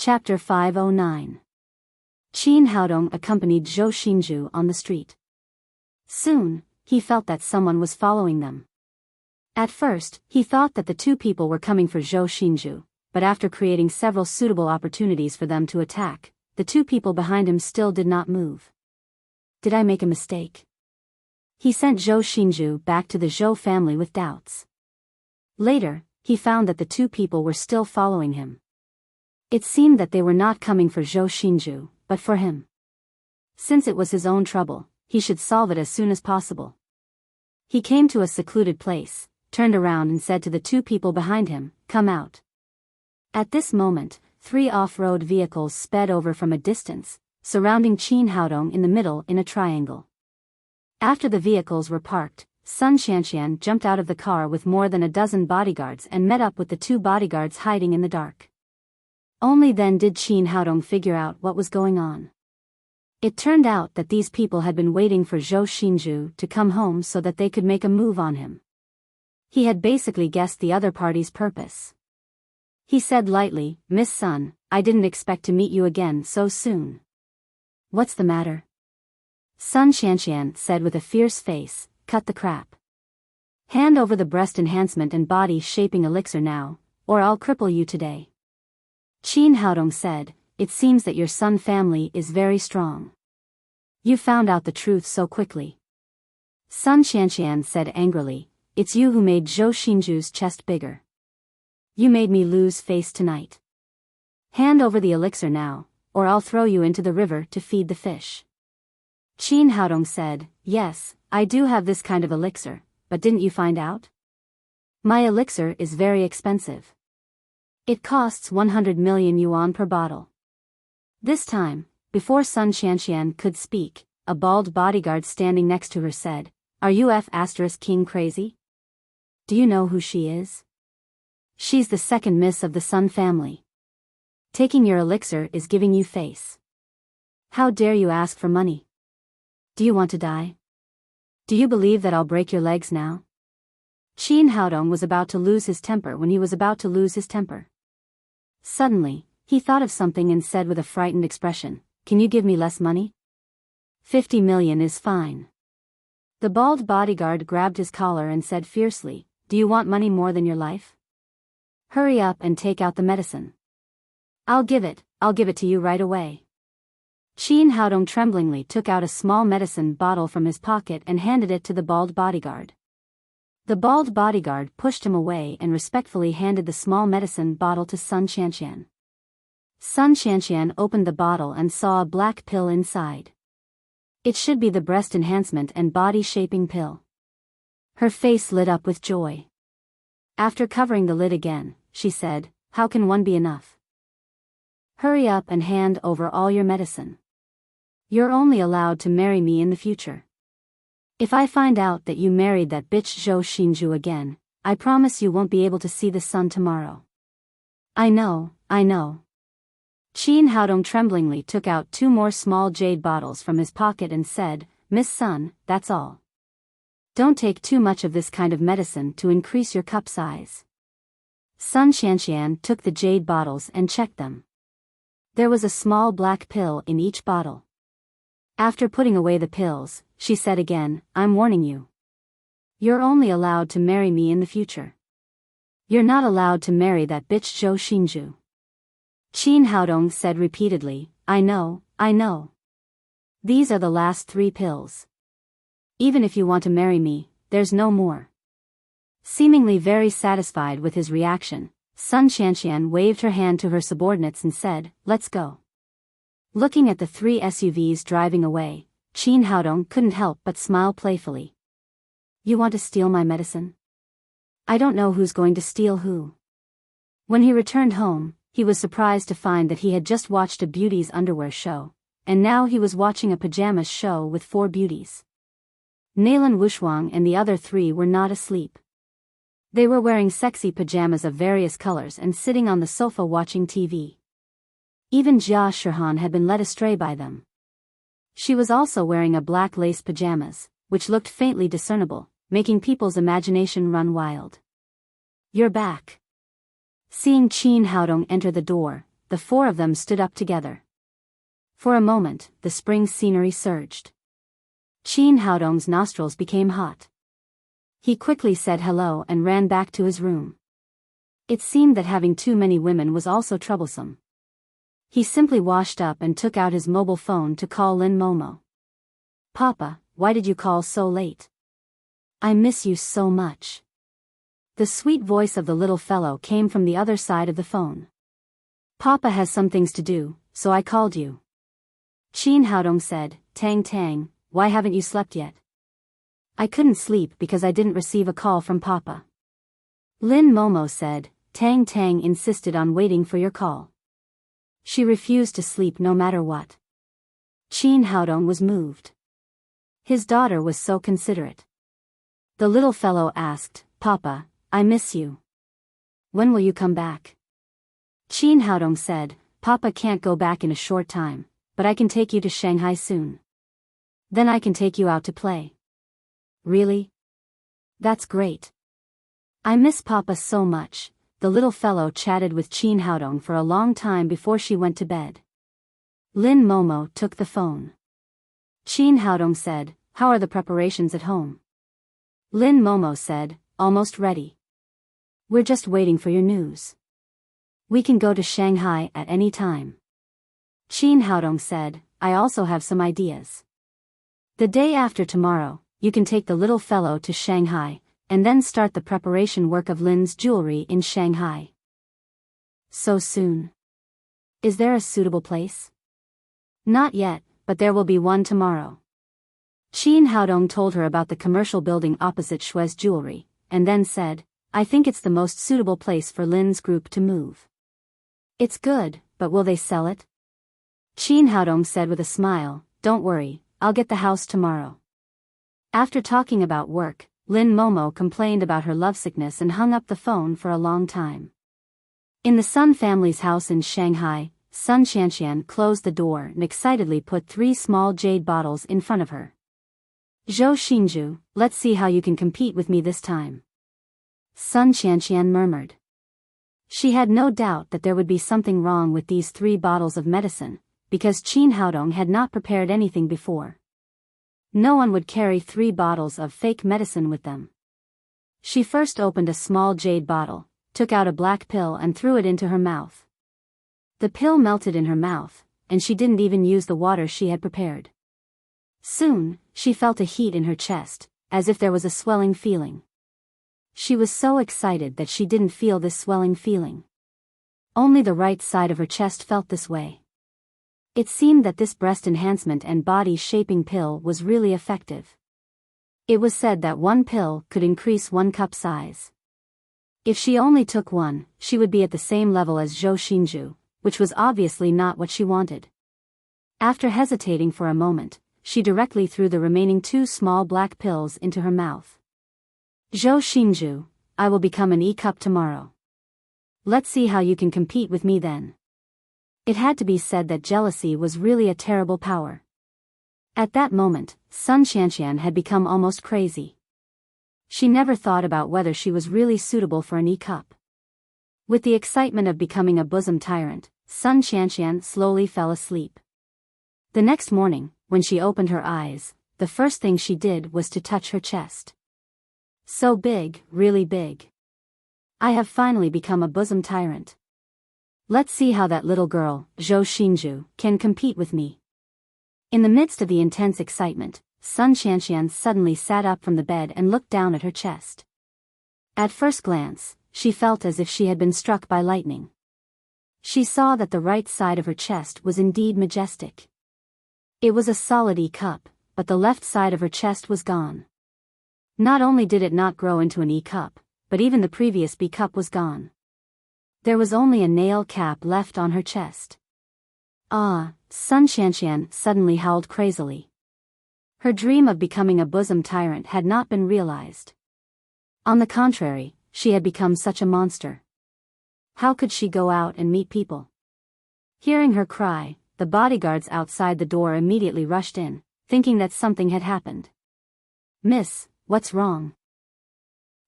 Chapter 509. Qin Haodong accompanied Zhou Xinju on the street. Soon, he felt that someone was following them. At first, he thought that the two people were coming for Zhou Xinju, but after creating several suitable opportunities for them to attack, the two people behind him still did not move. Did I make a mistake? He sent Zhou Xinju back to the Zhou family with doubts. Later, he found that the two people were still following him. It seemed that they were not coming for Zhou Xinju, but for him. Since it was his own trouble, he should solve it as soon as possible. He came to a secluded place, turned around and said to the two people behind him, "Come out." At this moment, 3 off-road vehicles sped over from a distance, surrounding Qin Haodong in the middle in a triangle. After the vehicles were parked, Sun Xianxian jumped out of the car with more than a dozen bodyguards and met up with the 2 bodyguards hiding in the dark. Only then did Qin Haodong figure out what was going on. It turned out that these people had been waiting for Zhou Xinju to come home so that they could make a move on him. He had basically guessed the other party's purpose. He said lightly, "Miss Sun, I didn't expect to meet you again so soon." "What's the matter?" Sun Xianxian said with a fierce face, "Cut the crap. Hand over the breast enhancement and body shaping elixir now, or I'll cripple you today." Qin Haodong said, "It seems that your Sun family is very strong. You found out the truth so quickly." Sun Xianxian said angrily, "It's you who made Zhou Xinju's chest bigger. You made me lose face tonight. Hand over the elixir now, or I'll throw you into the river to feed the fish." Qin Haodong said, "Yes, I do have this kind of elixir, but didn't you find out? My elixir is very expensive. It costs 100 million yuan per bottle." This time, before Sun Xianxian could speak, a bald bodyguard standing next to her said, "Are you King crazy? Do you know who she is? She's the second miss of the Sun family. Taking your elixir is giving you face. How dare you ask for money? Do you want to die? Do you believe that I'll break your legs now?" Qin Haodong was about to lose his temper when he was about to lose his temper. Suddenly, he thought of something and said with a frightened expression, "Can you give me less money? 50 million is fine." The bald bodyguard grabbed his collar and said fiercely, "Do you want money more than your life? Hurry up and take out the medicine. I'll give it to you right away." Qin Haodong tremblingly took out a small medicine bottle from his pocket and handed it to the bald bodyguard. The bald bodyguard pushed him away and respectfully handed the small medicine bottle to Sun Xianxian. Sun Xianxian opened the bottle and saw a black pill inside. It should be the breast enhancement and body shaping pill. Her face lit up with joy. After covering the lid again, she said, "How can one be enough? Hurry up and hand over all your medicine. You're only allowed to marry me in the future. If I find out that you married that bitch Zhou Xinju again, I promise you won't be able to see the sun tomorrow." I know. Qin Haodong tremblingly took out 2 more small jade bottles from his pocket and said, "Miss Sun, that's all. Don't take too much of this kind of medicine to increase your cup size." Sun Xianxian took the jade bottles and checked them. There was a small black pill in each bottle. After putting away the pills, she said again, "I'm warning you. You're only allowed to marry me in the future. You're not allowed to marry that bitch Zhou Xinju." Qin Haodong said repeatedly, I know. These are the last 3 pills. Even if you want to marry me, there's no more." Seemingly very satisfied with his reaction, Sun Xianxian waved her hand to her subordinates and said, "Let's go." Looking at the 3 SUVs driving away, Qin Haodong couldn't help but smile playfully. "You want to steal my medicine? I don't know who's going to steal who." When he returned home, he was surprised to find that he had just watched a beauty's underwear show, and now he was watching a pajamas show with 4 beauties. Nailan Wushuang and the other 3 were not asleep. They were wearing sexy pajamas of various colors and sitting on the sofa watching TV. Even Jia Shirhan had been led astray by them. She was also wearing a black lace pajamas, which looked faintly discernible, making people's imagination run wild. "You're back." Seeing Qin Haodong enter the door, the four of them stood up together. For a moment, the spring scenery surged. Qin Haodong's nostrils became hot. He quickly said hello and ran back to his room. It seemed that having too many women was also troublesome. He simply washed up and took out his mobile phone to call Lin Momo. "Papa, why did you call so late? I miss you so much." The sweet voice of the little fellow came from the other side of the phone. "Papa has some things to do, so I called you." Qin Haodong said, "Tang Tang, why haven't you slept yet?" "I couldn't sleep because I didn't receive a call from Papa." Lin Momo said, "Tang Tang insisted on waiting for your call. She refused to sleep no matter what." Qin Haodong was moved. His daughter was so considerate. The little fellow asked, "Papa, I miss you. When will you come back?" Qin Haodong said, "Papa can't go back in a short time, but I can take you to Shanghai soon. Then I can take you out to play." "Really? That's great. I miss Papa so much." The little fellow chatted with Qin Haodong for a long time before she went to bed. Lin Momo took the phone. Qin Haodong said, "How are the preparations at home?" Lin Momo said, "Almost ready. We're just waiting for your news. We can go to Shanghai at any time." Qin Haodong said, "I also have some ideas. The day after tomorrow, you can take the little fellow to Shanghai, and then start the preparation work of Lin's jewelry in Shanghai." "So soon? Is there a suitable place?" "Not yet, but there will be one tomorrow." Qin Haodong told her about the commercial building opposite Shui's jewelry, and then said, "I think it's the most suitable place for Lin's group to move." "It's good, but will they sell it?" Qin Haodong said with a smile, "Don't worry, I'll get the house tomorrow." After talking about work, Lin Momo complained about her lovesickness and hung up the phone for a long time. In the Sun family's house in Shanghai, Sun Qianqian closed the door and excitedly put 3 small jade bottles in front of her. "Zhou Xinju, let's see how you can compete with me this time," Sun Qianqian murmured. She had no doubt that there would be something wrong with these 3 bottles of medicine, because Qin Haodong had not prepared anything before. No one would carry 3 bottles of fake medicine with them. She first opened a small jade bottle, took out a black pill and threw it into her mouth. The pill melted in her mouth, and she didn't even use the water she had prepared. Soon, she felt a heat in her chest, as if there was a swelling feeling. She was so excited that she didn't feel this swelling feeling. Only the right side of her chest felt this way. It seemed that this breast enhancement and body shaping pill was really effective. It was said that 1 pill could increase 1 cup size. If she only took 1, she would be at the same level as Zhou Xinju, which was obviously not what she wanted. After hesitating for a moment, she directly threw the remaining 2 small black pills into her mouth. "Zhou Xinju, I will become an E-cup tomorrow. Let's see how you can compete with me then." It had to be said that jealousy was really a terrible power. At that moment, Sun Qianqian had become almost crazy. She never thought about whether she was really suitable for an E-cup. With the excitement of becoming a bosom tyrant, Sun Qianqian slowly fell asleep. The next morning, when she opened her eyes, the first thing she did was to touch her chest. So big, really big. I have finally become a bosom tyrant. Let's see how that little girl, Zhou Xinju, can compete with me. In the midst of the intense excitement, Sun Qianqian suddenly sat up from the bed and looked down at her chest. At first glance, she felt as if she had been struck by lightning. She saw that the right side of her chest was indeed majestic. It was a solid E-cup, but the left side of her chest was gone. Not only did it not grow into an E-cup, but even the previous B-cup was gone. There was only a nail cap left on her chest. "Ah!" Sun Qianqian suddenly howled crazily. Her dream of becoming a bosom tyrant had not been realized. On the contrary, she had become such a monster. How could she go out and meet people? Hearing her cry, the bodyguards outside the door immediately rushed in, thinking that something had happened. "Miss, what's wrong?"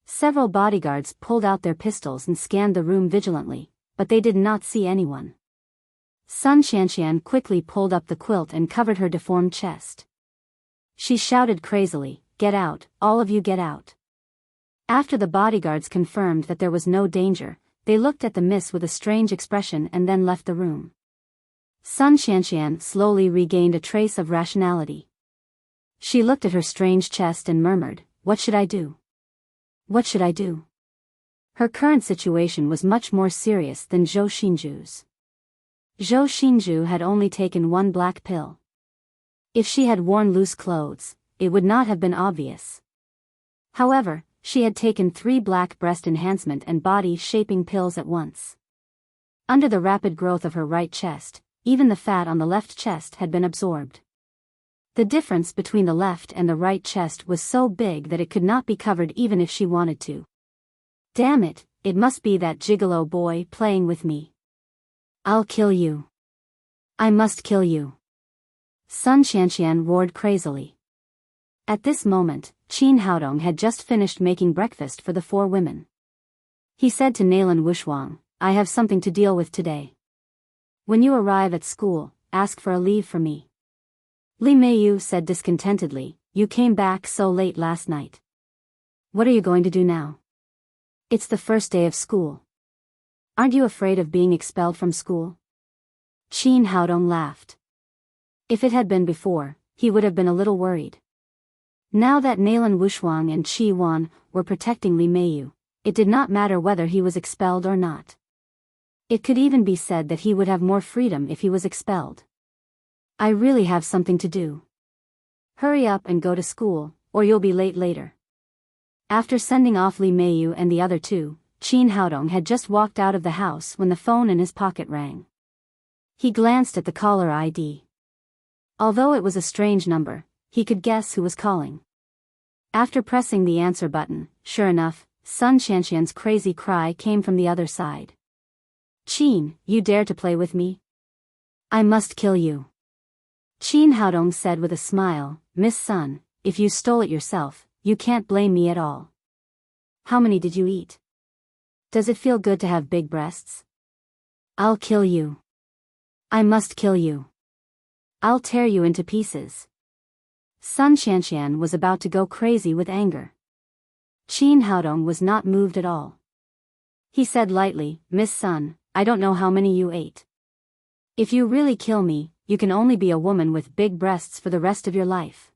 Several bodyguards pulled out their pistols and scanned the room vigilantly, but they did not see anyone. Sun Qianqian quickly pulled up the quilt and covered her deformed chest. She shouted crazily, "Get out, all of you get out." After the bodyguards confirmed that there was no danger, they looked at the miss with a strange expression and then left the room. Sun Qianqian slowly regained a trace of rationality. She looked at her strange chest and murmured, "What should I do? What should I do?" Her current situation was much more serious than Zhou Xinju's. Zhou Xinju had only taken one black pill. If she had worn loose clothes, it would not have been obvious. However, she had taken 3 black breast enhancement and body-shaping pills at once. Under the rapid growth of her right chest, even the fat on the left chest had been absorbed. The difference between the left and the right chest was so big that it could not be covered even if she wanted to. Damn it, it must be that gigolo boy playing with me. I'll kill you. I must kill you. Sun Qianqian roared crazily. At this moment, Qin Haodong had just finished making breakfast for the 4 women. He said to Nalan Wushuang, "I have something to deal with today. When you arrive at school, ask for a leave for me." Li Meiyu said discontentedly, "You came back so late last night. What are you going to do now? It's the first day of school. Aren't you afraid of being expelled from school?" Qin Haodong laughed. If it had been before, he would have been a little worried. Now that Nalan Wushuang and Qi Wan were protecting Li Meiyu, it did not matter whether he was expelled or not. It could even be said that he would have more freedom if he was expelled. "I really have something to do. Hurry up and go to school, or you'll be late later." After sending off Li Meiyu and the other 2, Qin Haodong had just walked out of the house when the phone in his pocket rang. He glanced at the caller ID. Although it was a strange number, he could guess who was calling. After pressing the answer button, sure enough, Sun Qianqian's crazy cry came from the other side. "Qin, you dare to play with me? I must kill you." Qin Haodong said with a smile, "Miss Sun, if you stole it yourself, you can't blame me at all. How many did you eat? Does it feel good to have big breasts? I'll kill you. I must kill you. I'll tear you into pieces." Sun Qianqian was about to go crazy with anger. Qin Haodong was not moved at all. He said lightly, "Miss Sun, I don't know how many you ate. If you really kill me, you can only be a woman with big breasts for the rest of your life."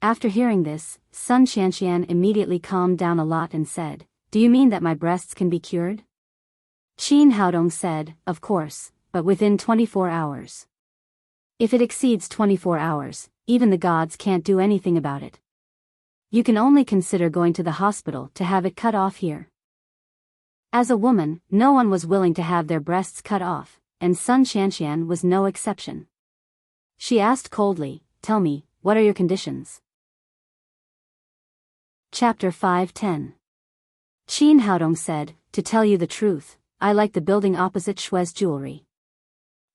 After hearing this, Sun Qianqian immediately calmed down a lot and said, "Do you mean that my breasts can be cured?" Qin Haodong said, "Of course, but within 24 hours. If it exceeds 24 hours, even the gods can't do anything about it. You can only consider going to the hospital to have it cut off here." As a woman, no one was willing to have their breasts cut off, and Sun Qianqian was no exception. She asked coldly, "Tell me, what are your conditions?" Chapter 5:10. Qin Haodong said, "To tell you the truth, I like the building opposite Shui's jewelry.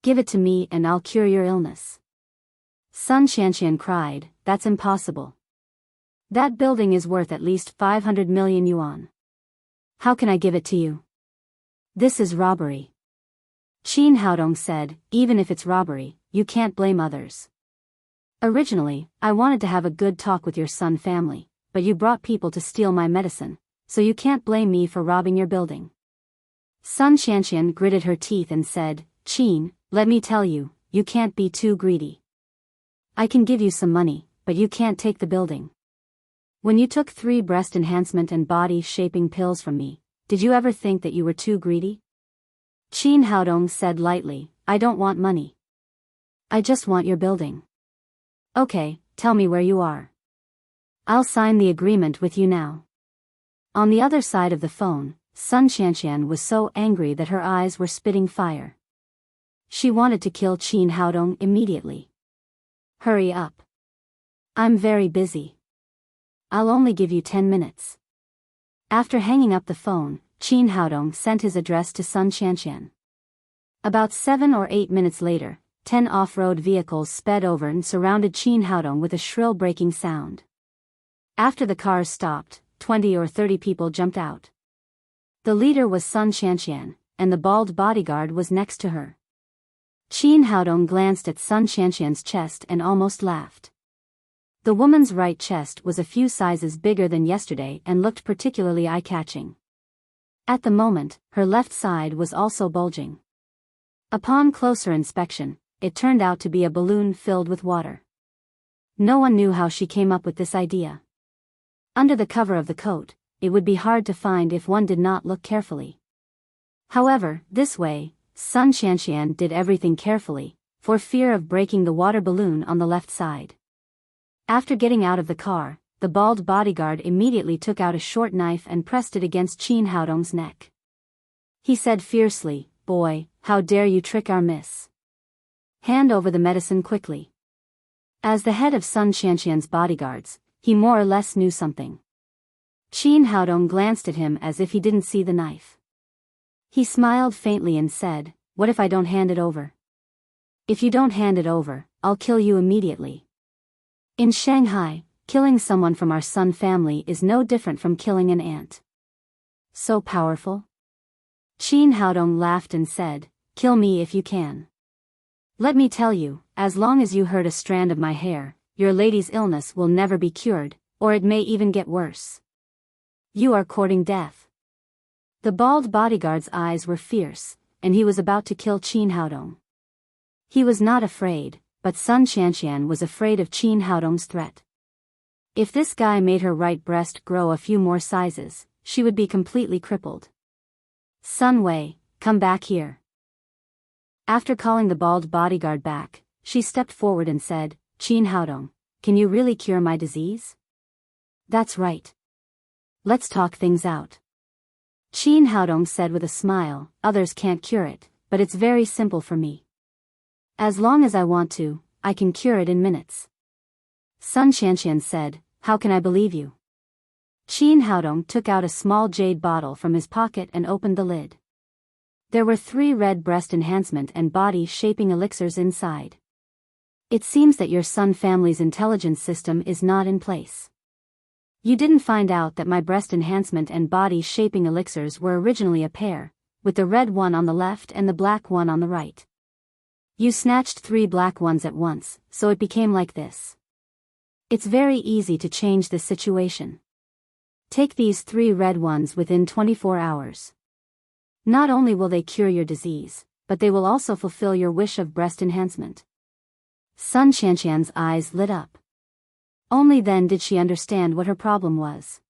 Give it to me and I'll cure your illness." Sun Qianqian cried, "That's impossible. That building is worth at least 500 million yuan. How can I give it to you? This is robbery." Qin Haodong said, "Even if it's robbery, you can't blame others. Originally, I wanted to have a good talk with your Sun family, but you brought people to steal my medicine, so you can't blame me for robbing your building." Sun Qianqian gritted her teeth and said, "Qin, let me tell you, you can't be too greedy. I can give you some money, but you can't take the building. When you took 3 breast enhancement and body-shaping pills from me, did you ever think that you were too greedy?" Qin Haodong said lightly, "I don't want money. I just want your building." "Okay, tell me where you are. I'll sign the agreement with you now." On the other side of the phone, Sun Qianqian was so angry that her eyes were spitting fire. She wanted to kill Qin Haodong immediately. "Hurry up. I'm very busy. I'll only give you 10 minutes. After hanging up the phone, Qin Haodong sent his address to Sun Qianqian. About 7 or 8 minutes later, 10 off-road vehicles sped over and surrounded Qin Haodong with a shrill braking sound. After the cars stopped, 20 or 30 people jumped out. The leader was Sun Qianqian, and the bald bodyguard was next to her. Qin Haodong glanced at Sun Qianqian's chest and almost laughed. The woman's right chest was a few sizes bigger than yesterday and looked particularly eye-catching. At the moment, her left side was also bulging. Upon closer inspection, it turned out to be a balloon filled with water. No one knew how she came up with this idea. Under the cover of the coat, it would be hard to find if one did not look carefully. However, this way, Sun Qianqian did everything carefully, for fear of breaking the water balloon on the left side. After getting out of the car, the bald bodyguard immediately took out a short knife and pressed it against Qin Haodong's neck. He said fiercely, "Boy, how dare you trick our miss? Hand over the medicine quickly." As the head of Sun Qianqian's bodyguards, he more or less knew something. Qin Haodong glanced at him as if he didn't see the knife. He smiled faintly and said, "What if I don't hand it over?" "If you don't hand it over, I'll kill you immediately. In Shanghai, killing someone from our Sun family is no different from killing an ant." "So powerful?" Qin Haodong laughed and said, "Kill me if you can. Let me tell you, as long as you hurt a strand of my hair, your lady's illness will never be cured, or it may even get worse. You are courting death." The bald bodyguard's eyes were fierce, and he was about to kill Qin Haodong. He was not afraid, but Sun Qianqian was afraid of Qin Haodong's threat. If this guy made her right breast grow a few more sizes, she would be completely crippled. "Sun Wei, come back here." After calling the bald bodyguard back, she stepped forward and said, "Qin Haodong, can you really cure my disease?" "That's right. Let's talk things out." Qin Haodong said with a smile, "Others can't cure it, but it's very simple for me. As long as I want to, I can cure it in minutes." Sun Qianqian said, "How can I believe you?" Qin Haodong took out a small jade bottle from his pocket and opened the lid. There were 3 red breast enhancement and body shaping elixirs inside. "It seems that your Sun family's intelligence system is not in place. You didn't find out that my breast enhancement and body shaping elixirs were originally a pair, with the red one on the left and the black one on the right. You snatched 3 black ones at once, so it became like this. It's very easy to change this situation. Take these 3 red ones within 24 hours. Not only will they cure your disease, but they will also fulfill your wish of breast enhancement." Sun Qianqian's eyes lit up. Only then did she understand what her problem was.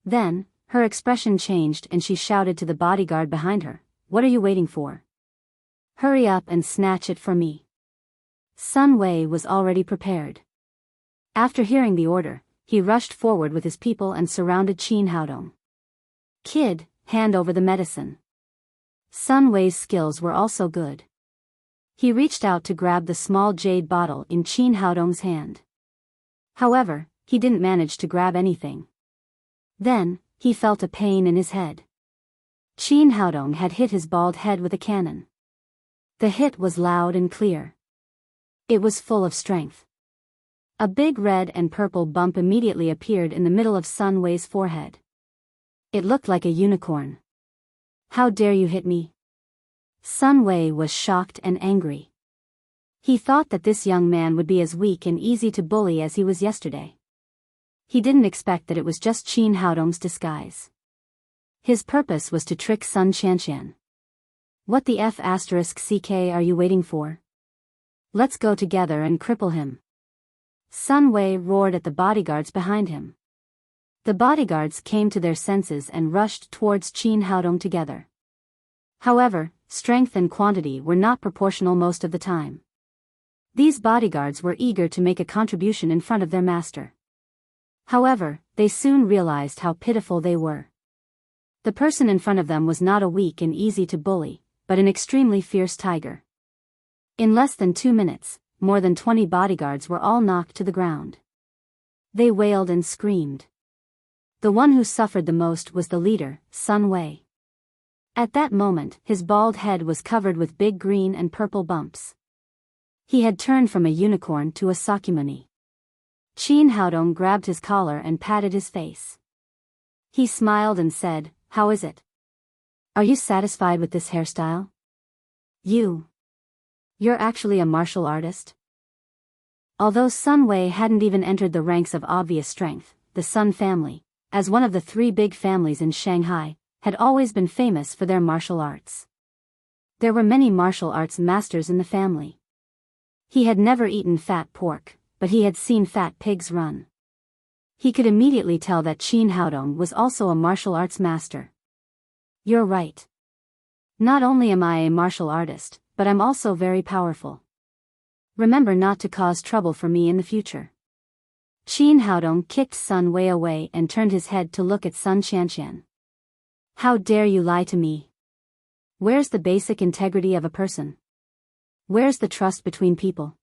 Then, her expression changed and she shouted to the bodyguard behind her, "What are you waiting for? Hurry up and snatch it for me." Sun Wei was already prepared. After hearing the order, he rushed forward with his people and surrounded Qin Haodong. "Kid, hand over the medicine." Sun Wei's skills were also good. He reached out to grab the small jade bottle in Qin Haodong's hand. However, he didn't manage to grab anything. Then, he felt a pain in his head. Qin Haodong had hit his bald head with a cannon. The hit was loud and clear. It was full of strength. A big red and purple bump immediately appeared in the middle of Sun Wei's forehead. It looked like a unicorn. "How dare you hit me?" Sun Wei was shocked and angry. He thought that this young man would be as weak and easy to bully as he was yesterday. He didn't expect that it was just Qin Haodong's disguise. His purpose was to trick Sun Qianqian. "What the F***ck are you waiting for? Let's go together and cripple him." Sun Wei roared at the bodyguards behind him. The bodyguards came to their senses and rushed towards Qin Haodong together. However, strength and quantity were not proportional most of the time. These bodyguards were eager to make a contribution in front of their master. However, they soon realized how pitiful they were. The person in front of them was not a weak and easy to bully, but an extremely fierce tiger. In less than 2 minutes, more than 20 bodyguards were all knocked to the ground. They wailed and screamed. The one who suffered the most was the leader, Sun Wei. At that moment, his bald head was covered with big green and purple bumps. He had turned from a unicorn to a Sakyamuni. Qin Haodong grabbed his collar and patted his face. He smiled and said, "How is it? Are you satisfied with this hairstyle?" "You You're actually a martial artist? Although Sun Wei hadn't even entered the ranks of obvious strength, the Sun family, as one of the three big families in Shanghai, had always been famous for their martial arts. There were many martial arts masters in the family. He had never eaten fat pork, but he had seen fat pigs run. He could immediately tell that Qin Haodong was also a martial arts master. You're right. Not only am I a martial artist, but I'm also very powerful. Remember not to cause trouble for me in the future. Qin Haodong kicked Sun Wei away and turned his head to look at Sun Qianqian. How dare you lie to me? Where's the basic integrity of a person? Where's the trust between people?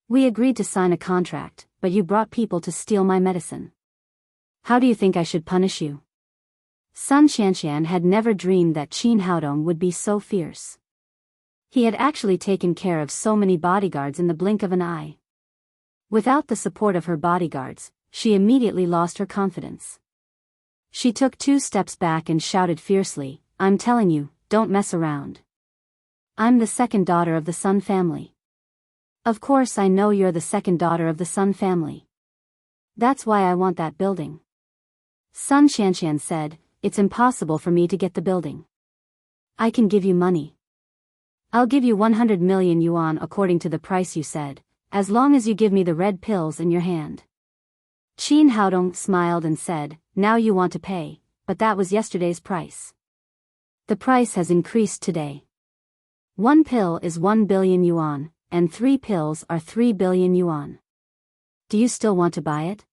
We agreed to sign a contract, but you brought people to steal my medicine. How do you think I should punish you? Sun Qianqian had never dreamed that Qin Haodong would be so fierce. He had actually taken care of so many bodyguards in the blink of an eye. Without the support of her bodyguards, she immediately lost her confidence. She took 2 steps back and shouted fiercely, I'm telling you, don't mess around. I'm the second daughter of the Sun family. Of course I know you're the second daughter of the Sun family. That's why I want that building. Sun Qianqian said, it's impossible for me to get the building. I can give you money. I'll give you 100 million yuan according to the price you said, as long as you give me the red pills in your hand. Qin Haodong smiled and said, now you want to pay, but that was yesterday's price. The price has increased today. 1 pill is 1 billion yuan, and 3 pills are 3 billion yuan. Do you still want to buy it?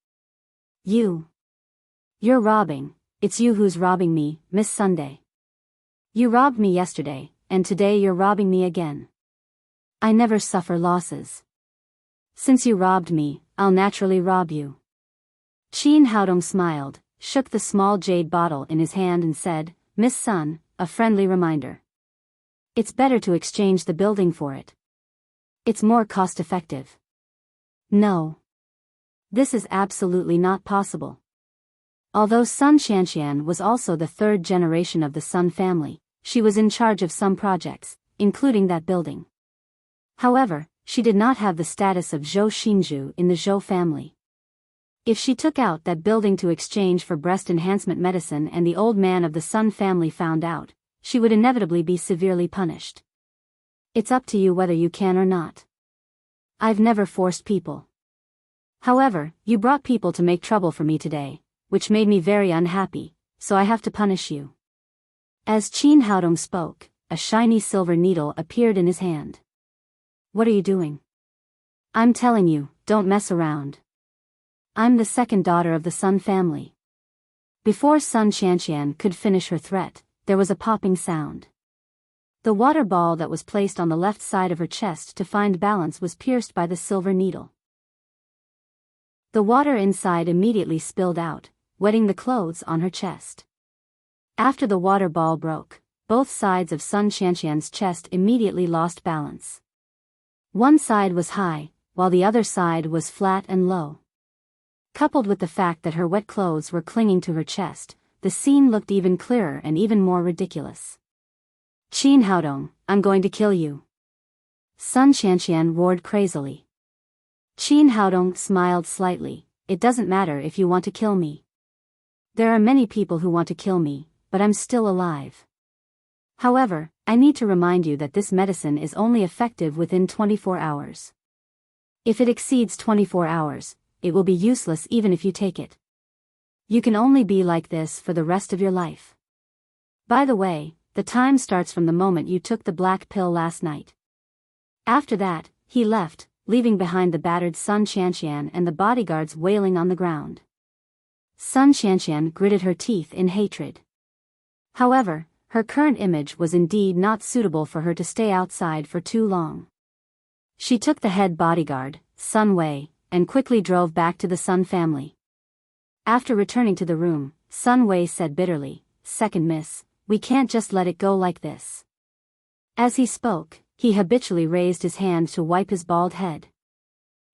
You're robbing. It's you who's robbing me, Miss Sunday. You robbed me yesterday, and today you're robbing me again. I never suffer losses. Since you robbed me, I'll naturally rob you. Qin Haodong smiled, shook the small jade bottle in his hand and said, Miss Sun, a friendly reminder. It's better to exchange the building for it. It's more cost-effective. No. This is absolutely not possible. Although Sun Qianqian was also the 3rd generation of the Sun family, she was in charge of some projects, including that building. However, she did not have the status of Zhou Xinzhu in the Zhou family. If she took out that building to exchange for breast enhancement medicine and the old man of the Sun family found out, she would inevitably be severely punished. It's up to you whether you can or not. I've never forced people. However, you brought people to make trouble for me today, which made me very unhappy, so I have to punish you. As Qin Haodong spoke, a shiny silver needle appeared in his hand. What are you doing? I'm telling you, don't mess around. I'm the second daughter of the Sun family. Before Sun Qianqian could finish her threat, there was a popping sound. The water ball that was placed on the left side of her chest to find balance was pierced by the silver needle. The water inside immediately spilled out, wetting the clothes on her chest. After the water ball broke, both sides of Sun Qianqian's chest immediately lost balance. One side was high, while the other side was flat and low. Coupled with the fact that her wet clothes were clinging to her chest, the scene looked even clearer and even more ridiculous. Qin Haodong, I'm going to kill you. Sun Qianqian roared crazily. Qin Haodong smiled slightly, it doesn't matter if you want to kill me. There are many people who want to kill me, but I'm still alive. However, I need to remind you that this medicine is only effective within 24 hours. If it exceeds 24 hours, it will be useless even if you take it. You can only be like this for the rest of your life. By the way, the time starts from the moment you took the black pill last night. After that, he left, leaving behind the battered Sun Qianqian and the bodyguards wailing on the ground. Sun Qianqian gritted her teeth in hatred. However, her current image was indeed not suitable for her to stay outside for too long. She took the head bodyguard, Sun Wei, and quickly drove back to the Sun family. After returning to the room, Sun Wei said bitterly, "Second miss, we can't just let it go like this." As he spoke, he habitually raised his hand to wipe his bald head.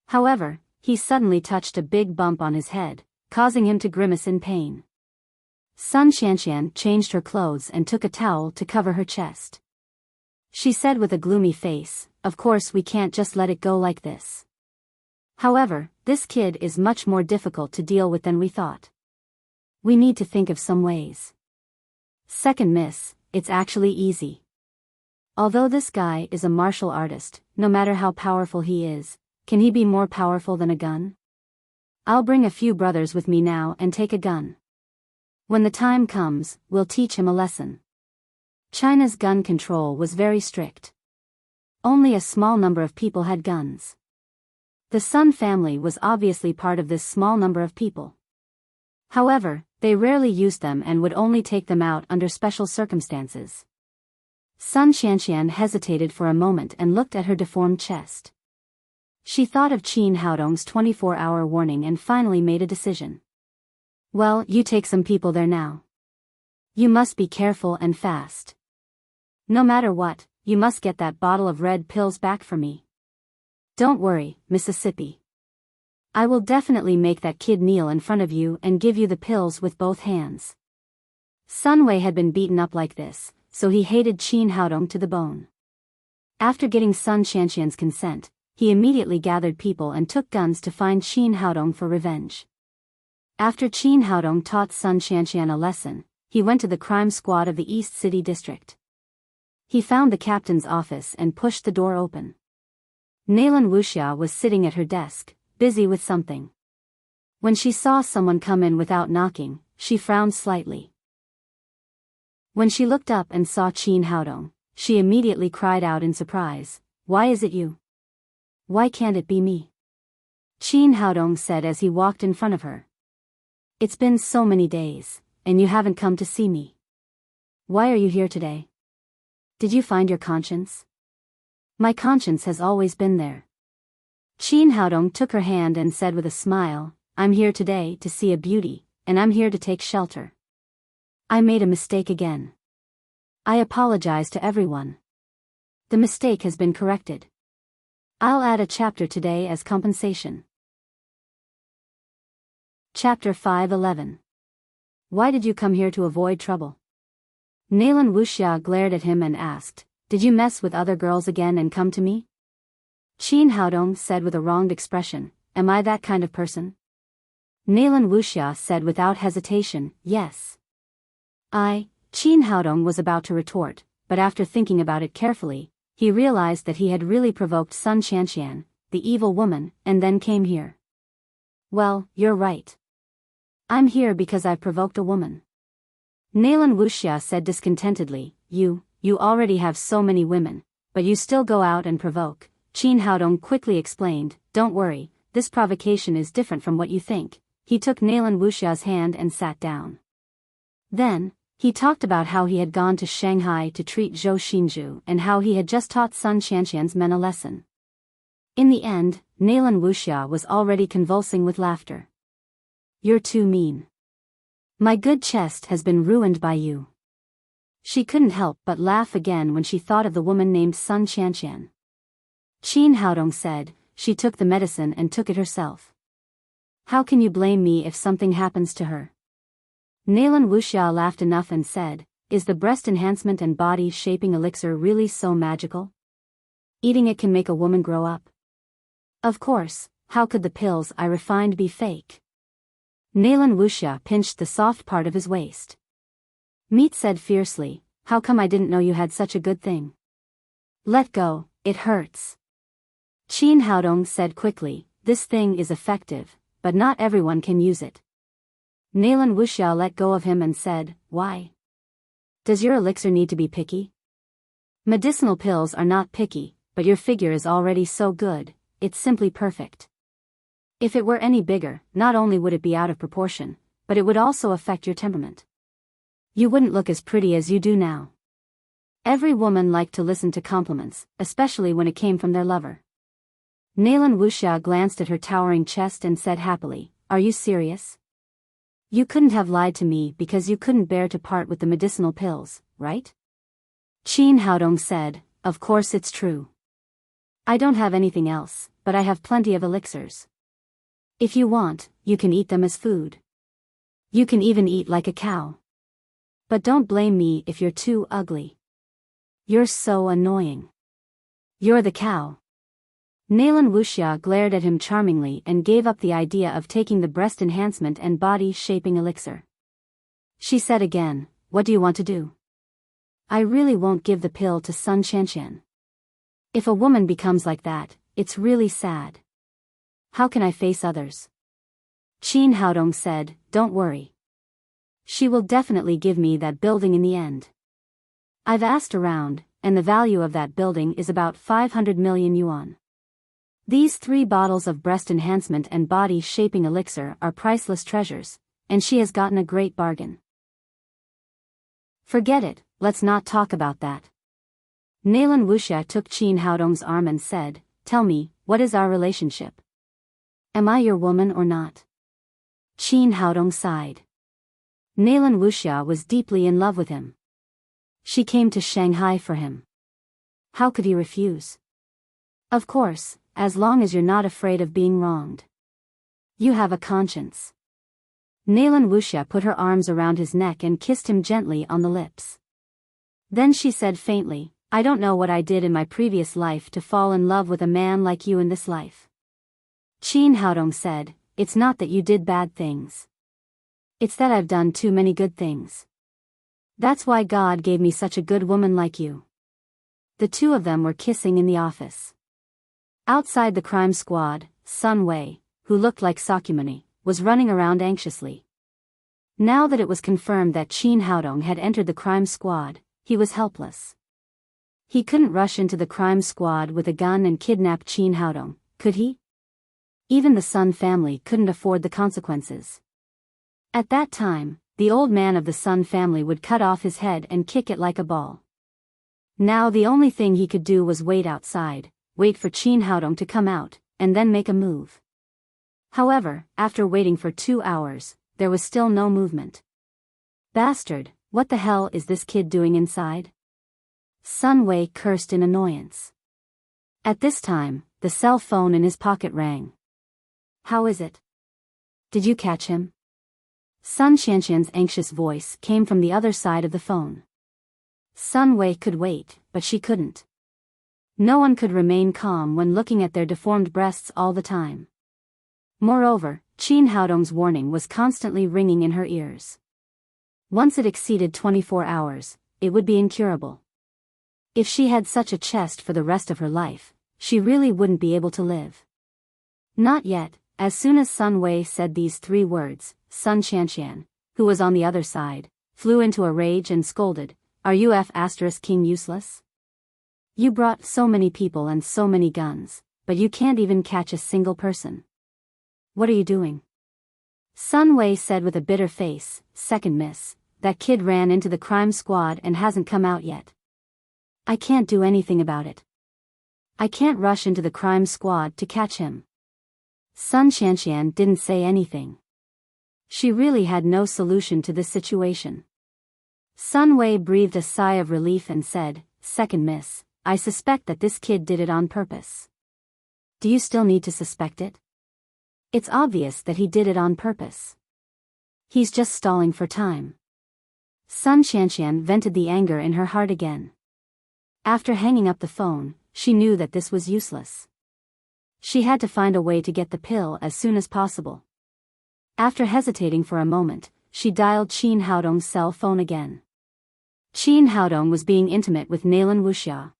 However, he suddenly touched a big bump on his head, causing him to grimace in pain. Sun Qianqian changed her clothes and took a towel to cover her chest. She said with a gloomy face, of course we can't just let it go like this. However, this kid is much more difficult to deal with than we thought. We need to think of some ways. Second miss, it's actually easy. Although this guy is a martial artist, no matter how powerful he is, can he be more powerful than a gun? I'll bring a few brothers with me now and take a gun. When the time comes, we'll teach him a lesson. China's gun control was very strict. Only a small number of people had guns. The Sun family was obviously part of this small number of people. However, they rarely used them and would only take them out under special circumstances. Sun Qianqian hesitated for a moment and looked at her deformed chest. She thought of Qin Haodong's 24-hour warning and finally made a decision. Well, you take some people there now. You must be careful and fast. No matter what, you must get that bottle of red pills back for me. Don't worry, Mississippi. I will definitely make that kid kneel in front of you and give you the pills with both hands. Sun Wei had been beaten up like this, so he hated Qin Haodong to the bone. After getting Sun Qianqian's consent, he immediately gathered people and took guns to find Qin Haodong for revenge. After Qin Haodong taught Sun Qianqian a lesson, he went to the crime squad of the East City District. He found the captain's office and pushed the door open. Nalan Wuxia was sitting at her desk, busy with something. When she saw someone come in without knocking, she frowned slightly. When she looked up and saw Qin Haodong, she immediately cried out in surprise, "Why is it you? Why can't it be me?" Qin Haodong said as he walked in front of her. "It's been so many days, and you haven't come to see me. Why are you here today? Did you find your conscience?" "My conscience has always been there." Qin Haodong took her hand and said with a smile, "I'm here today to see a beauty, and I'm here to take shelter. I made a mistake again. I apologize to everyone. The mistake has been corrected. I'll add a chapter today as compensation." Chapter 5:11. Why did you come here to avoid trouble? Nalan Wuxia glared at him and asked, "Did you mess with other girls again and come to me?" Qin Haodong said with a wronged expression, "Am I that kind of person?" Nalan Wuxia said without hesitation, "Yes." Qin Haodong was about to retort, but after thinking about it carefully, he realized that he had really provoked Sun Qianqian, the evil woman, and then came here. "Well, you're right. I'm here because I've provoked a woman." Nalan Wuxia said discontentedly, You already have so many women, but you still go out and provoke." Qin Haodong quickly explained, "Don't worry, this provocation is different from what you think." He took Nalan Wuxia's hand and sat down. Then, he talked about how he had gone to Shanghai to treat Zhou Xinju and how he had just taught Sun Qianqian's men a lesson. In the end, Nalan Wuxia was already convulsing with laughter. "You're too mean. My good chest has been ruined by you." She couldn't help but laugh again when she thought of the woman named Sun Qianqian. Qin Haodong said, "She took the medicine and took it herself. How can you blame me if something happens to her?" Nalan Wuxia laughed enough and said, "Is the breast enhancement and body shaping elixir really so magical? Eating it can make a woman grow up. Of course, how could the pills I refined be fake?" Nalan Wuxia pinched the soft part of his waist. Meat said fiercely, "How come I didn't know you had such a good thing? Let go, it hurts." Qin Haodong said quickly, "This thing is effective, but not everyone can use it." Nalan Wuxia let go of him and said, "Why? Does your elixir need to be picky? Medicinal pills are not picky, but your figure is already so good, it's simply perfect. If it were any bigger, not only would it be out of proportion, but it would also affect your temperament. You wouldn't look as pretty as you do now." Every woman liked to listen to compliments, especially when it came from their lover. Nalan Wuxia glanced at her towering chest and said happily, "Are you serious? You couldn't have lied to me because you couldn't bear to part with the medicinal pills, right?" Qin Haodong said, "Of course it's true. I don't have anything else, but I have plenty of elixirs. If you want, you can eat them as food. You can even eat like a cow. But don't blame me if you're too ugly." You're so annoying. You're the cow. Nalan Wuxia glared at him charmingly and gave up the idea of taking the breast enhancement and body-shaping elixir. She said again, what do you want to do? I really won't give the pill to Sun Qianqian. If a woman becomes like that, it's really sad. How can I face others? Qin Haodong said, don't worry. She will definitely give me that building in the end. I've asked around, and the value of that building is about 500 million yuan. These 3 bottles of breast enhancement and body-shaping elixir are priceless treasures, and she has gotten a great bargain. Forget it, let's not talk about that. Nalan Wuxia took Qin Haodong's arm and said, tell me, what is our relationship? Am I your woman or not? Qin Haodong sighed. Nalan Wuxia was deeply in love with him. She came to Shanghai for him. How could he refuse? Of course, as long as you're not afraid of being wronged. You have a conscience. Nalan Wuxia put her arms around his neck and kissed him gently on the lips. Then she said faintly, I don't know what I did in my previous life to fall in love with a man like you in this life. Qin Haodong said, it's not that you did bad things. It's that I've done too many good things. That's why God gave me such a good woman like you. The two of them were kissing in the office. Outside the crime squad, Sun Wei, who looked like Sakyamuni, was running around anxiously. Now that it was confirmed that Qin Haodong had entered the crime squad, he was helpless. He couldn't rush into the crime squad with a gun and kidnap Qin Haodong, could he? Even the Sun family couldn't afford the consequences. At that time, the old man of the Sun family would cut off his head and kick it like a ball. Now the only thing he could do was wait outside, wait for Qin Haodong to come out, and then make a move. However, after waiting for 2 hours, there was still no movement. Bastard, what the hell is this kid doing inside? Sun Wei cursed in annoyance. At this time, the cell phone in his pocket rang. How is it? Did you catch him? Sun Qianqian's anxious voice came from the other side of the phone. Sun Wei could wait, but she couldn't. No one could remain calm when looking at their deformed breasts all the time. Moreover, Qin Haodong's warning was constantly ringing in her ears. Once it exceeded 24 hours, it would be incurable. If she had such a chest for the rest of her life, she really wouldn't be able to live. Not yet. As soon as Sun Wei said these 3 words, Sun Qianqian, who was on the other side, flew into a rage and scolded, Are you King useless? You brought so many people and so many guns, but you can't even catch a single person. What are you doing? Sun Wei said with a bitter face, Second miss, that kid ran into the crime squad and hasn't come out yet. I can't do anything about it. I can't rush into the crime squad to catch him. Sun Qianqian didn't say anything. She really had no solution to this situation. Sun Wei breathed a sigh of relief and said, Second miss, I suspect that this kid did it on purpose. Do you still need to suspect it? It's obvious that he did it on purpose. He's just stalling for time. Sun Qianqian vented the anger in her heart again. After hanging up the phone, she knew that this was useless. She had to find a way to get the pill as soon as possible. After hesitating for a moment, she dialed Qin Haodong's cell phone again. Qin Haodong was being intimate with Nalan Wuxia.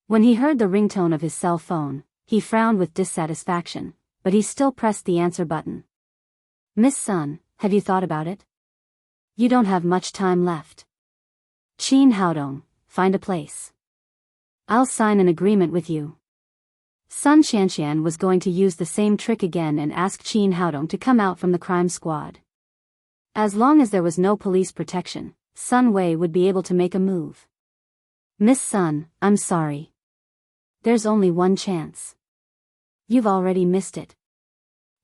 When he heard the ringtone of his cell phone, he frowned with dissatisfaction, but he still pressed the answer button. Miss Sun, have you thought about it? You don't have much time left. Qin Haodong, find a place. I'll sign an agreement with you. Sun Qianqian was going to use the same trick again and ask Qin Haodong to come out from the crime squad. As long as there was no police protection, Sun Wei would be able to make a move. Miss Sun, I'm sorry. There's only one chance. You've already missed it.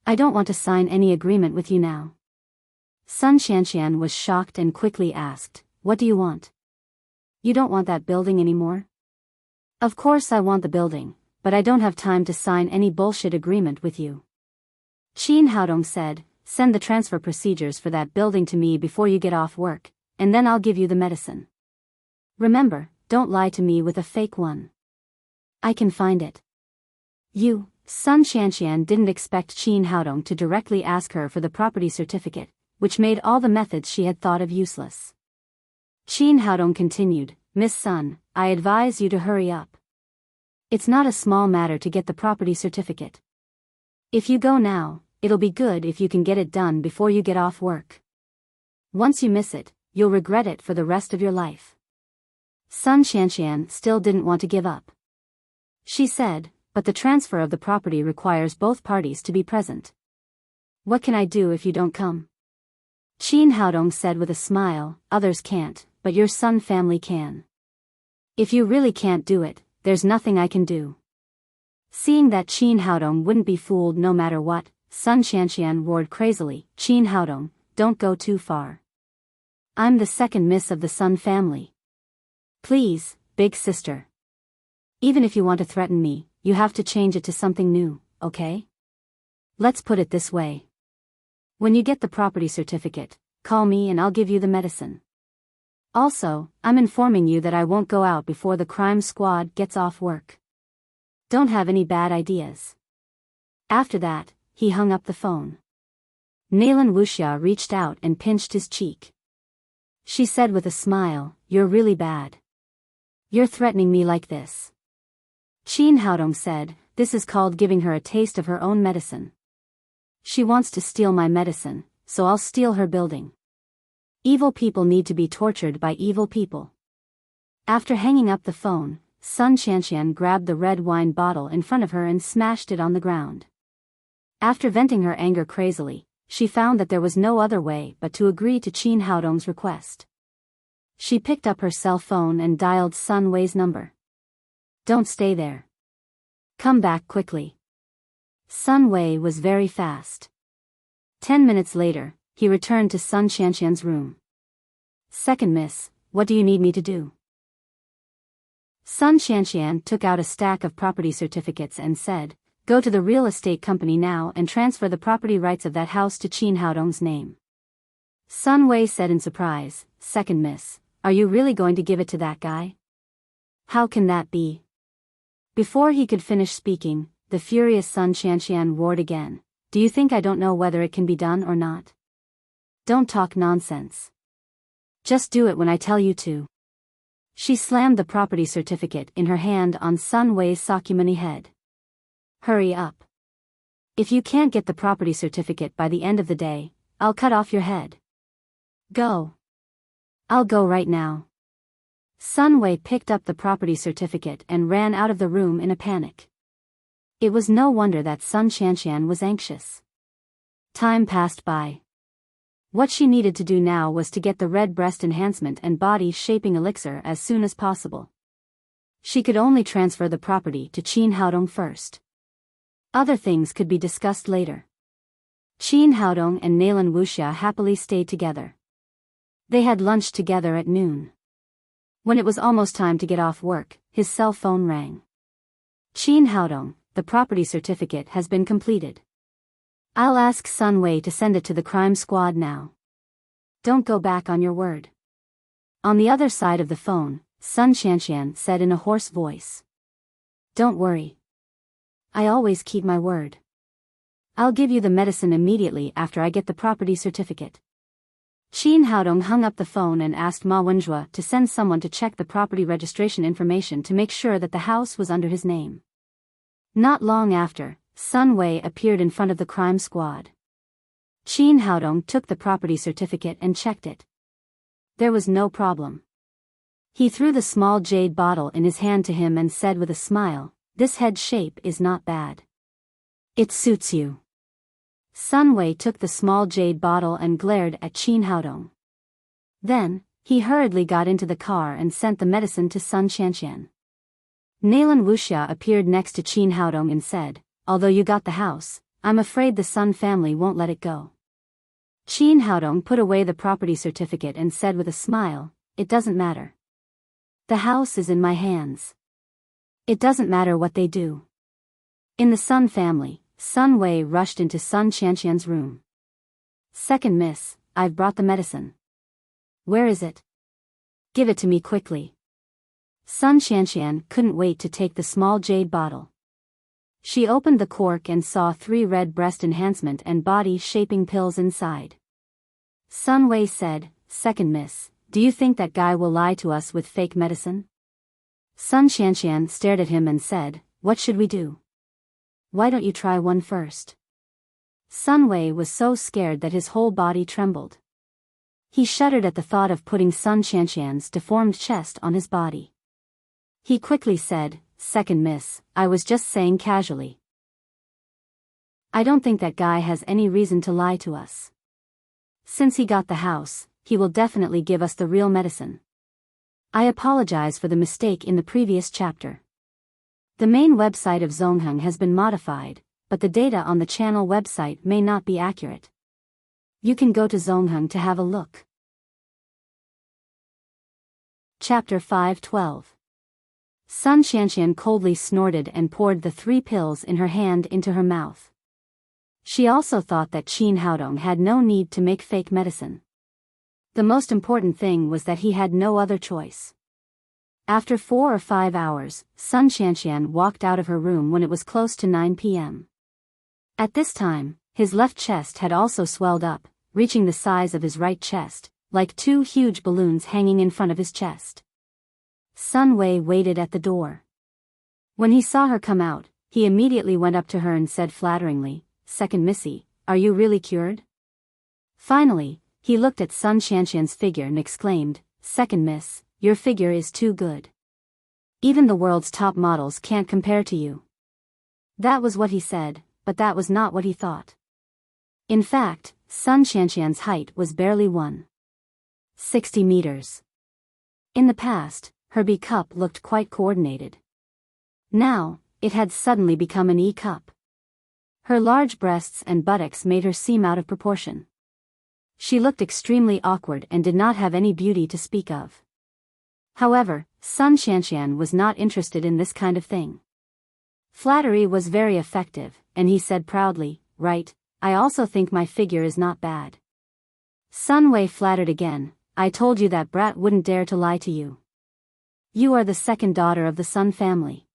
I don't want to sign any agreement with you now. Sun Qianqian was shocked and quickly asked, What do you want? You don't want that building anymore? Of course I want the building, but I don't have time to sign any bullshit agreement with you. Qin Haodong said, Send the transfer procedures for that building to me before you get off work, and then I'll give you the medicine. Remember, don't lie to me with a fake one. I can find it. Sun Qianqian didn't expect Qin Haodong to directly ask her for the property certificate, which made all the methods she had thought of useless. Qin Haodong continued, Miss Sun, I advise you to hurry up. It's not a small matter to get the property certificate. If you go now, it'll be good if you can get it done before you get off work. Once you miss it, you'll regret it for the rest of your life. Sun Qianqian still didn't want to give up. She said, but the transfer of the property requires both parties to be present. What can I do if you don't come? Qin Haodong said with a smile, others can't, but your Sun family can. If you really can't do it, there's nothing I can do. Seeing that Qin Haodong wouldn't be fooled no matter what, Sun Qianqian roared crazily, Qin Haodong, don't go too far. I'm the second miss of the Sun family. Please, big sister. Even if you want to threaten me, you have to change it to something new, okay? Let's put it this way. When you get the property certificate, call me and I'll give you the medicine. Also, I'm informing you that I won't go out before the crime squad gets off work. Don't have any bad ideas. After that, he hung up the phone. Nalan Wuxia reached out and pinched his cheek. She said with a smile, you're really bad. You're threatening me like this. Qin Haodong said, this is called giving her a taste of her own medicine. She wants to steal my medicine, so I'll steal her building. Evil people need to be tortured by evil people. After hanging up the phone, Sun Qianqian grabbed the red wine bottle in front of her and smashed it on the ground. After venting her anger crazily, she found that there was no other way but to agree to Qin Haodong's request. She picked up her cell phone and dialed Sun Wei's number. Don't stay there. Come back quickly. Sun Wei was very fast. 10 minutes later, he returned to Sun Qianqian's room. Second miss, what do you need me to do? Sun Qianqian took out a stack of property certificates and said, go to the real estate company now and transfer the property rights of that house to Qin Haodong's name. Sun Wei said in surprise, second miss, are you really going to give it to that guy? How can that be? Before he could finish speaking, the furious Sun Qianqian roared again, do you think I don't know whether it can be done or not? Don't talk nonsense. Just do it when I tell you to. She slammed the property certificate in her hand on Sun Wei's Sakyamuni head. Hurry up. If you can't get the property certificate by the end of the day, I'll cut off your head. Go. I'll go right now. Sun Wei picked up the property certificate and ran out of the room in a panic. It was no wonder that Sun Qianqian was anxious. Time passed by. What she needed to do now was to get the red breast enhancement and body shaping elixir as soon as possible. She could only transfer the property to Qin Haodong first. Other things could be discussed later. Qin Haodong and Nalan Wuxia happily stayed together. They had lunch together at noon. When it was almost time to get off work, his cell phone rang. Qin Haodong, the property certificate has been completed. I'll ask Sun Wei to send it to the crime squad now. Don't go back on your word. On the other side of the phone, Sun Qianqian said in a hoarse voice. Don't worry. I always keep my word. I'll give you the medicine immediately after I get the property certificate. Qin Haodong hung up the phone and asked Ma Wenjue to send someone to check the property registration information to make sure that the house was under his name. Not long after, Sun Wei appeared in front of the crime squad. Qin Haodong took the property certificate and checked it. There was no problem. He threw the small jade bottle in his hand to him and said with a smile, this head shape is not bad. It suits you. Sun Wei took the small jade bottle and glared at Qin Haodong. Then, he hurriedly got into the car and sent the medicine to Sun Qianqian. Nalan Wuxia appeared next to Qin Haodong and said, although you got the house, I'm afraid the Sun family won't let it go. Qin Haodong put away the property certificate and said with a smile, it doesn't matter. The house is in my hands. It doesn't matter what they do. In the Sun family, Sun Wei rushed into Sun Qianqian's room. Second miss, I've brought the medicine. Where is it? Give it to me quickly. Sun Qianqian couldn't wait to take the small jade bottle. She opened the cork and saw 3 red breast enhancement and body-shaping pills inside. Sun Wei said, "Second miss, do you think that guy will lie to us with fake medicine?" Sun Qianqian stared at him and said, "What should we do? Why don't you try one first?" Sun Wei was so scared that his whole body trembled. He shuddered at the thought of putting Sun Qianqian's deformed chest on his body. He quickly said, "Second miss, I was just saying casually. I don't think that guy has any reason to lie to us. Since he got the house, he will definitely give us the real medicine. I apologize for the mistake in the previous chapter. The main website of Zongheng has been modified, but the data on the channel website may not be accurate. You can go to Zongheng to have a look." Chapter 5:12. Sun Qianqian coldly snorted and poured the 3 pills in her hand into her mouth. She also thought that Qin Haodong had no need to make fake medicine. The most important thing was that he had no other choice. After 4 or 5 hours, Sun Qianqian walked out of her room when it was close to 9 p.m. At this time, his left chest had also swelled up, reaching the size of his right chest, like 2 huge balloons hanging in front of his chest. Sun Wei waited at the door. When he saw her come out, he immediately went up to her and said flatteringly, "Second missy, are you really cured?" Finally, he looked at Sun Qianqian's figure and exclaimed, "Second miss, your figure is too good. Even the world's top models can't compare to you." That was what he said, but that was not what he thought. In fact, Sun Qianqian's height was barely 160 meters. In the past, her B cup looked quite coordinated. Now, it had suddenly become an E cup. Her large breasts and buttocks made her seem out of proportion. She looked extremely awkward and did not have any beauty to speak of. However, Sun Qianqian was not interested in this kind of thing. Flattery was very effective, and he said proudly, "Right, I also think my figure is not bad." Sun Wei flattered again, "I told you that brat wouldn't dare to lie to you. You are the second daughter of the Sun family."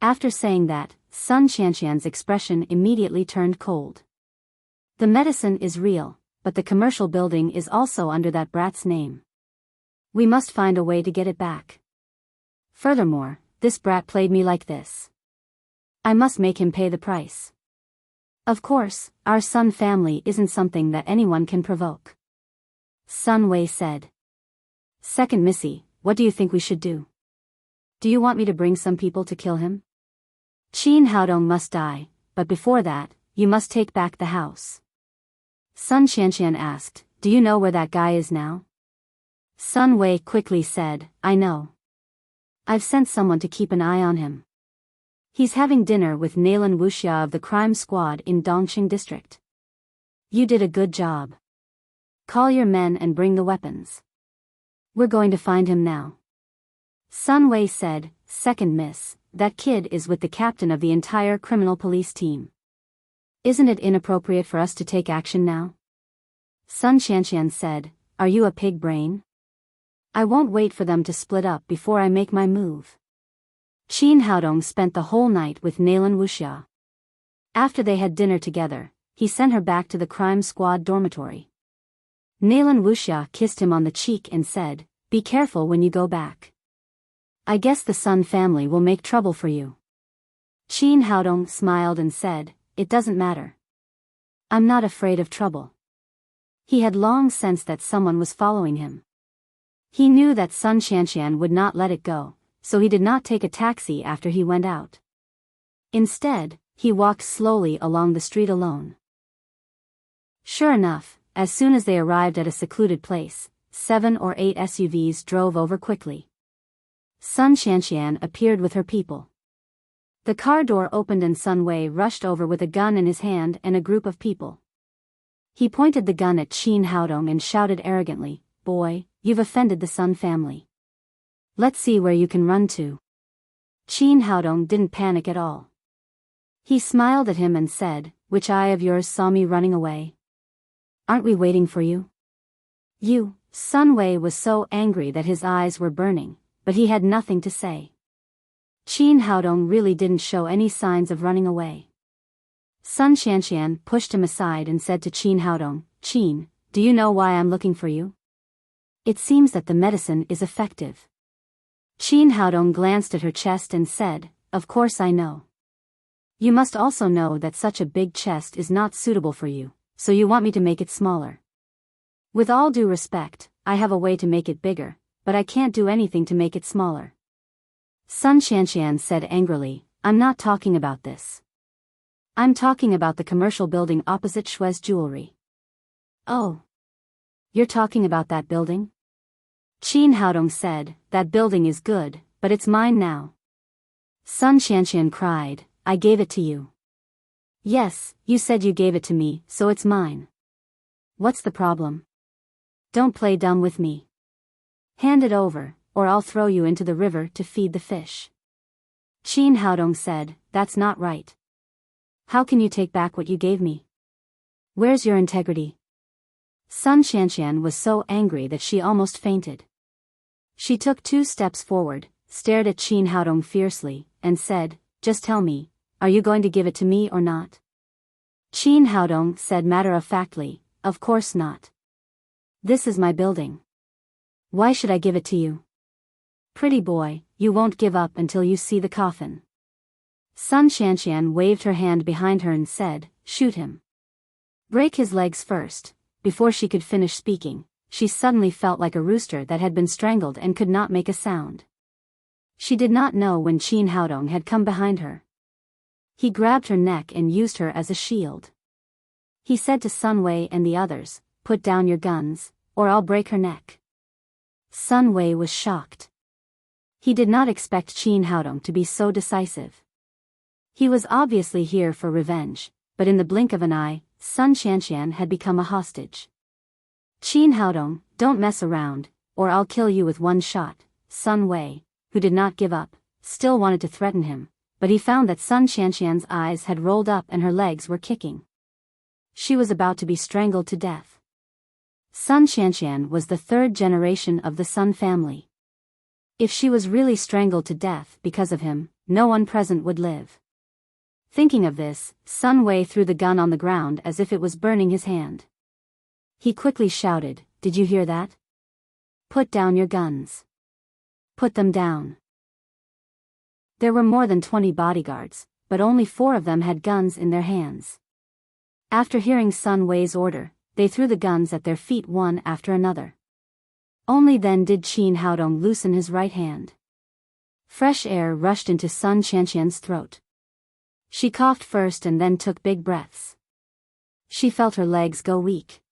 After saying that, Sun Qianqian's expression immediately turned cold. The medicine is real, but the commercial building is also under that brat's name. We must find a way to get it back. Furthermore, this brat played me like this. I must make him pay the price. Of course, our Sun family isn't something that anyone can provoke. Sun Wei said. "Second missy, what do you think we should do? Do you want me to bring some people to kill him? Qin Haodong must die, but before that, you must take back the house." Sun Qianqian asked, "Do you know where that guy is now?" Sun Wei quickly said, "I know. I've sent someone to keep an eye on him. He's having dinner with Nalan Wuxia of the crime squad in Dongqing district. You did a good job. Call your men and bring the weapons. We're going to find him now." Sun Wei said, "Second miss, that kid is with the captain of the entire criminal police team. Isn't it inappropriate for us to take action now?" Sun Qianqian said, "Are you a pig brain? I won't wait for them to split up before I make my move." Qin Haodong spent the whole night with Nalan Wuxia. After they had dinner together, he sent her back to the crime squad dormitory. Nalan Wuxia kissed him on the cheek and said, "Be careful when you go back. I guess the Sun family will make trouble for you." Qin Haodong smiled and said, "It doesn't matter. I'm not afraid of trouble." He had long sensed that someone was following him. He knew that Sun Qianqian would not let it go, so he did not take a taxi after he went out. Instead, he walked slowly along the street alone. Sure enough, as soon as they arrived at a secluded place, 7 or 8 SUVs drove over quickly. Sun Qianqian appeared with her people. The car door opened and Sun Wei rushed over with a gun in his hand and a group of people. He pointed the gun at Qin Haodong and shouted arrogantly, "Boy, you've offended the Sun family. Let's see where you can run to." Qin Haodong didn't panic at all. He smiled at him and said, "Which eye of yours saw me running away? Aren't we waiting for you?" Sun Wei was so angry that his eyes were burning, but he had nothing to say. Qin Haodong really didn't show any signs of running away. Sun Xianxian pushed him aside and said to Qin Haodong, "Qin, do you know why I'm looking for you? It seems that the medicine is effective." Qin Haodong glanced at her chest and said, "Of course I know. You must also know that such a big chest is not suitable for you, so you want me to make it smaller. With all due respect, I have a way to make it bigger, but I can't do anything to make it smaller." Sun Xianxian said angrily, "I'm not talking about this. I'm talking about the commercial building opposite Shui's jewelry." "Oh. You're talking about that building?" Qin Haodong said, "That building is good, but it's mine now." Sun Xianxian cried, "I gave it to you." "Yes, you said you gave it to me, so it's mine. What's the problem? Don't play dumb with me. Hand it over, or I'll throw you into the river to feed the fish." Qin Haodong said, "That's not right. How can you take back what you gave me? Where's your integrity?" Sun Xianxian was so angry that she almost fainted. She took 2 steps forward, stared at Qin Haodong fiercely, and said, "Just tell me, are you going to give it to me or not?" Qin Haodong said matter-of-factly, "Of course not. This is my building. Why should I give it to you? Pretty boy, you won't give up until you see the coffin." Sun Xianxian waved her hand behind her and said, "Shoot him. Break his legs first." Before she could finish speaking, she suddenly felt like a rooster that had been strangled and could not make a sound. She did not know when Qin Haodong had come behind her. He grabbed her neck and used her as a shield. He said to Sun Wei and the others, "Put down your guns, or I'll break her neck." Sun Wei was shocked. He did not expect Qin Haodong to be so decisive. He was obviously here for revenge, but in the blink of an eye, Sun Xianxian had become a hostage. "Qin Haodong, don't mess around, or I'll kill you with one shot." Sun Wei, who did not give up, still wanted to threaten him, but he found that Sun Xianxian's eyes had rolled up and her legs were kicking. She was about to be strangled to death. Sun Xianxian was the 3rd generation of the Sun family. If she was really strangled to death because of him, no one present would live. Thinking of this, Sun Wei threw the gun on the ground as if it was burning his hand. He quickly shouted, "Did you hear that? Put down your guns. Put them down." There were more than 20 bodyguards, but only 4 of them had guns in their hands. After hearing Sun Wei's order, they threw the guns at their feet one after another. Only then did Qin Haodong loosen his right hand. Fresh air rushed into Sun Xianxian's throat. She coughed first and then took big breaths. She felt her legs go weak.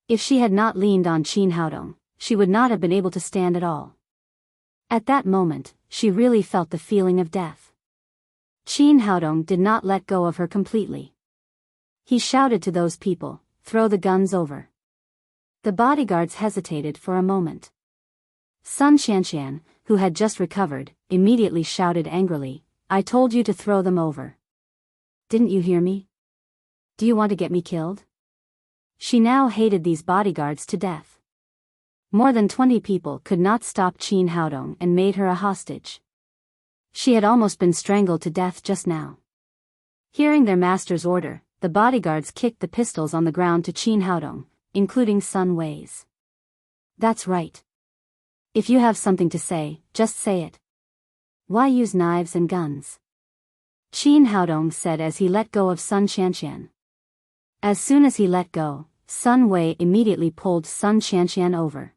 If she had not leaned on Qin Haodong, she would not have been able to stand at all. At that moment, she really felt the feeling of death. Qin Haodong did not let go of her completely. He shouted to those people, "Throw the guns over." The bodyguards hesitated for a moment. Sun Xianxian, who had just recovered, immediately shouted angrily, "I told you to throw them over. Didn't you hear me? Do you want to get me killed?" She now hated these bodyguards to death. More than 20 people could not stop Qin Haodong and made her a hostage. She had almost been strangled to death just now. Hearing their master's order, the bodyguards kicked the pistols on the ground to Qin Haodong, including Sun Wei's. "That's right. If you have something to say, just say it. Why use knives and guns?" Qin Haodong said as he let go of Sun Xianxian. As soon as he let go, Sun Wei immediately pulled Sun Xianxian over.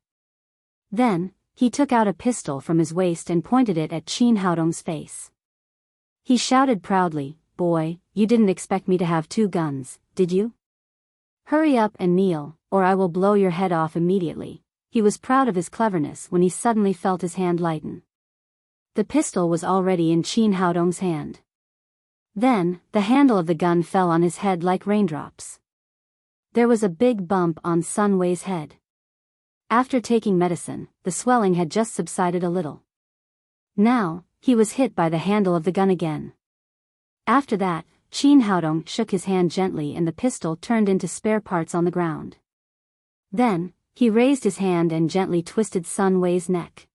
Then, he took out a pistol from his waist and pointed it at Qin Haodong's face. He shouted proudly, "Boy, you didn't expect me to have 2 guns, did you? Hurry up and kneel, or I will blow your head off immediately." He was proud of his cleverness when he suddenly felt his hand lighten. The pistol was already in Qin Haodong's hand. Then, the handle of the gun fell on his head like raindrops. There was a big bump on Sun Wei's head. After taking medicine, the swelling had just subsided a little. Now, he was hit by the handle of the gun again. After that, Qin Haodong shook his hand gently and the pistol turned into spare parts on the ground. Then, he raised his hand and gently twisted Sun Wei's neck.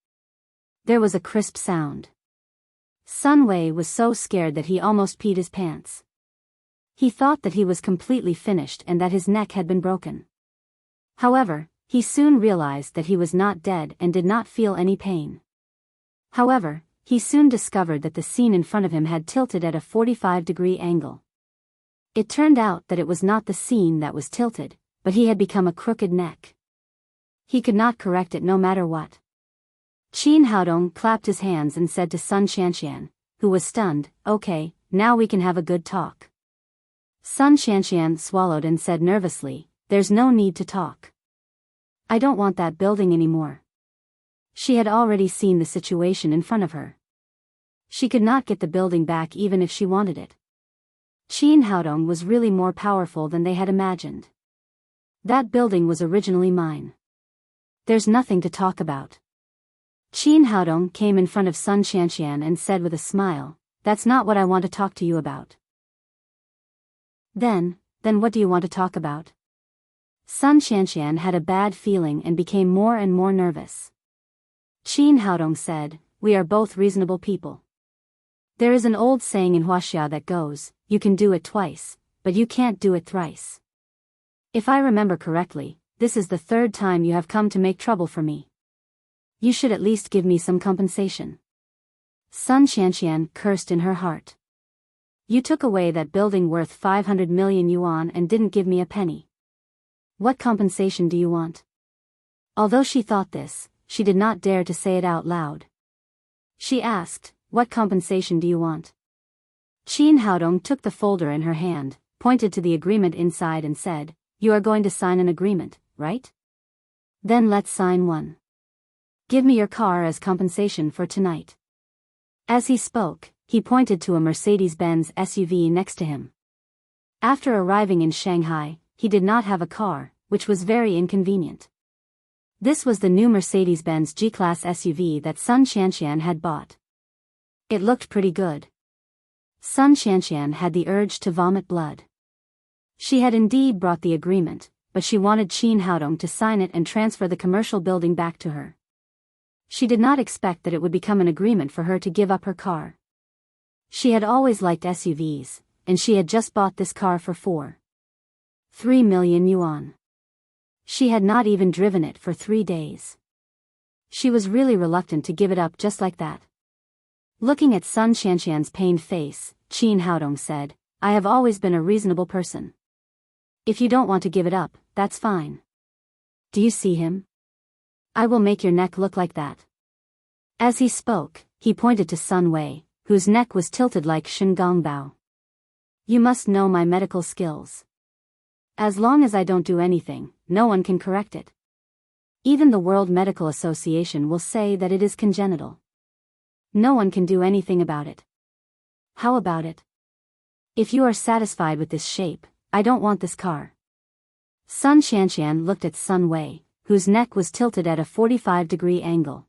There was a crisp sound. Sun Wei was so scared that he almost peed his pants. He thought that he was completely finished and that his neck had been broken. However, he soon realized that he was not dead and did not feel any pain. However, he soon discovered that the scene in front of him had tilted at a 45-degree angle. It turned out that it was not the scene that was tilted, but he had become a crooked neck. He could not correct it no matter what. Qin Haodong clapped his hands and said to Sun Shanshan, who was stunned, "Okay, now we can have a good talk." Sun Shanshan swallowed and said nervously, "There's no need to talk. I don't want that building anymore." She had already seen the situation in front of her. She could not get the building back even if she wanted it. Qin Haodong was really more powerful than they had imagined. That building was originally mine. There's nothing to talk about. Qin Haodong came in front of Sun Shanshan and said with a smile, "That's not what I want to talk to you about." Then what do you want to talk about? Sun Shanshan had a bad feeling and became more and more nervous. Qin Haodong said, "We are both reasonable people. There is an old saying in Huaxia that goes, you can do it twice, but you can't do it thrice. If I remember correctly, this is the third time you have come to make trouble for me. You should at least give me some compensation." Sun Shanshan cursed in her heart. "You took away that building worth 500 million yuan and didn't give me a penny. What compensation do you want?" Although she thought this, she did not dare to say it out loud. She asked, "What compensation do you want?" Qin Haodong took the folder in her hand, pointed to the agreement inside and said, "You are going to sign an agreement, right? Then let's sign one. Give me your car as compensation for tonight." As he spoke, he pointed to a Mercedes-Benz SUV next to him. After arriving in Shanghai, he did not have a car, which was very inconvenient. This was the new Mercedes-Benz G-Class SUV that Sun Shanshan had bought. It looked pretty good. Sun Shanshan had the urge to vomit blood. She had indeed brought the agreement, but she wanted Qin Haodong to sign it and transfer the commercial building back to her. She did not expect that it would become an agreement for her to give up her car. She had always liked SUVs, and she had just bought this car for 3 million yuan. She had not even driven it for 3 days. She was really reluctant to give it up just like that. Looking at Sun Shanshan's pained face, Qin Haodong said, "I have always been a reasonable person. If you don't want to give it up, that's fine. Do you see him? I will make your neck look like that." As he spoke, he pointed to Sun Wei, whose neck was tilted like Shengongbao. "You must know my medical skills. As long as I don't do anything, no one can correct it. Even the World Medical Association will say that it is congenital. No one can do anything about it. How about it? If you are satisfied with this shape, I don't want this car." Sun Shanshan looked at Sun Wei, whose neck was tilted at a 45-degree angle.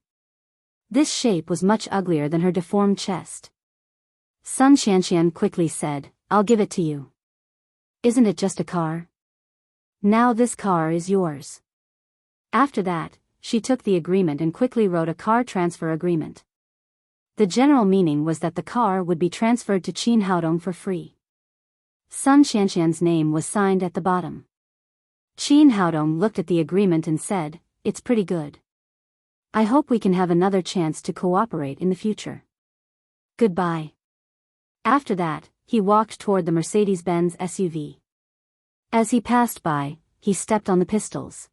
This shape was much uglier than her deformed chest. Sun Shanshan quickly said, "I'll give it to you. Isn't it just a car? Now this car is yours." After that, she took the agreement and quickly wrote a car transfer agreement. The general meaning was that the car would be transferred to Qin Haodong for free. Sun Shanshan's name was signed at the bottom. Qin Haodong looked at the agreement and said, "It's pretty good. I hope we can have another chance to cooperate in the future. Goodbye." After that, he walked toward the Mercedes-Benz SUV. As he passed by, he stepped on the pistols.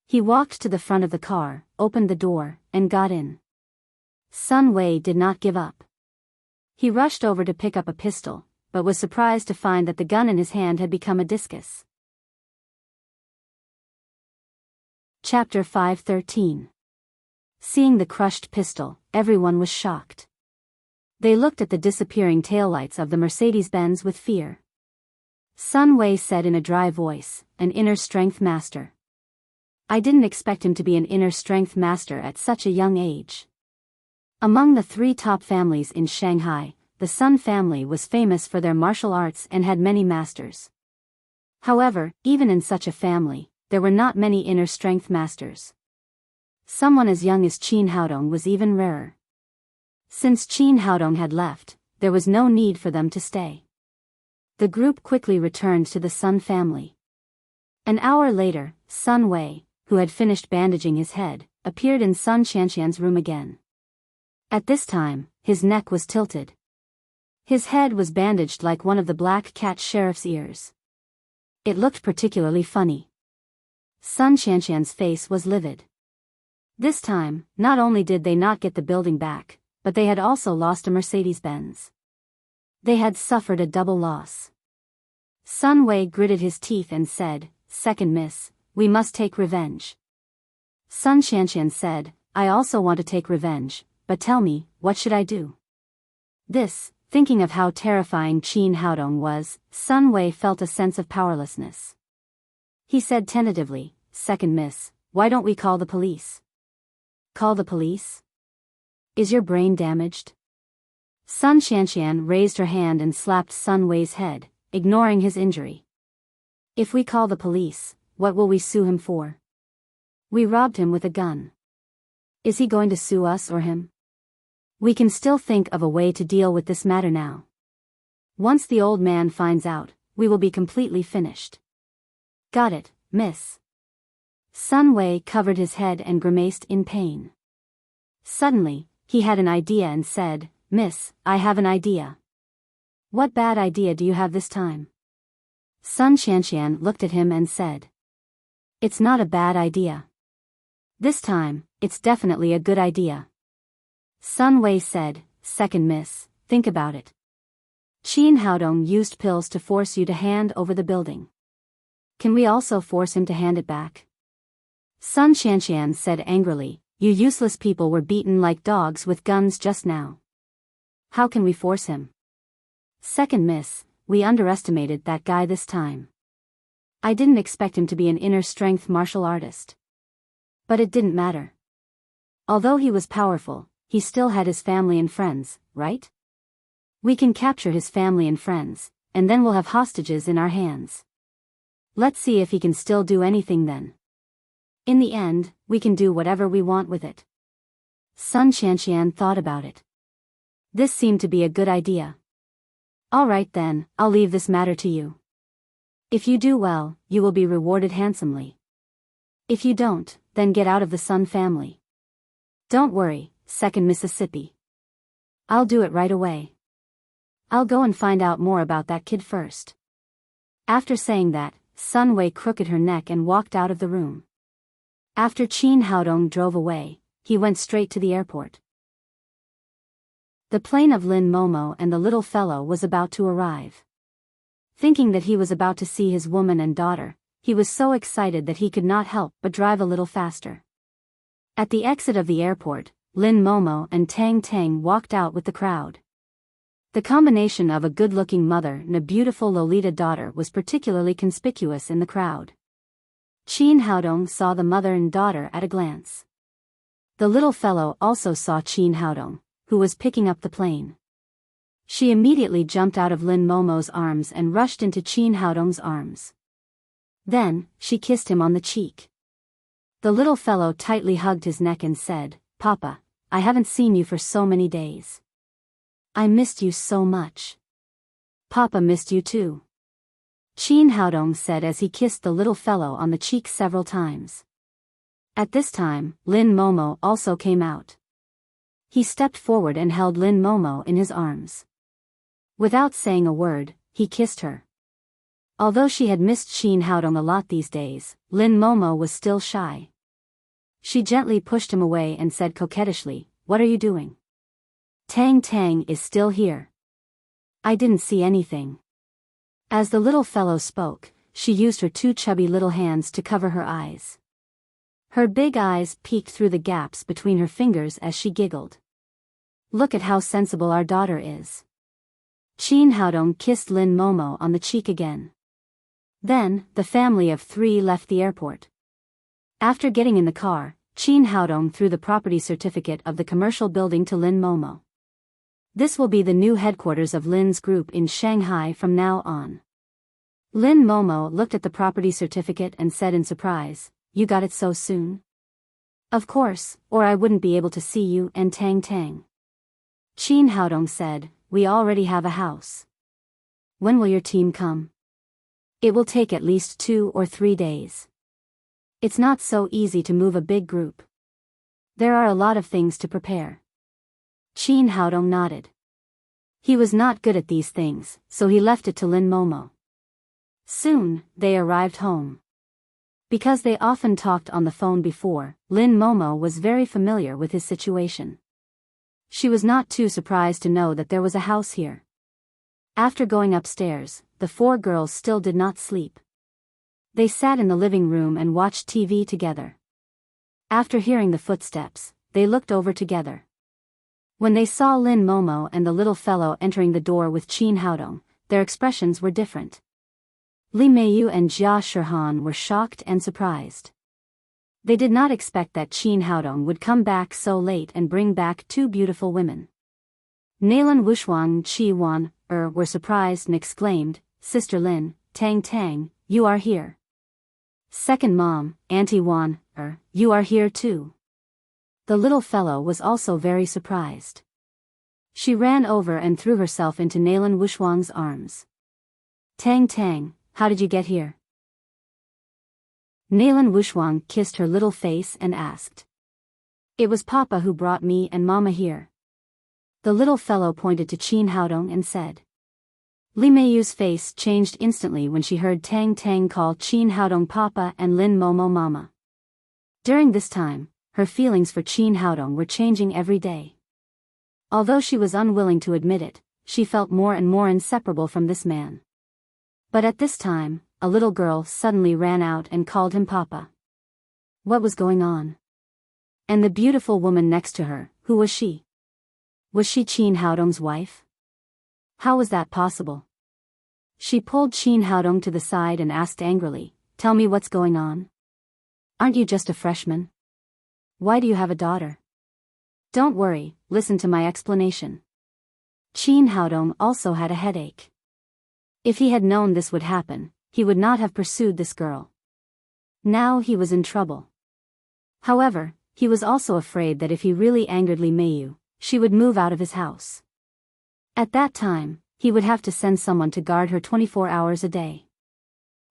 He walked to the front of the car, opened the door, and got in. Sun Wei did not give up. He rushed over to pick up a pistol, but was surprised to find that the gun in his hand had become a discus. Chapter 5:13. Seeing the crushed pistol, everyone was shocked. They looked at the disappearing taillights of the Mercedes-Benz with fear. Sun Wei said in a dry voice, "An inner strength master. I didn't expect him to be an inner strength master at such a young age." Among the 3 top families in Shanghai, the Sun family was famous for their martial arts and had many masters. However, even in such a family, there were not many inner strength masters. Someone as young as Qin Haodong was even rarer. Since Qin Haodong had left, there was no need for them to stay. The group quickly returned to the Sun family. An hour later, Sun Wei, who had finished bandaging his head, appeared in Sun Qianqian's room again. At this time, his neck was tilted. His head was bandaged like one of the black cat sheriff's ears. It looked particularly funny. Sun Qianqian's face was livid. This time, not only did they not get the building back, but they had also lost a Mercedes-Benz. They had suffered a double loss. Sun Wei gritted his teeth and said, "Second miss, we must take revenge." Sun Qianqian said, "I also want to take revenge, but tell me, what should I do?" Thinking of how terrifying Qin Haodong was, Sun Wei felt a sense of powerlessness. He said tentatively, "Second miss, why don't we call the police?" "Call the police? Is your brain damaged?" Sun Qianqian raised her hand and slapped Sun Wei's head, ignoring his injury. "If we call the police, what will we sue him for? We robbed him with a gun. Is he going to sue us or him? We can still think of a way to deal with this matter now. Once the old man finds out, we will be completely finished." "Got it, miss." Sun Wei covered his head and grimaced in pain. Suddenly, he had an idea and said, "Miss, I have an idea." "What bad idea do you have this time?" Sun Qianqian looked at him and said, "It's not a bad idea. This time, it's definitely a good idea." Sun Wei said, "Second miss, think about it. Qin Haodong used pills to force you to hand over the building. Can we also force him to hand it back?" Sun Qianqian said angrily, "You useless people were beaten like dogs with guns just now. How can we force him?" "Second miss, we underestimated that guy this time. I didn't expect him to be an inner strength martial artist. But it didn't matter. Although he was powerful, he still had his family and friends, right? We can capture his family and friends, and then we'll have hostages in our hands. Let's see if he can still do anything then. In the end, we can do whatever we want with it." Sun Qianqian thought about it. This seemed to be a good idea. "All right then, I'll leave this matter to you. If you do well, you will be rewarded handsomely. If you don't, then get out of the Sun family. Don't worry, Second Mississippi. I'll do it right away. I'll go and find out more about that kid first." After saying that, Sun Wei crooked her neck and walked out of the room. After Qin Haodong drove away, he went straight to the airport. The plane of Lin Momo and the little fellow was about to arrive. Thinking that he was about to see his woman and daughter, he was so excited that he could not help but drive a little faster. At the exit of the airport, Lin Momo and Tang Tang walked out with the crowd. The combination of a good-looking mother and a beautiful Lolita daughter was particularly conspicuous in the crowd. Qin Haodong saw the mother and daughter at a glance. The little fellow also saw Qin Haodong, who was picking up the plane. She immediately jumped out of Lin Momo's arms and rushed into Qin Haodong's arms. Then, she kissed him on the cheek. The little fellow tightly hugged his neck and said, "Papa, I haven't seen you for so many days. I missed you so much." "Papa missed you too," Qin Haodong said as he kissed the little fellow on the cheek several times. At this time, Lin Momo also came out. He stepped forward and held Lin Momo in his arms. Without saying a word, he kissed her. Although she had missed Qin Haodong a lot these days, Lin Momo was still shy. She gently pushed him away and said coquettishly, "What are you doing? Tang Tang is still here." "I didn't see anything." As the little fellow spoke, she used her two chubby little hands to cover her eyes. Her big eyes peeked through the gaps between her fingers as she giggled. "Look at how sensible our daughter is." Qin Haodong kissed Lin Momo on the cheek again. Then, the family of three left the airport. After getting in the car, Qin Haodong threw the property certificate of the commercial building to Lin Momo. This will be the new headquarters of Lin's group in Shanghai from now on. Lin Momo looked at the property certificate and said in surprise, "You got it so soon?" Of course, or I wouldn't be able to see you and Tang Tang. Qin Haodong said, we already have a house. When will your team come? It will take at least 2 or 3 days. It's not so easy to move a big group. There are a lot of things to prepare. Qin Haodong nodded. He was not good at these things, so he left it to Lin Momo. Soon, they arrived home. Because they often talked on the phone before, Lin Momo was very familiar with his situation. She was not too surprised to know that there was a house here. After going upstairs, the 4 girls still did not sleep. They sat in the living room and watched TV together. After hearing the footsteps, they looked over together. When they saw Lin Momo and the little fellow entering the door with Qin Haodong, their expressions were different. Li Meiyu and Jia Shihan were shocked and surprised. They did not expect that Qin Haodong would come back so late and bring back 2 beautiful women. Nalan Wushuang and Qi Wan were surprised and exclaimed, Sister Lin, Tang Tang, you are here. Second mom, Auntie Wan, you are here too. The little fellow was also very surprised. She ran over and threw herself into Nalan Wushuang's arms. Tang Tang, how did you get here? Nalan Wushuang kissed her little face and asked. It was Papa who brought me and Mama here. The little fellow pointed to Qin Haodong and said. Li Meiyu's face changed instantly when she heard Tang Tang call Qin Haodong Papa and Lin Momo Mama. During this time, her feelings for Qin Haodong were changing every day. Although she was unwilling to admit it, she felt more and more inseparable from this man. But at this time, a little girl suddenly ran out and called him Papa. What was going on? And the beautiful woman next to her, who was she? Was she Qin Haodong's wife? How was that possible? She pulled Qin Haodong to the side and asked angrily, Tell me what's going on. Aren't you just a freshman? Why do you have a daughter? Don't worry, listen to my explanation. Qin Haodong also had a headache. If he had known this would happen, he would not have pursued this girl. Now he was in trouble. However, he was also afraid that if he really angered Li Meiyu, she would move out of his house. At that time, he would have to send someone to guard her 24 hours a day.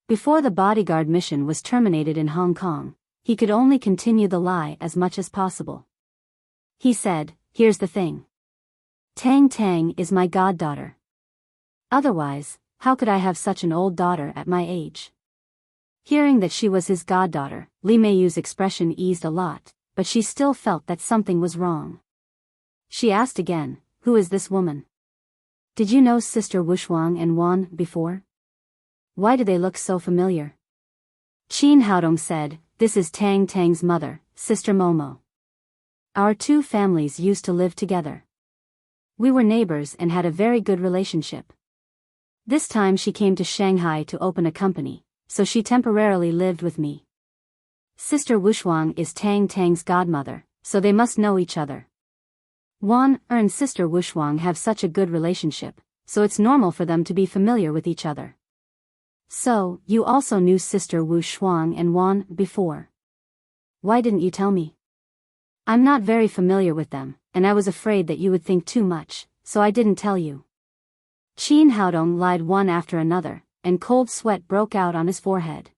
Before the bodyguard mission was terminated in Hong Kong, he could only continue the lie as much as possible. He said, Here's the thing. Tang Tang is my goddaughter. Otherwise, how could I have such an old daughter at my age? Hearing that she was his goddaughter, Li Meiyu's expression eased a lot, but she still felt that something was wrong. She asked again, Who is this woman? Did you know Sister Wushuang and Wan before? Why do they look so familiar? Qin Haodong said, This is Tang Tang's mother, Sister Momo. Our 2 families used to live together. We were neighbors and had a very good relationship. This time she came to Shanghai to open a company, so she temporarily lived with me. Sister Wushuang is Tang Tang's godmother, so they must know each other. Wan and Sister Wushuang have such a good relationship, so it's normal for them to be familiar with each other. So, you also knew Sister Wushuang and Wan before. Why didn't you tell me? I'm not very familiar with them, and I was afraid that you would think too much, so I didn't tell you. Qin Haodong lied one after another, and cold sweat broke out on his forehead.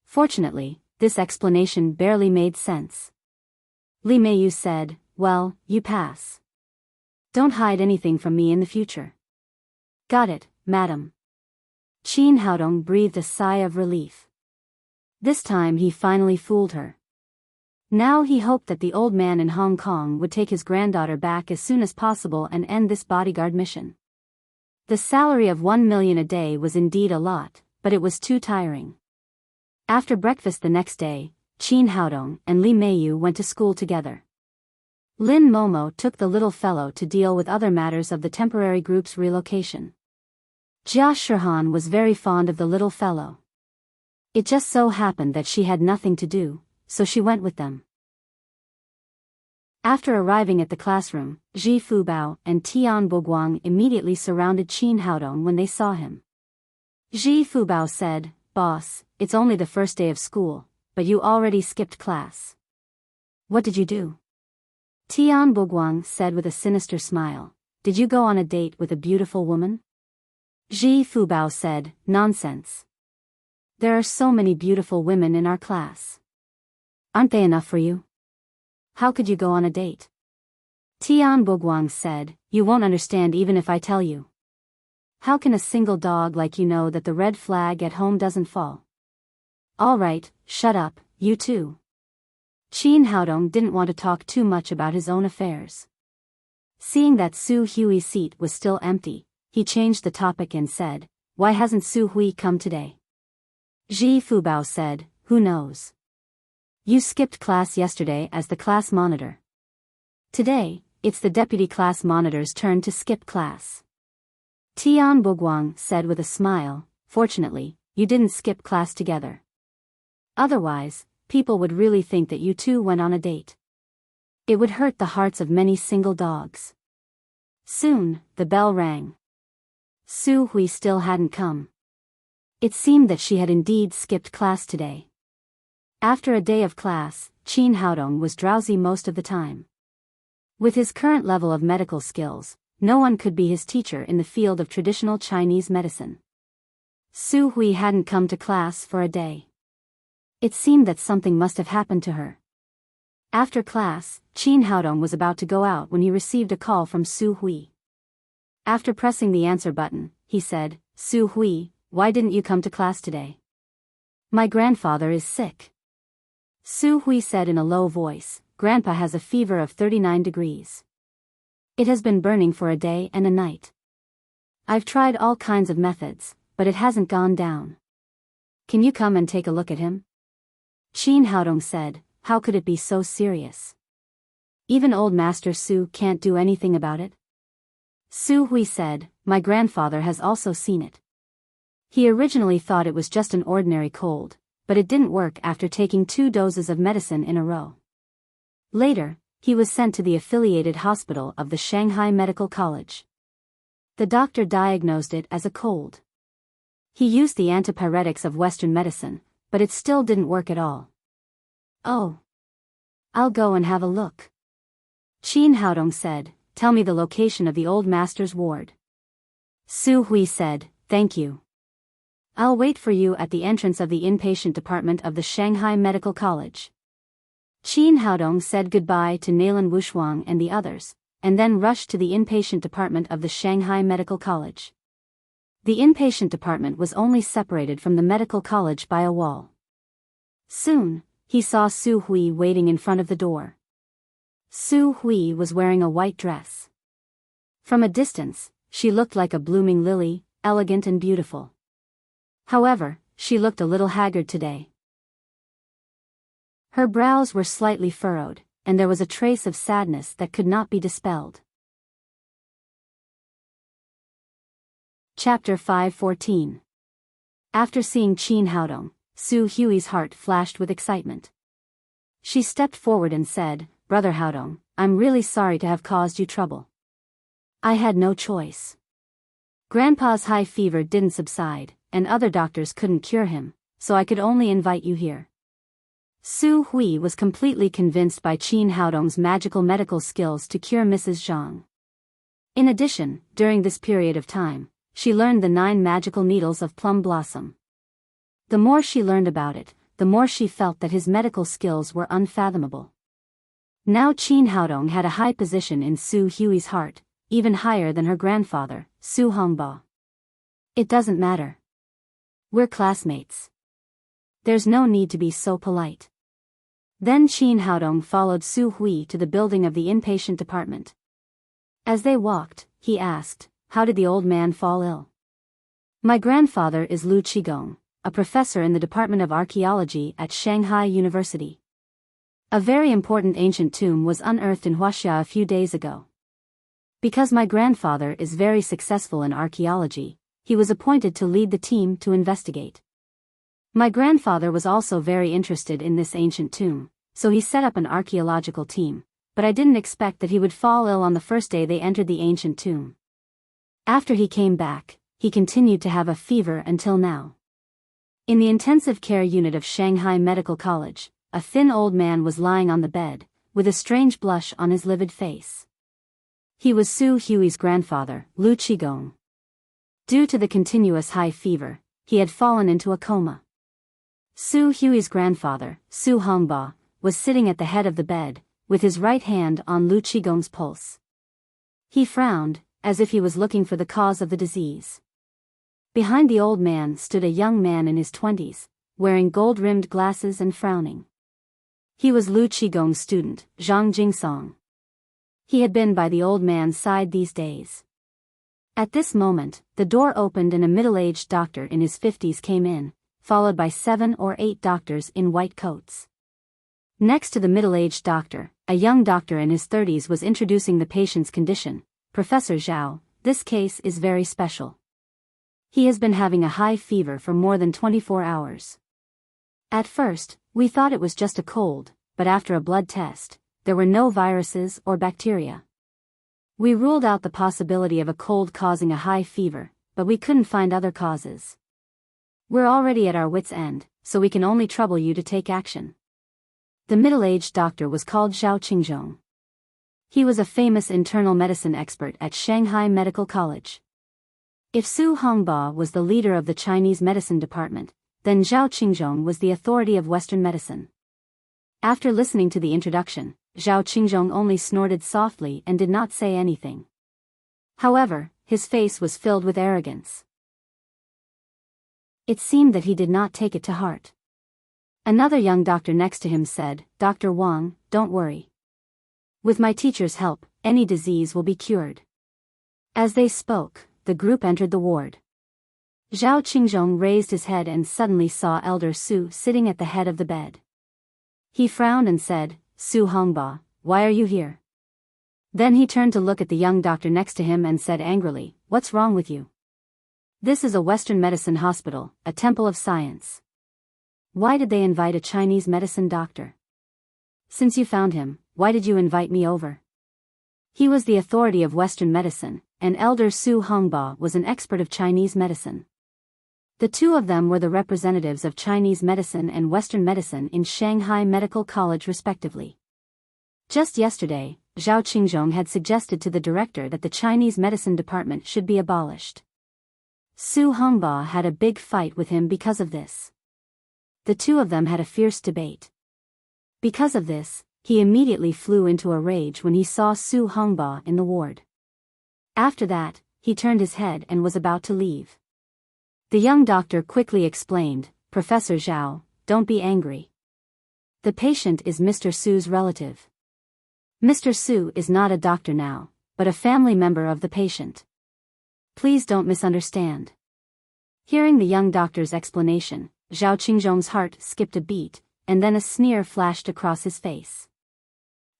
Fortunately, this explanation barely made sense. Li Meiyu said, Well, you pass. Don't hide anything from me in the future. Got it, madam. Qin Haodong breathed a sigh of relief. This time he finally fooled her. Now he hoped that the old man in Hong Kong would take his granddaughter back as soon as possible and end this bodyguard mission. The salary of 1 million a day was indeed a lot, but it was too tiring. After breakfast the next day, Qin Haodong and Li Meiyu went to school together. Lin Momo took the little fellow to deal with other matters of the temporary group's relocation. Jia Shihan was very fond of the little fellow. It just so happened that she had nothing to do, so she went with them. After arriving at the classroom, Ji Fubao and Tian Boguang immediately surrounded Qin Haodong when they saw him. Ji Fubao said, Boss, it's only the first day of school, but you already skipped class. What did you do? Tian Buguang said with a sinister smile. Did you go on a date with a beautiful woman? Ji Fubao said, nonsense. There are so many beautiful women in our class. Aren't they enough for you? How could you go on a date? Tian Buguang said, you won't understand even if I tell you. How can a single dog like you know that the red flag at home doesn't fall? All right, shut up, you two. Qin Haodong didn't want to talk too much about his own affairs. Seeing that Su Hui's seat was still empty, he changed the topic and said, why hasn't Su Hui come today? Ji Fubao said, who knows? You skipped class yesterday as the class monitor. Today, it's the deputy class monitor's turn to skip class. Tian Buguang said with a smile, fortunately, you didn't skip class together. Otherwise, people would really think that you two went on a date. It would hurt the hearts of many single dogs. Soon, the bell rang. Su Hui still hadn't come. It seemed that she had indeed skipped class today. After a day of class, Qin Haodong was drowsy most of the time. With his current level of medical skills, no one could be his teacher in the field of traditional Chinese medicine. Su Hui hadn't come to class for a day. It seemed that something must have happened to her. After class, Qin Haodong was about to go out when he received a call from Su Hui. After pressing the answer button, he said, Su Hui, why didn't you come to class today? My grandfather is sick. Su Hui said in a low voice, Grandpa has a fever of 39 degrees. It has been burning for a day and a night. I've tried all kinds of methods, but it hasn't gone down. Can you come and take a look at him? Qin Haodong said, how could it be so serious? Even old Master Su can't do anything about it? Su Hui said, my grandfather has also seen it. He originally thought it was just an ordinary cold, but it didn't work after taking 2 doses of medicine in a row. Later, he was sent to the affiliated hospital of the Shanghai Medical College. The doctor diagnosed it as a cold. He used the antipyretics of Western medicine, but it still didn't work at all. Oh. I'll go and have a look. Qin Haodong said, tell me the location of the old master's ward. Su Hui said, thank you. I'll wait for you at the entrance of the inpatient department of the Shanghai Medical College. Qin Haodong said goodbye to Nalan Wushuang and the others, and then rushed to the inpatient department of the Shanghai Medical College. The inpatient department was only separated from the medical college by a wall. Soon, he saw Su Hui waiting in front of the door. Su Hui was wearing a white dress. From a distance, she looked like a blooming lily, elegant and beautiful. However, she looked a little haggard today. Her brows were slightly furrowed, and there was a trace of sadness that could not be dispelled. Chapter 5:14. After seeing Qin Haodong, Su Hui's heart flashed with excitement. She stepped forward and said, Brother Haodong, I'm really sorry to have caused you trouble. I had no choice. Grandpa's high fever didn't subside, and other doctors couldn't cure him, so I could only invite you here. Su Hui was completely convinced by Qin Haodong's magical medical skills to cure Mrs. Zhang. In addition, during this period of time, she learned the 9 magical needles of plum blossom. The more she learned about it, the more she felt that his medical skills were unfathomable. Now Qin Haodong had a high position in Su Hui's heart, even higher than her grandfather, Su Hongbo. It doesn't matter. We're classmates. There's no need to be so polite. Then Qin Haodong followed Su Hui to the building of the inpatient department. As they walked, he asked, how did the old man fall ill? My grandfather is Lu Qigong, a professor in the Department of Archaeology at Shanghai University. A very important ancient tomb was unearthed in Huaxia a few days ago. Because my grandfather is very successful in archaeology, he was appointed to lead the team to investigate. My grandfather was also very interested in this ancient tomb, so he set up an archaeological team, but I didn't expect that he would fall ill on the first day they entered the ancient tomb. After he came back, he continued to have a fever until now. In the intensive care unit of Shanghai Medical College, a thin old man was lying on the bed, with a strange blush on his livid face. He was Su Hui's grandfather, Lu Qigong. Due to the continuous high fever, he had fallen into a coma. Su Hui's grandfather, Su Hongba, was sitting at the head of the bed, with his right hand on Lu Qigong's pulse. He frowned, as if he was looking for the cause of the disease. Behind the old man stood a young man in his 20s, wearing gold-rimmed glasses and frowning. He was Lu Qigong's student, Zhang Jingsong. He had been by the old man's side these days. At this moment, the door opened and a middle-aged doctor in his 50s came in, followed by 7 or 8 doctors in white coats. Next to the middle-aged doctor, a young doctor in his 30s was introducing the patient's condition. Professor Zhao, this case is very special. He has been having a high fever for more than 24 hours. At first, we thought it was just a cold, but after a blood test, there were no viruses or bacteria. We ruled out the possibility of a cold causing a high fever, but we couldn't find other causes. We're already at our wits' end, so we can only trouble you to take action. The middle-aged doctor was called Zhao Qingzhong. He was a famous internal medicine expert at Shanghai Medical College. If Su Hongba was the leader of the Chinese medicine department, then Zhao Qingzhong was the authority of Western medicine. After listening to the introduction, Zhao Qingzhong only snorted softly and did not say anything. However, his face was filled with arrogance. It seemed that he did not take it to heart. Another young doctor next to him said, "Dr. Wang, don't worry. With my teacher's help, any disease will be cured." As they spoke, the group entered the ward. Zhao Qingzhong raised his head and suddenly saw Elder Su sitting at the head of the bed. He frowned and said, "Su Hongba, why are you here?" Then he turned to look at the young doctor next to him and said angrily, "What's wrong with you? This is a Western medicine hospital, a temple of science. Why did they invite a Chinese medicine doctor? Since you found him, why did you invite me over?" He was the authority of Western medicine, and Elder Su Hongba was an expert of Chinese medicine. The two of them were the representatives of Chinese medicine and Western medicine in Shanghai Medical College respectively. Just yesterday, Zhao Qingzhong had suggested to the director that the Chinese medicine department should be abolished. Su Hongba had a big fight with him because of this. The two of them had a fierce debate. Because of this, he immediately flew into a rage when he saw Su Hongba in the ward. After that, he turned his head and was about to leave. The young doctor quickly explained, "Professor Zhao, don't be angry. The patient is Mr. Su's relative. Mr. Su is not a doctor now, but a family member of the patient. Please don't misunderstand." Hearing the young doctor's explanation, Zhao Qingzhong's heart skipped a beat, and then a sneer flashed across his face.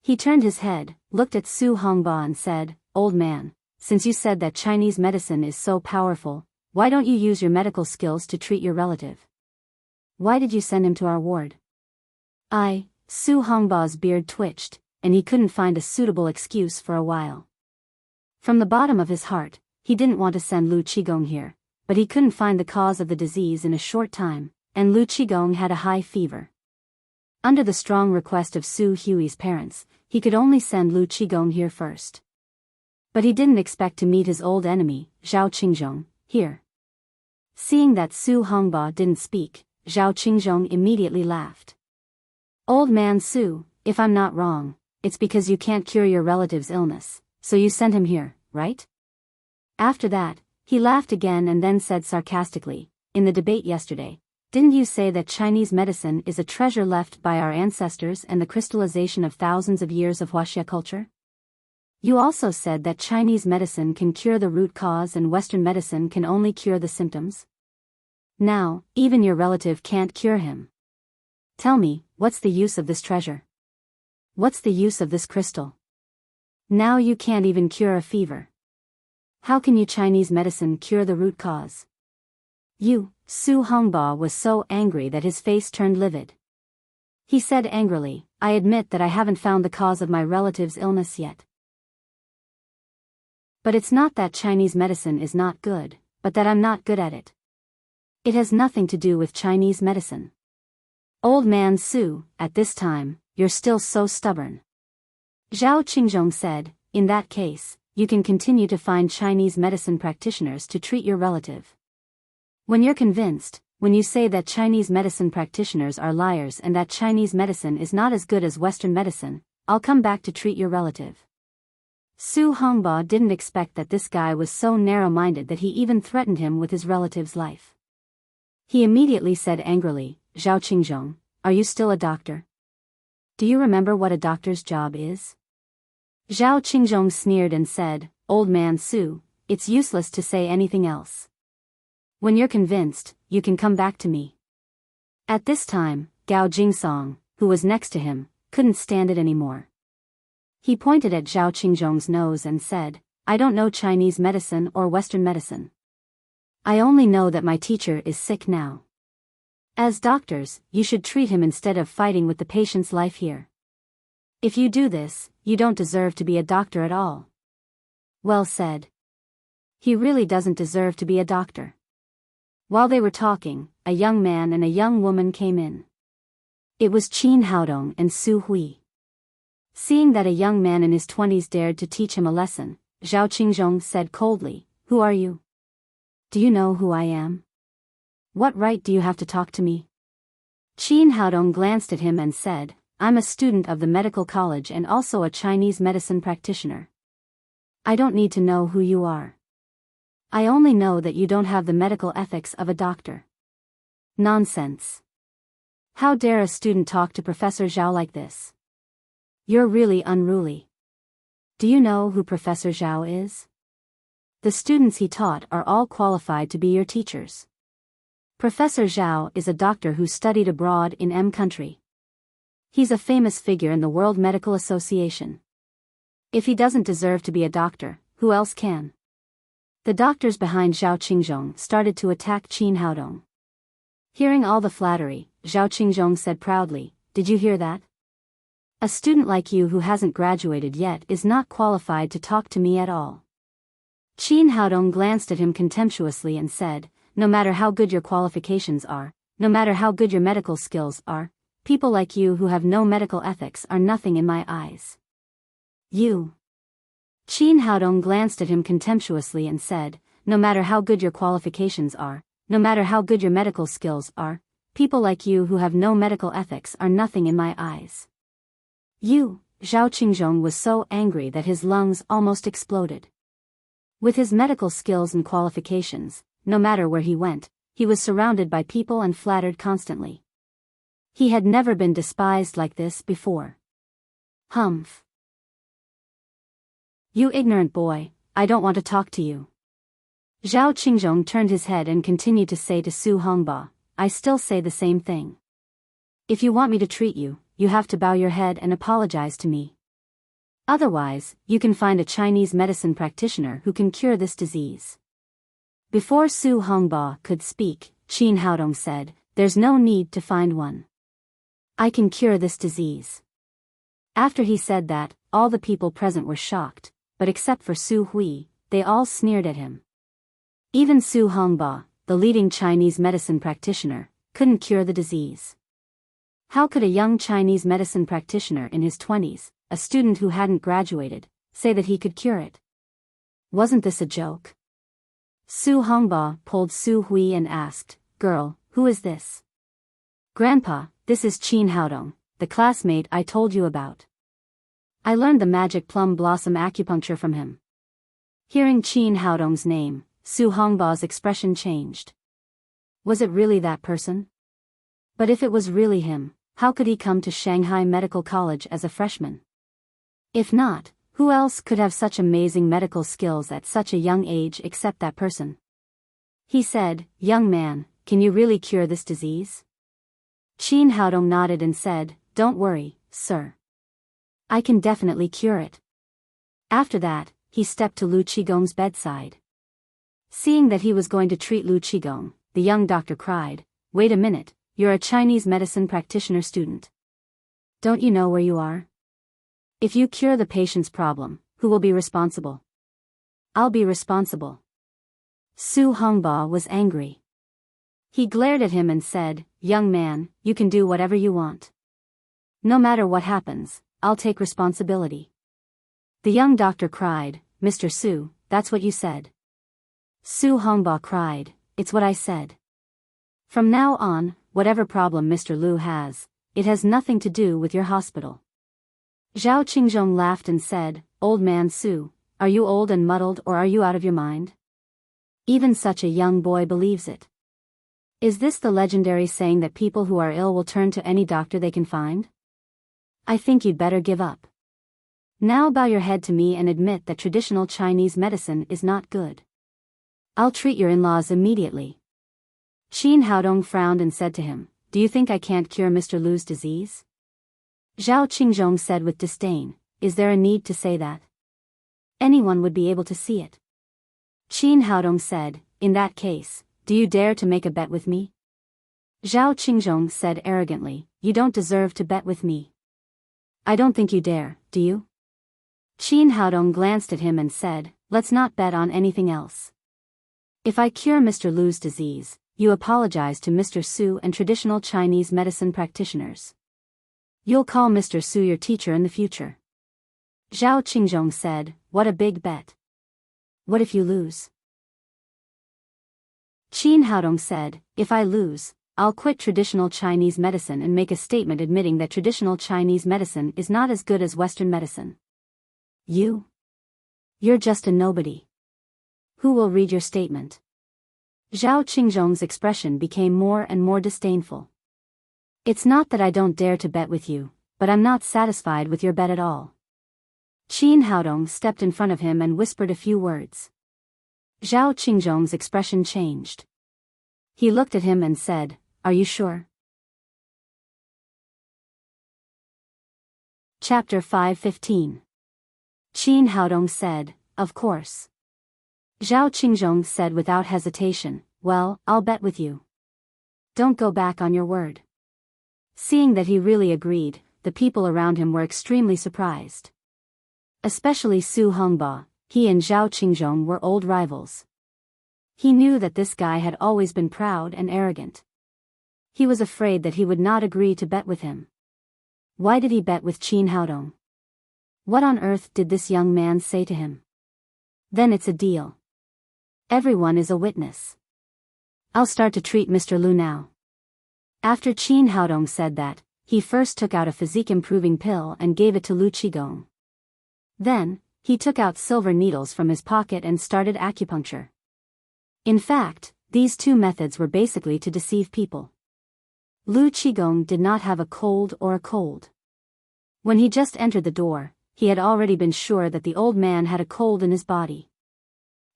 He turned his head, looked at Su Hongba and said, "Old man, since you said that Chinese medicine is so powerful, why don't you use your medical skills to treat your relative? Why did you send him to our ward?" Su Hongba's beard twitched, and he couldn't find a suitable excuse for a while. From the bottom of his heart, he didn't want to send Lu Qigong here, but he couldn't find the cause of the disease in a short time, and Lu Qigong had a high fever. Under the strong request of Su Hui's parents, he could only send Lu Qigong here first. But he didn't expect to meet his old enemy, Zhao Qingzhong, here. Seeing that Su Hongba didn't speak, Zhao Qingzhong immediately laughed. "Old man Su, if I'm not wrong, it's because you can't cure your relative's illness, so you sent him here, right?" After that, he laughed again and then said sarcastically, "In the debate yesterday, didn't you say that Chinese medicine is a treasure left by our ancestors and the crystallization of thousands of years of Huaxia culture? You also said that Chinese medicine can cure the root cause and Western medicine can only cure the symptoms? Now, even your relative can't cure him. Tell me, what's the use of this treasure? What's the use of this crystal? Now you can't even cure a fever. How can you Chinese medicine cure the root cause?" Su Hongba was so angry that his face turned livid. He said angrily, "I admit that I haven't found the cause of my relative's illness yet. But it's not that Chinese medicine is not good, but that I'm not good at it. It has nothing to do with Chinese medicine. Old man Su, at this time, you're still so stubborn. Zhao Qingzhong said, in that case, you can continue to find Chinese medicine practitioners to treat your relative. When you're convinced, when you say that Chinese medicine practitioners are liars and that Chinese medicine is not as good as Western medicine, I'll come back to treat your relative. Su Hongba didn't expect that this guy was so narrow-minded that he even threatened him with his relative's life. He immediately said angrily, Zhao Qingzhong, are you still a doctor? Do you remember what a doctor's job is? Zhao Qingzhong sneered and said, Old man Su, it's useless to say anything else. When you're convinced, you can come back to me. At this time, Gao Jingsong, who was next to him, couldn't stand it anymore. He pointed at Zhao Qingzhong's nose and said, I don't know Chinese medicine or Western medicine. I only know that my teacher is sick now. As doctors, you should treat him instead of fighting with the patient's life here. If you do this, you don't deserve to be a doctor at all. Well said. He really doesn't deserve to be a doctor. While they were talking, a young man and a young woman came in. It was Qin Haodong and Su Hui. Seeing that a young man in his 20s dared to teach him a lesson, Zhao Qingzhong said coldly, Who are you? Do you know who I am? What right do you have to talk to me? Qin Haodong glanced at him and said, I'm a student of the medical college and also a Chinese medicine practitioner. I don't need to know who you are. I only know that you don't have the medical ethics of a doctor. Nonsense. How dare a student talk to Professor Zhao like this? You're really unruly. Do you know who Professor Zhao is? The students he taught are all qualified to be your teachers. Professor Zhao is a doctor who studied abroad in M country. He's a famous figure in the World Medical Association. If he doesn't deserve to be a doctor, who else can? The doctors behind Zhao Qingzhong started to attack Qin Haodong. Hearing all the flattery, Zhao Qingzhong said proudly, Did you hear that? A student like you who hasn't graduated yet is not qualified to talk to me at all. Qin Haodong glanced at him contemptuously and said, No matter how good your qualifications are, no matter how good your medical skills are, people like you who have no medical ethics are nothing in my eyes. You. Qin Haodong glanced at him contemptuously and said, No matter how good your qualifications are, no matter how good your medical skills are, people like you who have no medical ethics are nothing in my eyes. You. Zhao Qingzhong was so angry that his lungs almost exploded. With his medical skills and qualifications, no matter where he went, he was surrounded by people and flattered constantly. He had never been despised like this before. Humph. You ignorant boy, I don't want to talk to you. Zhao Qingzhong turned his head and continued to say to Su Hongba, I still say the same thing. If you want me to treat you, you have to bow your head and apologize to me. Otherwise, you can find a Chinese medicine practitioner who can cure this disease. Before Su Hongba could speak, Qin Haodong said, There's no need to find one. I can cure this disease. After he said that, all the people present were shocked, but except for Su Hui, they all sneered at him. Even Su Hongba, the leading Chinese medicine practitioner, couldn't cure the disease. How could a young Chinese medicine practitioner in his 20s, a student who hadn't graduated, say that he could cure it? Wasn't this a joke? Su Hongba pulled Su Hui and asked, Girl, who is this? Grandpa, this is Qin Haodong, the classmate I told you about. I learned the magic plum blossom acupuncture from him. Hearing Qin Haodong's name, Su Hongba's expression changed. Was it really that person? But if it was really him, how could he come to Shanghai Medical College as a freshman? If not, who else could have such amazing medical skills at such a young age except that person? He said, Young man, can you really cure this disease? Qin Haodong nodded and said, Don't worry, sir. I can definitely cure it. After that, he stepped to Lu Qigong's bedside. Seeing that he was going to treat Lu Qigong, the young doctor cried, Wait a minute, you're a Chinese medicine practitioner student. Don't you know where you are? If you cure the patient's problem, who will be responsible? I'll be responsible. Su Hongba was angry. He glared at him and said, Young man, you can do whatever you want. No matter what happens, I'll take responsibility. The young doctor cried, Mr. Su, that's what you said. Su Hongba cried, it's what I said. From now on, whatever problem Mr. Lu has, it has nothing to do with your hospital. Zhao Qingzhong laughed and said, Old man Su, are you old and muddled or are you out of your mind? Even such a young boy believes it. Is this the legendary saying that people who are ill will turn to any doctor they can find? I think you'd better give up. Now bow your head to me and admit that traditional Chinese medicine is not good. I'll treat your in-laws immediately. Qin Haodong frowned and said to him, Do you think I can't cure Mr. Lu's disease? Zhao Qingzhong said with disdain, Is there a need to say that? Anyone would be able to see it. Qin Haodong said, In that case, do you dare to make a bet with me? Zhao Qingzhong said arrogantly, You don't deserve to bet with me. I don't think you dare, do you? Qin Haodong glanced at him and said, Let's not bet on anything else. If I cure Mr. Lu's disease, you apologize to Mr. Su and traditional Chinese medicine practitioners. You'll call Mr. Su your teacher in the future. Zhao Qingzhong said, What a big bet. What if you lose? Qin Haodong said, If I lose, I'll quit traditional Chinese medicine and make a statement admitting that traditional Chinese medicine is not as good as Western medicine. You're just a nobody. Who will read your statement? Zhao Qingzhong's expression became more and more disdainful. It's not that I don't dare to bet with you, but I'm not satisfied with your bet at all. Qin Haodong stepped in front of him and whispered a few words. Zhao Qingzhong's expression changed. He looked at him and said, Are you sure? Chapter 5:15. Qin Haodong said, Of course. Zhao Qingzhong said without hesitation, Well, I'll bet with you. Don't go back on your word. Seeing that he really agreed, the people around him were extremely surprised. Especially Su Hongba, he and Zhao Qingzhong were old rivals. He knew that this guy had always been proud and arrogant. He was afraid that he would not agree to bet with him. Why did he bet with Qin Haodong? What on earth did this young man say to him? Then it's a deal. Everyone is a witness. I'll start to treat Mr. Lu now. After Qin Haodong said that, he first took out a physique-improving pill and gave it to Lu Qigong. Then, he took out silver needles from his pocket and started acupuncture. In fact, these two methods were basically to deceive people. Lu Qigong did not have a cold or a cold. When he just entered the door, he had already been sure that the old man had a cold in his body.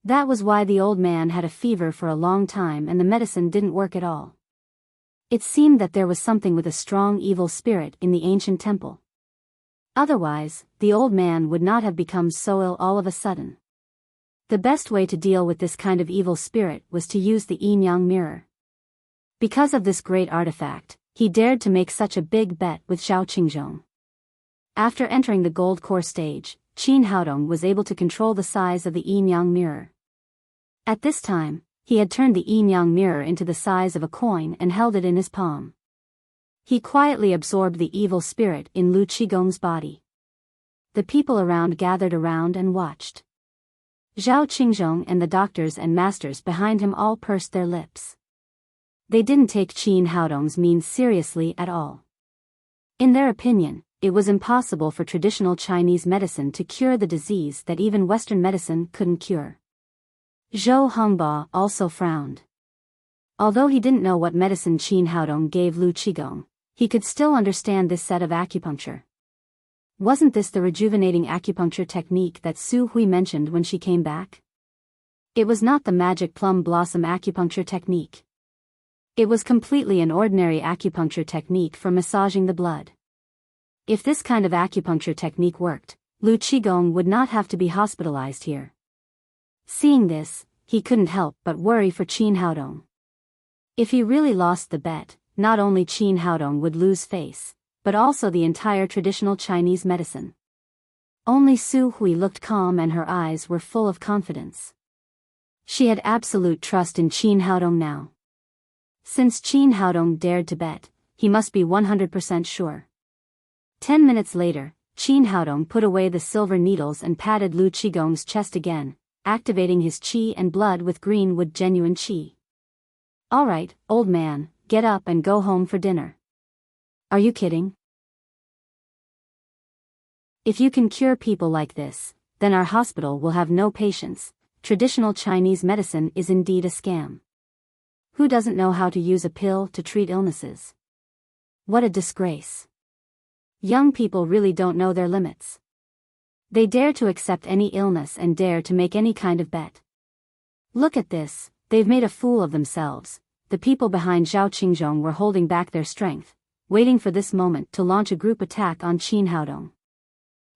That was why the old man had a fever for a long time and the medicine didn't work at all. It seemed that there was something with a strong evil spirit in the ancient temple. Otherwise, the old man would not have become so ill all of a sudden. The best way to deal with this kind of evil spirit was to use the yin-yang mirror. Because of this great artifact, he dared to make such a big bet with Zhao Qingzhong. After entering the gold core stage, Qin Haodong was able to control the size of the yin-yang mirror. At this time, he had turned the yin-yang mirror into the size of a coin and held it in his palm. He quietly absorbed the evil spirit in Lu Qigong's body. The people around gathered around and watched. Zhao Qingzhong and the doctors and masters behind him all pursed their lips. They didn't take Qin Haodong's means seriously at all. In their opinion, it was impossible for traditional Chinese medicine to cure the disease that even Western medicine couldn't cure. Zhou Hongba also frowned. Although he didn't know what medicine Qin Haodong gave Lu Qigong, he could still understand this set of acupuncture. Wasn't this the rejuvenating acupuncture technique that Su Hui mentioned when she came back? It was not the magic plum blossom acupuncture technique. It was completely an ordinary acupuncture technique for massaging the blood. If this kind of acupuncture technique worked, Lu Qigong would not have to be hospitalized here. Seeing this, he couldn't help but worry for Qin Haodong. If he really lost the bet, not only Qin Haodong would lose face, but also the entire traditional Chinese medicine. Only Su Hui looked calm and her eyes were full of confidence. She had absolute trust in Qin Haodong now. Since Qin Haodong dared to bet, he must be 100% sure. 10 minutes later, Qin Haodong put away the silver needles and patted Lu Qigong's chest again, activating his qi and blood with green wood genuine qi. All right, old man, get up and go home for dinner. Are you kidding? If you can cure people like this, then our hospital will have no patients. Traditional Chinese medicine is indeed a scam. Who doesn't know how to use a pill to treat illnesses? What a disgrace. Young people really don't know their limits. They dare to accept any illness and dare to make any kind of bet. Look at this, they've made a fool of themselves. The people behind Zhao Qingzhong were holding back their strength, waiting for this moment to launch a group attack on Qin Haodong.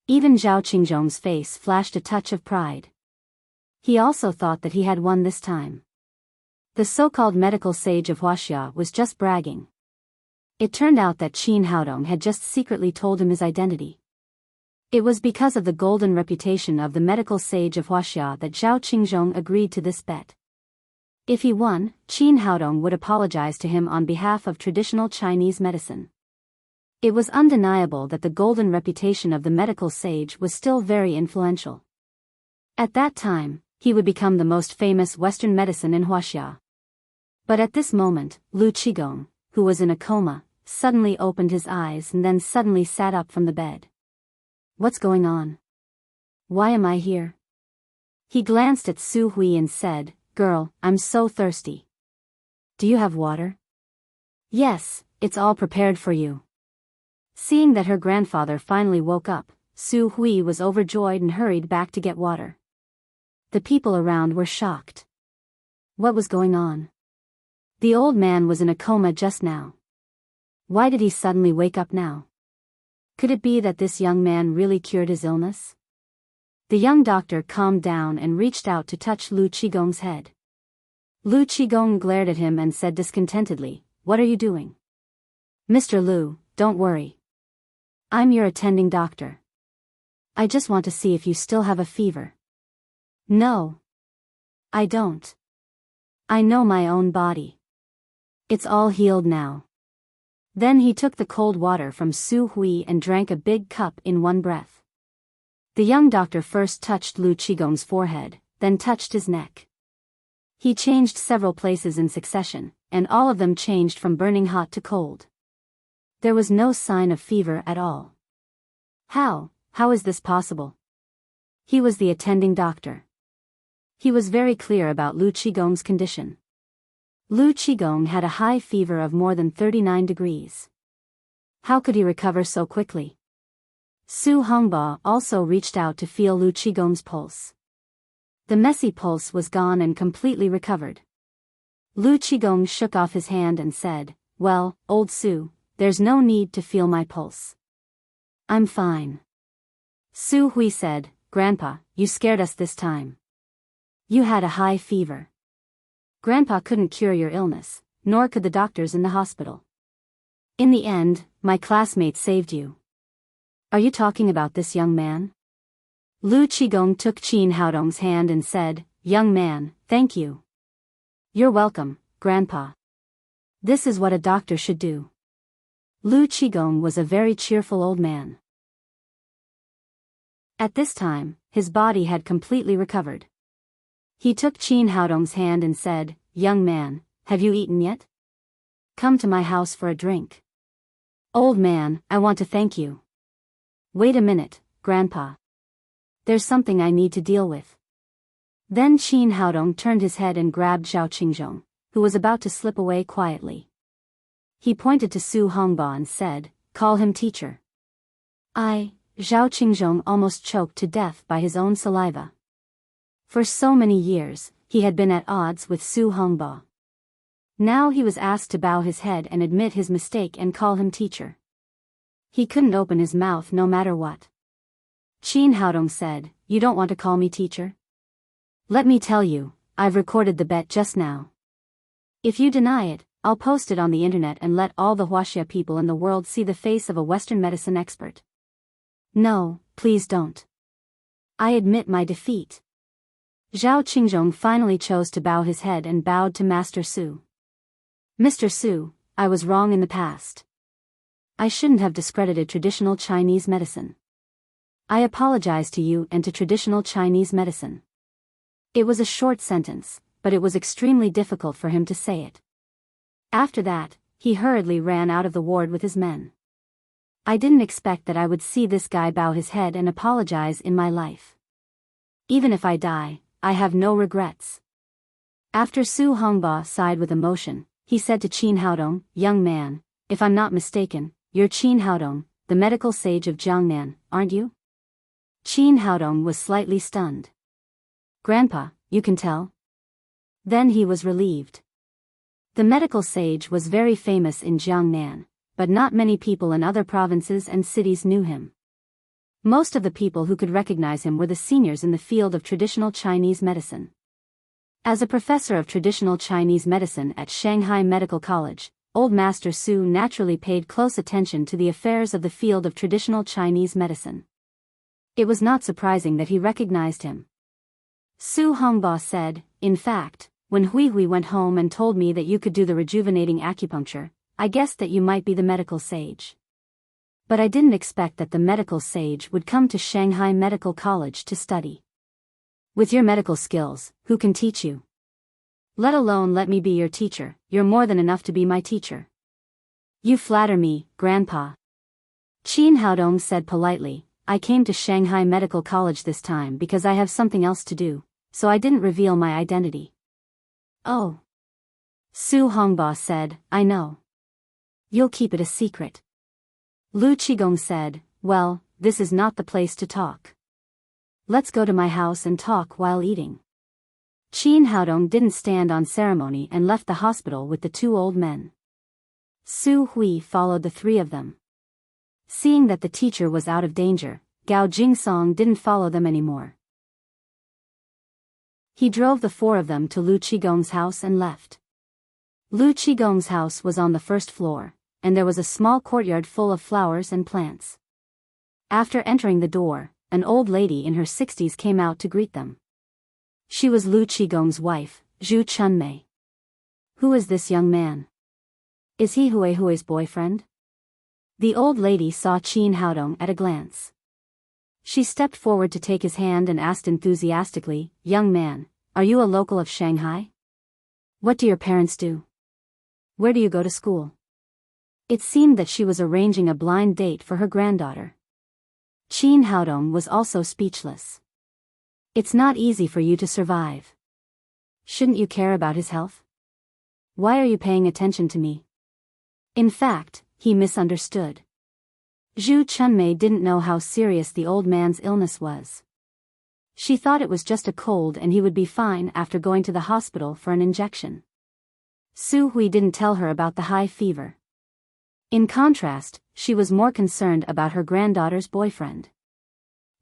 Even Zhao Qingzhong's face flashed a touch of pride. He also thought that he had won this time. The so-called medical sage of Huaxia was just bragging. It turned out that Qin Haodong had just secretly told him his identity. It was because of the golden reputation of the medical sage of Huaxia that Zhao Qingzhong agreed to this bet. If he won, Qin Haodong would apologize to him on behalf of traditional Chinese medicine. It was undeniable that the golden reputation of the medical sage was still very influential. At that time, he would become the most famous Western medicine in Huaxia. But at this moment, Lu Qigong, who was in a coma, suddenly opened his eyes and then suddenly sat up from the bed. What's going on? Why am I here? He glanced at Su Hui and said, "Girl, I'm so thirsty. Do you have water?" "Yes, it's all prepared for you." Seeing that her grandfather finally woke up, Su Hui was overjoyed and hurried back to get water. The people around were shocked. What was going on? The old man was in a coma just now. Why did he suddenly wake up now? Could it be that this young man really cured his illness? The young doctor calmed down and reached out to touch Lu Qigong's head. Lu Qigong glared at him and said discontentedly, "What are you doing?" "Mr. Lu, don't worry. I'm your attending doctor. I just want to see if you still have a fever." "No. I don't. I know my own body. It's all healed now." Then he took the cold water from Su Hui and drank a big cup in one breath. The young doctor first touched Lu Qigong's forehead, then touched his neck. He changed several places in succession, and all of them changed from burning hot to cold. There was no sign of fever at all. How is this possible? He was the attending doctor. He was very clear about Lu Qigong's condition. Lu Qigong had a high fever of more than 39 degrees. How could he recover so quickly? Su Hongba also reached out to feel Lu Qigong's pulse. The messy pulse was gone and completely recovered. Lu Qigong shook off his hand and said, "Well, old Su, there's no need to feel my pulse. I'm fine." Su Hui said, "Grandpa, you scared us this time. You had a high fever. Grandpa couldn't cure your illness, nor could the doctors in the hospital. In the end, my classmate saved you." "Are you talking about this young man?" Lu Qigong took Qin Haodong's hand and said, "Young man, thank you." "You're welcome, Grandpa. This is what a doctor should do." Lu Qigong was a very cheerful old man. At this time, his body had completely recovered. He took Qin Haodong's hand and said, "Young man, have you eaten yet? Come to my house for a drink." "Old man, I want to thank you." "Wait a minute, Grandpa. There's something I need to deal with." Then Qin Haodong turned his head and grabbed Zhao Qingzhong, who was about to slip away quietly. He pointed to Su Hongba and said, "Call him teacher." Zhao Qingzhong almost choked to death by his own saliva. For so many years, he had been at odds with Su Hongba. Now he was asked to bow his head and admit his mistake and call him teacher. He couldn't open his mouth no matter what. Qin Haodong said, "You don't want to call me teacher? Let me tell you, I've recorded the bet just now. If you deny it, I'll post it on the internet and let all the Huaxia people in the world see the face of a Western medicine expert." "No, please don't. I admit my defeat." Zhao Qingzhong finally chose to bow his head and bowed to Master Su. "Mr. Su, I was wrong in the past. I shouldn't have discredited traditional Chinese medicine. I apologize to you and to traditional Chinese medicine. It was a short sentence, but it was extremely difficult for him to say it. After that, he hurriedly ran out of the ward with his men. I didn't expect that I would see this guy bow his head and apologize in my life. Even if I die, I have no regrets. After Su Hongba sighed with emotion, he said to Qin Haodong, young man, if I'm not mistaken, you're Qin Haodong, the medical sage of Jiangnan, aren't you? Qin Haodong was slightly stunned. Grandpa, you can tell? Then he was relieved. The medical sage was very famous in Jiangnan, but not many people in other provinces and cities knew him. Most of the people who could recognize him were the seniors in the field of traditional Chinese medicine. As a professor of traditional Chinese medicine at Shanghai Medical College, Old Master Su naturally paid close attention to the affairs of the field of traditional Chinese medicine. It was not surprising that he recognized him. Su Hongba said, in fact, when Hui went home and told me that you could do the rejuvenating acupuncture, I guessed that you might be the medical sage. But I didn't expect that the medical sage would come to Shanghai Medical College to study. With your medical skills, who can teach you? Let alone let me be your teacher, you're more than enough to be my teacher. You flatter me, Grandpa. Qin Haodong said politely, I came to Shanghai Medical College this time because I have something else to do, so I didn't reveal my identity. Oh. Su Hongba said, I know. You'll keep it a secret. Lu Qigong said, well, this is not the place to talk. Let's go to my house and talk while eating. Qin Haodong didn't stand on ceremony and left the hospital with the two old men. Su Hui followed the three of them. Seeing that the teacher was out of danger, Gao Jingsong didn't follow them anymore. He drove the four of them to Lu Qigong's house and left. Lu Qigong's house was on the first floor, and there was a small courtyard full of flowers and plants. After entering the door, an old lady in her 60s came out to greet them. She was Lu Qigong's wife, Zhu Chunmei. Who is this young man? Is he Hui's boyfriend? The old lady saw Qin Haodong at a glance. She stepped forward to take his hand and asked enthusiastically, young man, are you a local of Shanghai? What do your parents do? Where do you go to school? It seemed that she was arranging a blind date for her granddaughter. Qin Haodong was also speechless. It's not easy for you to survive. Shouldn't you care about his health? Why are you paying attention to me? In fact, he misunderstood. Zhu Chunmei didn't know how serious the old man's illness was. She thought it was just a cold and he would be fine after going to the hospital for an injection. Su Hui didn't tell her about the high fever. In contrast, she was more concerned about her granddaughter's boyfriend.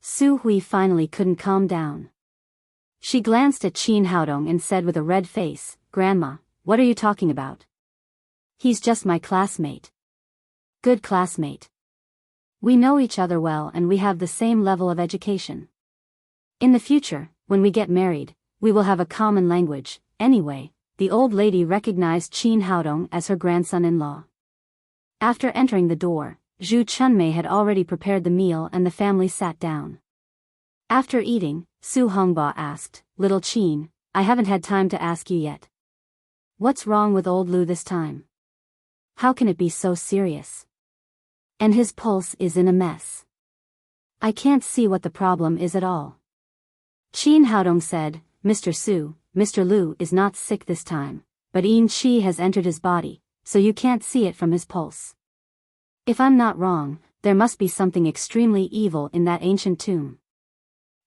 Su Hui finally couldn't calm down. She glanced at Qin Haodong and said with a red face, Grandma, what are you talking about? He's just my classmate. Good classmate. We know each other well and we have the same level of education. In the future, when we get married, we will have a common language. Anyway, the old lady recognized Qin Haodong as her grandson-in-law. After entering the door, Zhu Chunmei had already prepared the meal and the family sat down. After eating, Su Hongba asked, Little Qin, I haven't had time to ask you yet. What's wrong with old Lu this time? How can it be so serious? And his pulse is in a mess. I can't see what the problem is at all. Qin Haodong said, Mr. Su, Mr. Lu is not sick this time, but Yin Qi has entered his body, so you can't see it from his pulse. If I'm not wrong, there must be something extremely evil in that ancient tomb.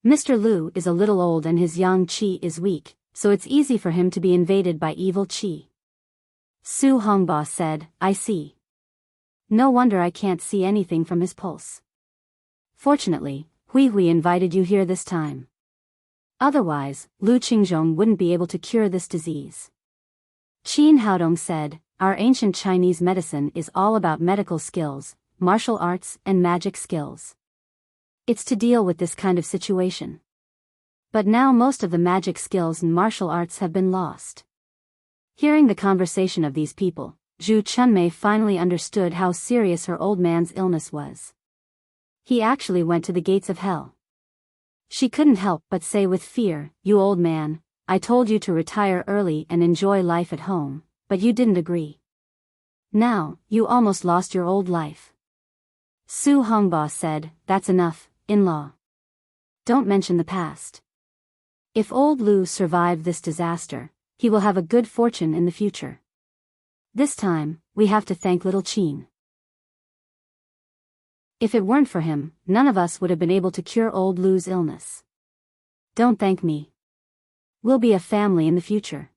Mr. Lu is a little old and his yang qi is weak, so it's easy for him to be invaded by evil qi. Su Hongba said, I see. No wonder I can't see anything from his pulse. Fortunately, Hui invited you here this time. Otherwise, Lu Qingzhong wouldn't be able to cure this disease. Qin Haodong said, our ancient Chinese medicine is all about medical skills, martial arts and magic skills. It's to deal with this kind of situation. But now most of the magic skills and martial arts have been lost. Hearing the conversation of these people, Zhu Chunmei finally understood how serious her old man's illness was. He actually went to the gates of hell. She couldn't help but say with fear, "You old man, I told you to retire early and enjoy life at home, but you didn't agree. Now, you almost lost your old life." Su Hongba said, "That's enough, in-law. Don't mention the past. If old Lu survived this disaster, he will have a good fortune in the future. This time, we have to thank little Qin. If it weren't for him, none of us would have been able to cure old Lu's illness. Don't thank me. We'll be a family in the future."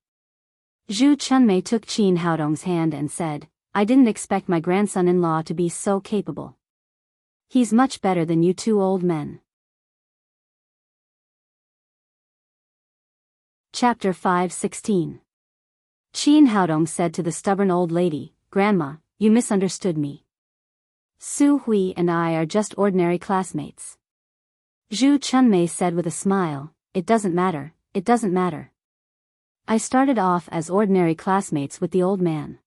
Zhu Chunmei took Qin Haodong's hand and said, "I didn't expect my grandson-in-law to be so capable. He's much better than you two old men." Chapter 5:16. Qin Haodong said to the stubborn old lady, "Grandma, you misunderstood me. Su Hui and I are just ordinary classmates." Zhu Chunmei said with a smile, "It doesn't matter, it doesn't matter. I started off as ordinary classmates with the old man.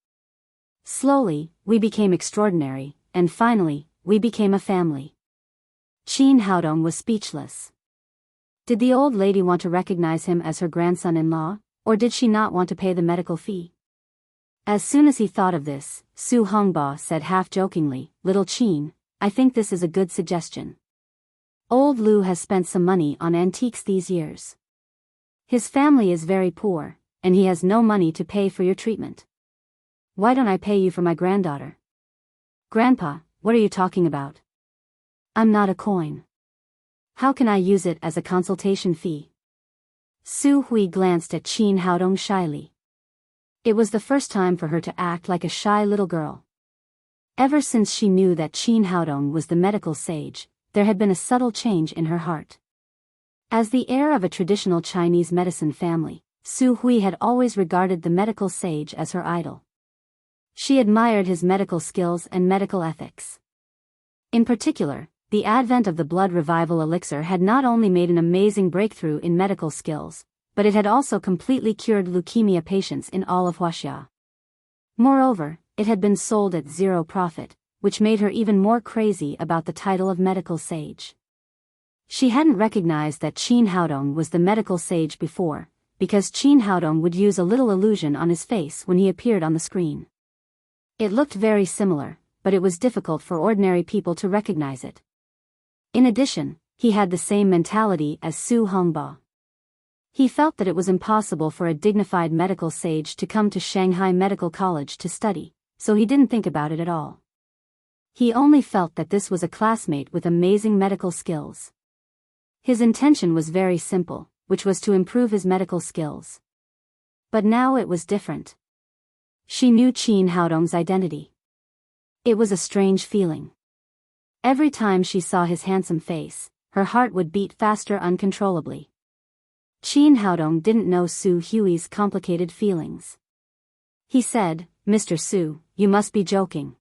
Slowly, we became extraordinary, and finally, we became a family." Qin Haodong was speechless. Did the old lady want to recognize him as her grandson-in-law, or did she not want to pay the medical fee? As soon as he thought of this, Su Hongba said half-jokingly, "Little Qin, I think this is a good suggestion. Old Lu has spent some money on antiques these years. His family is very poor, and he has no money to pay for your treatment. Why don't I pay you for my granddaughter?" "Grandpa, what are you talking about? I'm not a coin. How can I use it as a consultation fee?" Su Hui glanced at Qin Haodong shyly. It was the first time for her to act like a shy little girl. Ever since she knew that Qin Haodong was the medical sage, there had been a subtle change in her heart. As the heir of a traditional Chinese medicine family, Su Hui had always regarded the medical sage as her idol. She admired his medical skills and medical ethics. In particular, the advent of the blood revival elixir had not only made an amazing breakthrough in medical skills, but it had also completely cured leukemia patients in all of Huaxia. Moreover, it had been sold at zero profit, which made her even more crazy about the title of medical sage. She hadn't recognized that Qin Haodong was the medical sage before, because Qin Haodong would use a little illusion on his face when he appeared on the screen. It looked very similar, but it was difficult for ordinary people to recognize it. In addition, he had the same mentality as Su Hongba. He felt that it was impossible for a dignified medical sage to come to Shanghai Medical College to study, so he didn't think about it at all. He only felt that this was a classmate with amazing medical skills. His intention was very simple, which was to improve his medical skills. But now it was different. She knew Qin Haodong's identity. It was a strange feeling. Every time she saw his handsome face, her heart would beat faster uncontrollably. Qin Haodong didn't know Su Hui's complicated feelings. He said, "Mr. Su, you must be joking.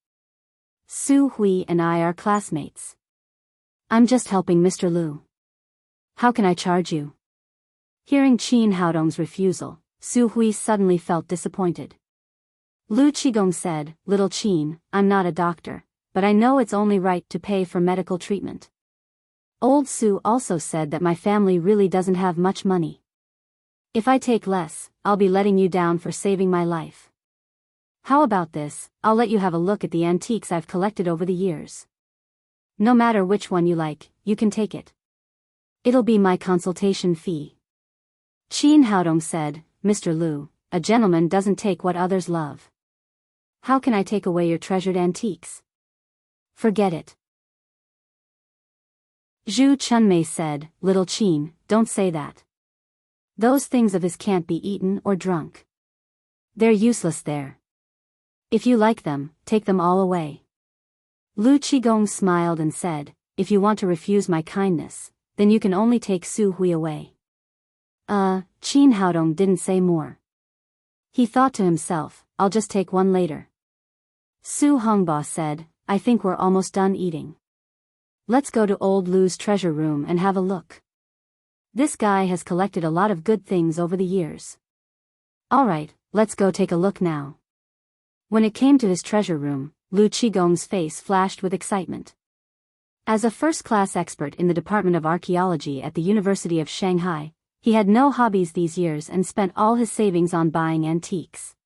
Su Hui and I are classmates. I'm just helping Mr. Lu. How can I charge you?" Hearing Qin Haodong's refusal, Su Hui suddenly felt disappointed. Lu Qigong said, "Little Qin, I'm not a doctor, but I know it's only right to pay for medical treatment. Old Su also said that my family really doesn't have much money. If I take less, I'll be letting you down for saving my life. How about this, I'll let you have a look at the antiques I've collected over the years. No matter which one you like, you can take it. It'll be my consultation fee." Qin Haodong said, "Mr. Lu, a gentleman doesn't take what others love. How can I take away your treasured antiques? Forget it." Zhu Chunmei said, "Little Qin, don't say that. Those things of his can't be eaten or drunk. They're useless there. If you like them, take them all away." Lu Qigong smiled and said, "If you want to refuse my kindness, then you can only take Su Hui away." Qin Haodong didn't say more. He thought to himself, "I'll just take one later." Su Hongba said, "I think we're almost done eating. Let's go to old Lu's treasure room and have a look. This guy has collected a lot of good things over the years. Alright, let's go take a look now." When it came to his treasure room, Lu Qigong's face flashed with excitement. As a first-class expert in the Department of Archaeology at the University of Shanghai, he had no hobbies these years and spent all his savings on buying antiques.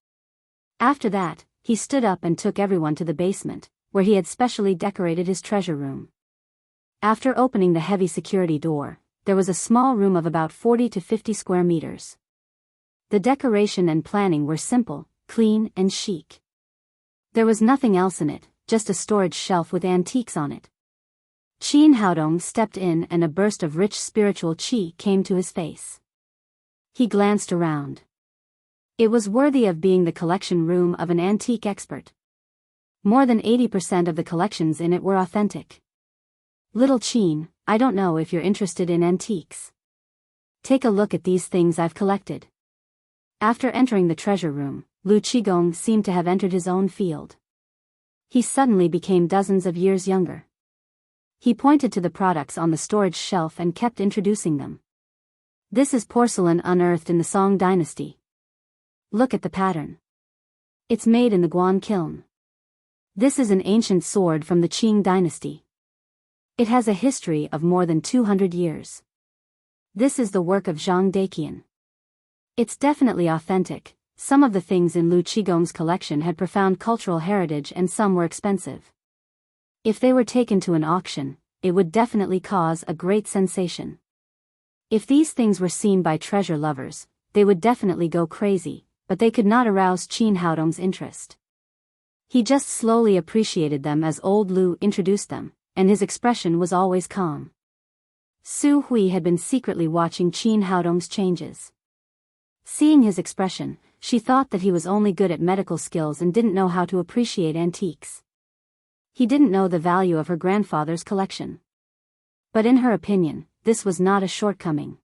After that, he stood up and took everyone to the basement, where he had specially decorated his treasure room. After opening the heavy security door, there was a small room of about 40 to 50 square meters. The decoration and planning were simple, clean, and chic. There was nothing else in it, just a storage shelf with antiques on it. Qin Haodong stepped in and a burst of rich spiritual qi came to his face. He glanced around. It was worthy of being the collection room of an antique expert. More than 80% of the collections in it were authentic. Little Qin, I don't know if you're interested in antiques. Take a look at these things I've collected. After entering the treasure room, Lu Qigong seemed to have entered his own field. He suddenly became dozens of years younger. He pointed to the products on the storage shelf and kept introducing them. This is porcelain unearthed in the Song dynasty. Look at the pattern. It's made in the Guan kiln. This is an ancient sword from the Qing dynasty. It has a history of more than 200 years. This is the work of Zhang Daqian. It's definitely authentic. Some of the things in Lu Qigong's collection had profound cultural heritage and some were expensive. If they were taken to an auction, it would definitely cause a great sensation. If these things were seen by treasure lovers, they would definitely go crazy, but they could not arouse Qin Haodong's interest. He just slowly appreciated them as old Lu introduced them, and his expression was always calm. Su Hui had been secretly watching Qin Haodong's changes. Seeing his expression, she thought that he was only good at medical skills and didn't know how to appreciate antiques. He didn't know the value of her grandfather's collection. But in her opinion, this was not a shortcoming.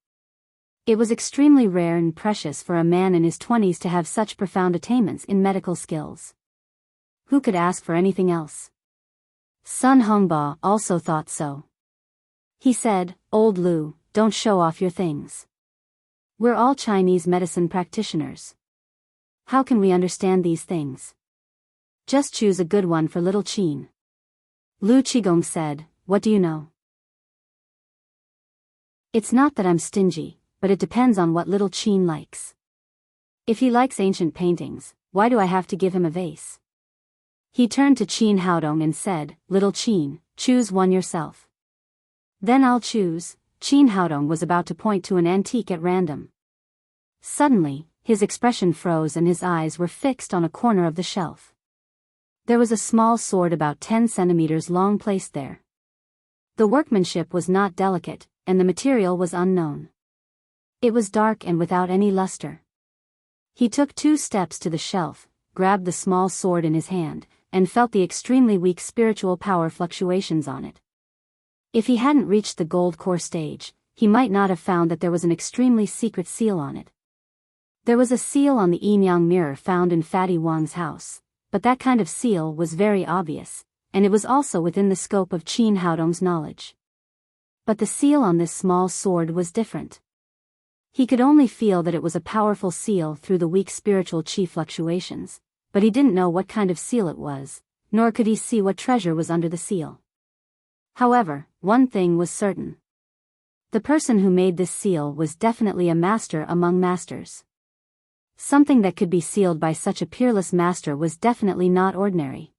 It was extremely rare and precious for a man in his 20s to have such profound attainments in medical skills. Who could ask for anything else? Sun Hongba also thought so. He said, "Old Lu, don't show off your things. We're all Chinese medicine practitioners. How can we understand these things? Just choose a good one for little Qin." Lu Qigong said, "What do you know? It's not that I'm stingy, but it depends on what little Qin likes. If he likes ancient paintings, why do I have to give him a vase?" He turned to Qin Haodong and said, "Little Qin, choose one yourself." "Then I'll choose." Qin Haodong was about to point to an antique at random. Suddenly, his expression froze and his eyes were fixed on a corner of the shelf. There was a small sword about 10 centimeters long placed there. The workmanship was not delicate, and the material was unknown. It was dark and without any luster. He took 2 steps to the shelf, grabbed the small sword in his hand, and felt the extremely weak spiritual power fluctuations on it. If he hadn't reached the gold core stage, he might not have found that there was an extremely secret seal on it. There was a seal on the yin yang mirror found in Fatty Wang's house, but that kind of seal was very obvious, and it was also within the scope of Qin Haodong's knowledge. But the seal on this small sword was different. He could only feel that it was a powerful seal through the weak spiritual qi fluctuations, but he didn't know what kind of seal it was, nor could he see what treasure was under the seal. However, one thing was certain. The person who made this seal was definitely a master among masters. Something that could be sealed by such a peerless master was definitely not ordinary.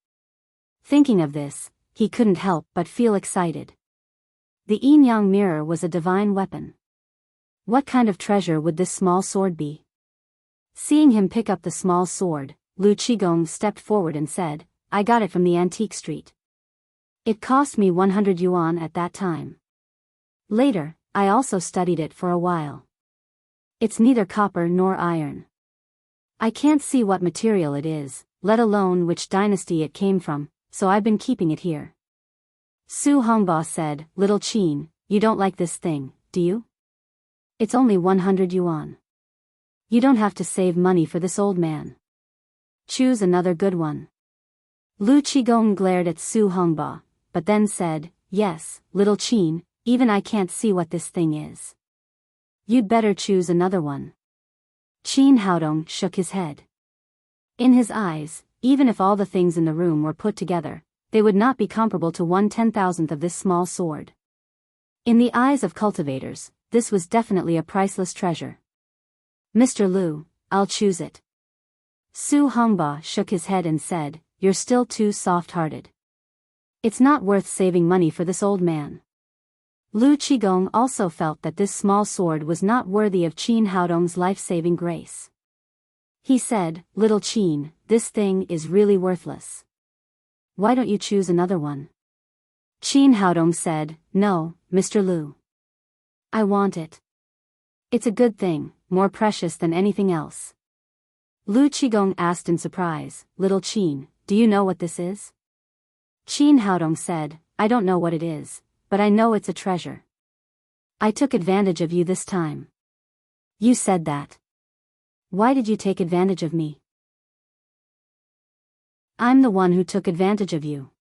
Thinking of this, he couldn't help but feel excited. The yin-yang mirror was a divine weapon. What kind of treasure would this small sword be? Seeing him pick up the small sword, Lu Qigong stepped forward and said, "I got it from the antique street. It cost me 100 yuan at that time. Later, I also studied it for a while. It's neither copper nor iron. I can't see what material it is, let alone which dynasty it came from, so I've been keeping it here." Su Hongba said, "Little Qin, you don't like this thing, do you? It's only 100 yuan. You don't have to save money for this old man. Choose another good one." Lu Qigong glared at Su Hongba, but then said, "Yes, little Qin, even I can't see what this thing is. You'd better choose another one." Qin Haodong shook his head. In his eyes, even if all the things in the room were put together, they would not be comparable to 1/10,000th of this small sword. In the eyes of cultivators, this was definitely a priceless treasure. Mr. Liu, I'll choose it. Su Hongba shook his head and said, you're still too soft-hearted. It's not worth saving money for this old man. Lu Qigong also felt that this small sword was not worthy of Qin Haodong's life-saving grace. He said, little Qin, this thing is really worthless. Why don't you choose another one? Qin Haodong said, no, Mr. Liu. I want it. It's a good thing, more precious than anything else. Lu Qigong asked in surprise, little Qin, do you know what this is? Qin Haodong said, I don't know what it is, but I know it's a treasure. I took advantage of you this time. You said that. Why did you take advantage of me? I'm the one who took advantage of you.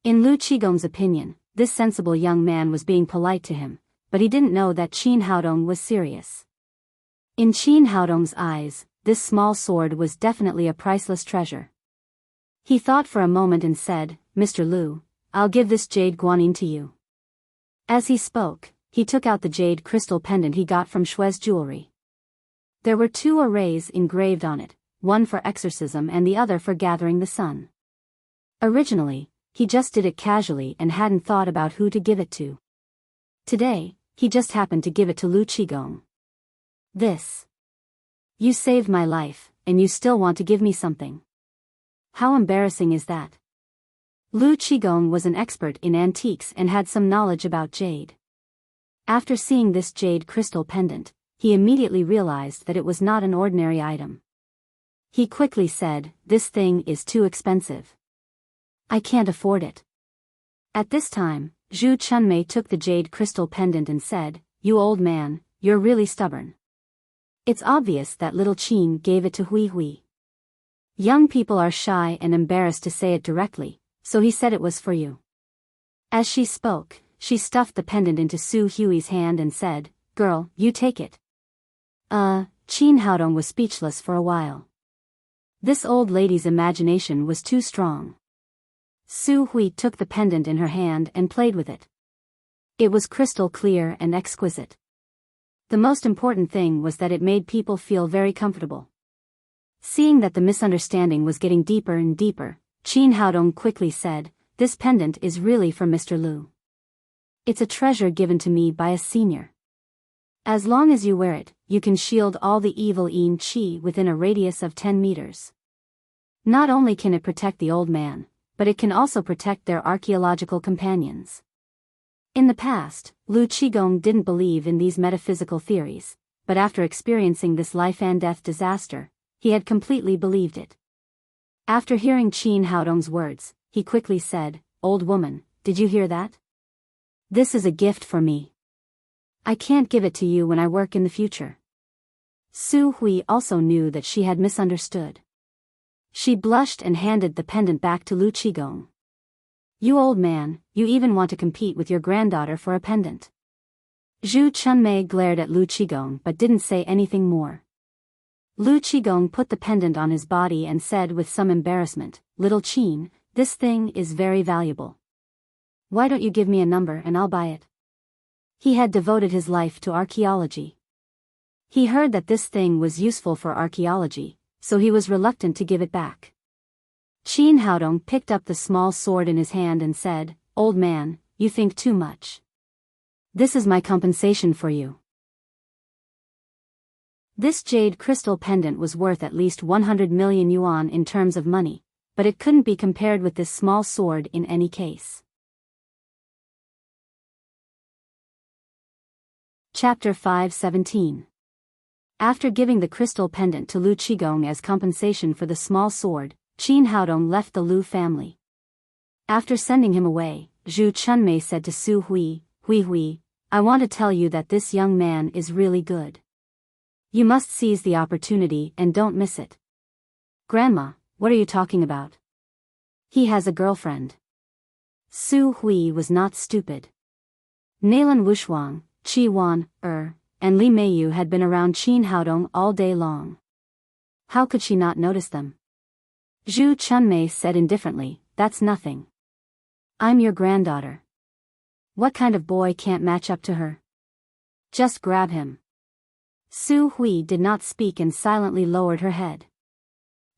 In Lu Qigong's opinion, this sensible young man was being polite to him, but he didn't know that Qin Haodong was serious. In Qin Haodong's eyes, this small sword was definitely a priceless treasure. He thought for a moment and said, Mr. Liu, I'll give this jade guanyin to you. As he spoke, he took out the jade crystal pendant he got from Shui's jewelry. There were 2 arrays engraved on it, one for exorcism and the other for gathering the sun. Originally, he just did it casually and hadn't thought about who to give it to. Today, he just happened to give it to Lu Qigong. This. You saved my life, and you still want to give me something. How embarrassing is that? Lu Qigong was an expert in antiques and had some knowledge about jade. After seeing this jade crystal pendant, he immediately realized that it was not an ordinary item. He quickly said, this thing is too expensive. I can't afford it. At this time, Zhu Chunmei took the jade crystal pendant and said, you old man, you're really stubborn. It's obvious that little Qin gave it to Hui Hui. Young people are shy and embarrassed to say it directly, so he said it was for you. As she spoke, she stuffed the pendant into Su Hui's hand and said, girl, you take it. Qin Haodong was speechless for a while. This old lady's imagination was too strong. Su Hui took the pendant in her hand and played with it. It was crystal clear and exquisite. The most important thing was that it made people feel very comfortable. Seeing that the misunderstanding was getting deeper and deeper, Qin Haodong quickly said, this pendant is really for Mr. Liu. It's a treasure given to me by a senior. As long as you wear it, you can shield all the evil yin qi within a radius of 10 meters. Not only can it protect the old man, but it can also protect their archaeological companions. In the past, Lu Qigong didn't believe in these metaphysical theories, but after experiencing this life and death disaster, he had completely believed it. After hearing Qin Haodong's words, he quickly said, old woman, did you hear that? This is a gift for me. I can't give it to you when I work in the future. Su Hui also knew that she had misunderstood. She blushed and handed the pendant back to Lu Qigong. You old man, you even want to compete with your granddaughter for a pendant. Zhu Chunmei glared at Lu Qigong but didn't say anything more. Lu Qigong put the pendant on his body and said with some embarrassment, little Qin, this thing is very valuable. Why don't you give me a number and I'll buy it? He had devoted his life to archaeology. He heard that this thing was useful for archaeology, so he was reluctant to give it back. Qin Haodong picked up the small sword in his hand and said, old man, you think too much. This is my compensation for you. This jade crystal pendant was worth at least 100 million yuan in terms of money, but it couldn't be compared with this small sword in any case. Chapter 5:17. After giving the crystal pendant to Lu Qigong as compensation for the small sword, Qin Haodong left the Lu family. After sending him away, Zhu Chunmei said to Su Hui, Hui Hui, I want to tell you that this young man is really good. You must seize the opportunity and don't miss it. Grandma, what are you talking about? He has a girlfriend. Su Hui was not stupid. Nailan Wushuang, Qi Wan, and Li Meiyu had been around Qin Haodong all day long. How could she not notice them? Zhu Chunmei said indifferently, that's nothing. I'm your granddaughter. What kind of boy can't match up to her? Just grab him. Su Hui did not speak and silently lowered her head.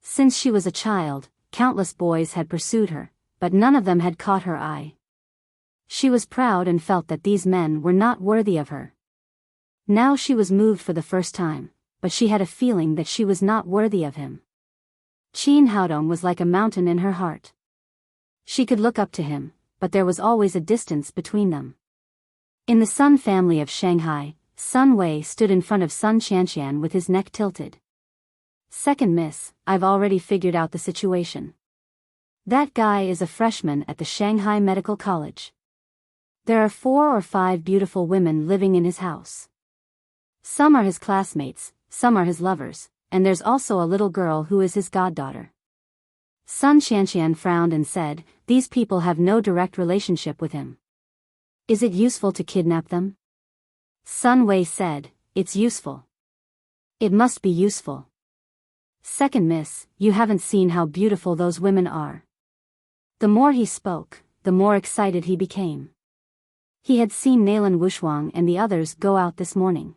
Since she was a child, countless boys had pursued her, but none of them had caught her eye. She was proud and felt that these men were not worthy of her. Now she was moved for the first time, but she had a feeling that she was not worthy of him. Qin Haodong was like a mountain in her heart. She could look up to him, but there was always a distance between them. In the Sun family of Shanghai, Sun Wei stood in front of Sun Qianqian with his neck tilted. Second miss, I've already figured out the situation. That guy is a freshman at the Shanghai Medical College. There are 4 or 5 beautiful women living in his house. Some are his classmates, some are his lovers, and there's also a little girl who is his goddaughter. Sun Qianqian frowned and said, these people have no direct relationship with him. Is it useful to kidnap them? Sun Wei said, it's useful. It must be useful. Second miss, you haven't seen how beautiful those women are. The more he spoke, the more excited he became. He had seen Nalan Wushuang and the others go out this morning.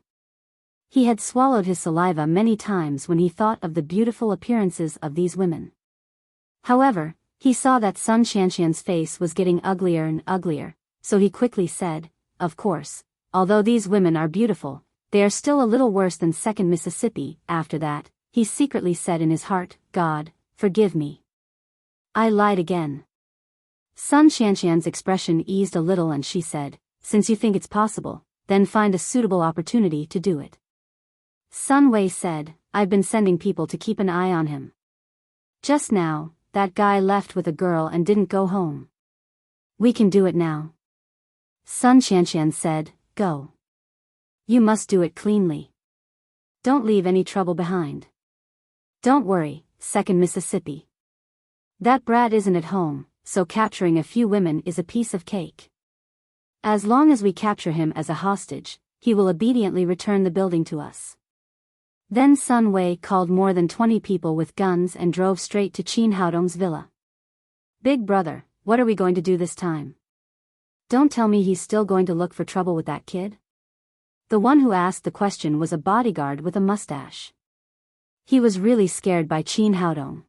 He had swallowed his saliva many times when he thought of the beautiful appearances of these women. However, he saw that Sun Qianqian's face was getting uglier and uglier, so he quickly said, of course, although these women are beautiful, they are still a little worse than Second Mississippi. After that, he secretly said in his heart, God, forgive me. I lied again. Sun Qianqian's expression eased a little and she said, since you think it's possible, then find a suitable opportunity to do it. Sun Wei said, I've been sending people to keep an eye on him. Just now, that guy left with a girl and didn't go home. We can do it now. Sun Qianqian said, go. You must do it cleanly. Don't leave any trouble behind. Don't worry, Second Mississippi. That brat isn't at home, so capturing a few women is a piece of cake. As long as we capture him as a hostage, he will obediently return the building to us. Then Sun Wei called more than 20 people with guns and drove straight to Qin Haodong's villa. Big brother, what are we going to do this time? Don't tell me he's still going to look for trouble with that kid? The one who asked the question was a bodyguard with a mustache. He was really scared by Qin Haodong.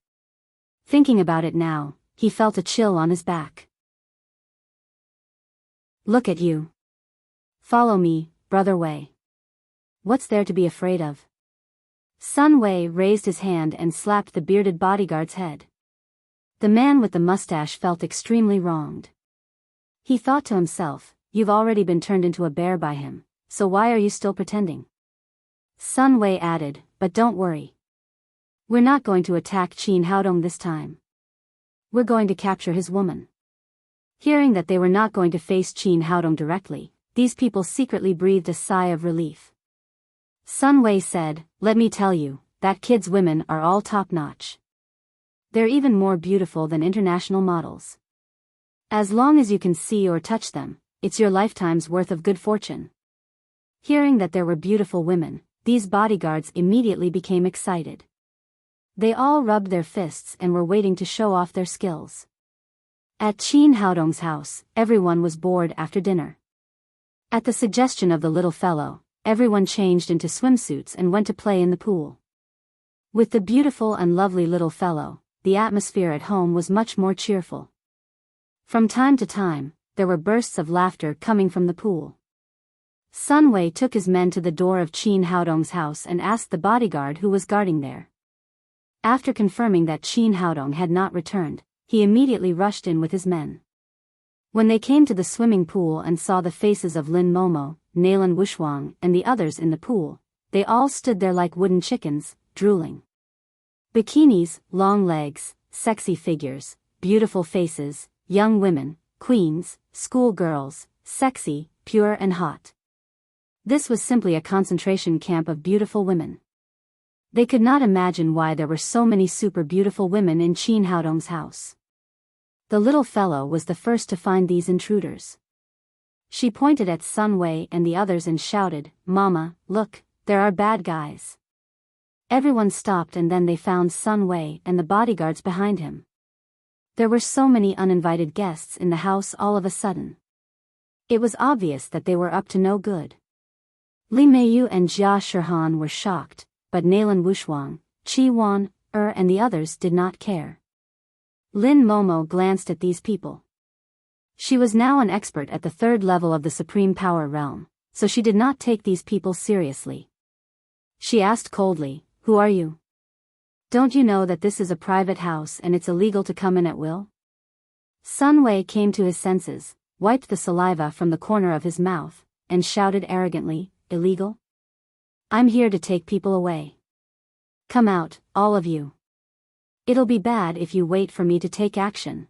Thinking about it now, he felt a chill on his back. Look at you. Follow me, Brother Wei. What's there to be afraid of? Sun Wei raised his hand and slapped the bearded bodyguard's head. The man with the mustache felt extremely wronged. He thought to himself, you've already been turned into a bear by him, so why are you still pretending? Sun Wei added, but don't worry. We're not going to attack Qin Haodong this time. We're going to capture his woman. Hearing that they were not going to face Qin Haodong directly, these people secretly breathed a sigh of relief. Sun Wei said, let me tell you, that kid's women are all top-notch. They're even more beautiful than international models. As long as you can see or touch them, it's your lifetime's worth of good fortune. Hearing that there were beautiful women, these bodyguards immediately became excited. They all rubbed their fists and were waiting to show off their skills. At Qin Haodong's house, everyone was bored after dinner. At the suggestion of the little fellow, everyone changed into swimsuits and went to play in the pool. With the beautiful and lovely little fellow, the atmosphere at home was much more cheerful. From time to time, there were bursts of laughter coming from the pool. Sun Wei took his men to the door of Qin Haodong's house and asked the bodyguard who was guarding there. After confirming that Qin Haodong had not returned, he immediately rushed in with his men. When they came to the swimming pool and saw the faces of Lin Momo, Nalan Wushuang, and the others in the pool, they all stood there like wooden chickens, drooling. Bikinis, long legs, sexy figures, beautiful faces, young women, queens, school girls, sexy, pure and hot. This was simply a concentration camp of beautiful women. They could not imagine why there were so many super beautiful women in Qin Haodong's house. The little fellow was the first to find these intruders. She pointed at Sun Wei and the others and shouted, Mama, look, there are bad guys. Everyone stopped and then they found Sun Wei and the bodyguards behind him. There were so many uninvited guests in the house all of a sudden. It was obvious that they were up to no good. Li Meiyu and Jia Shihan were shocked, but Nalan Wushuang, Qi Wan, and the others did not care. Lin Momo glanced at these people. She was now an expert at the third level of the supreme power realm, so she did not take these people seriously. She asked coldly, "Who are you? Don't you know that this is a private house and it's illegal to come in at will?" Sun Wei came to his senses, wiped the saliva from the corner of his mouth, and shouted arrogantly, "Illegal? I'm here to take people away. Come out, all of you. It'll be bad if you wait for me to take action."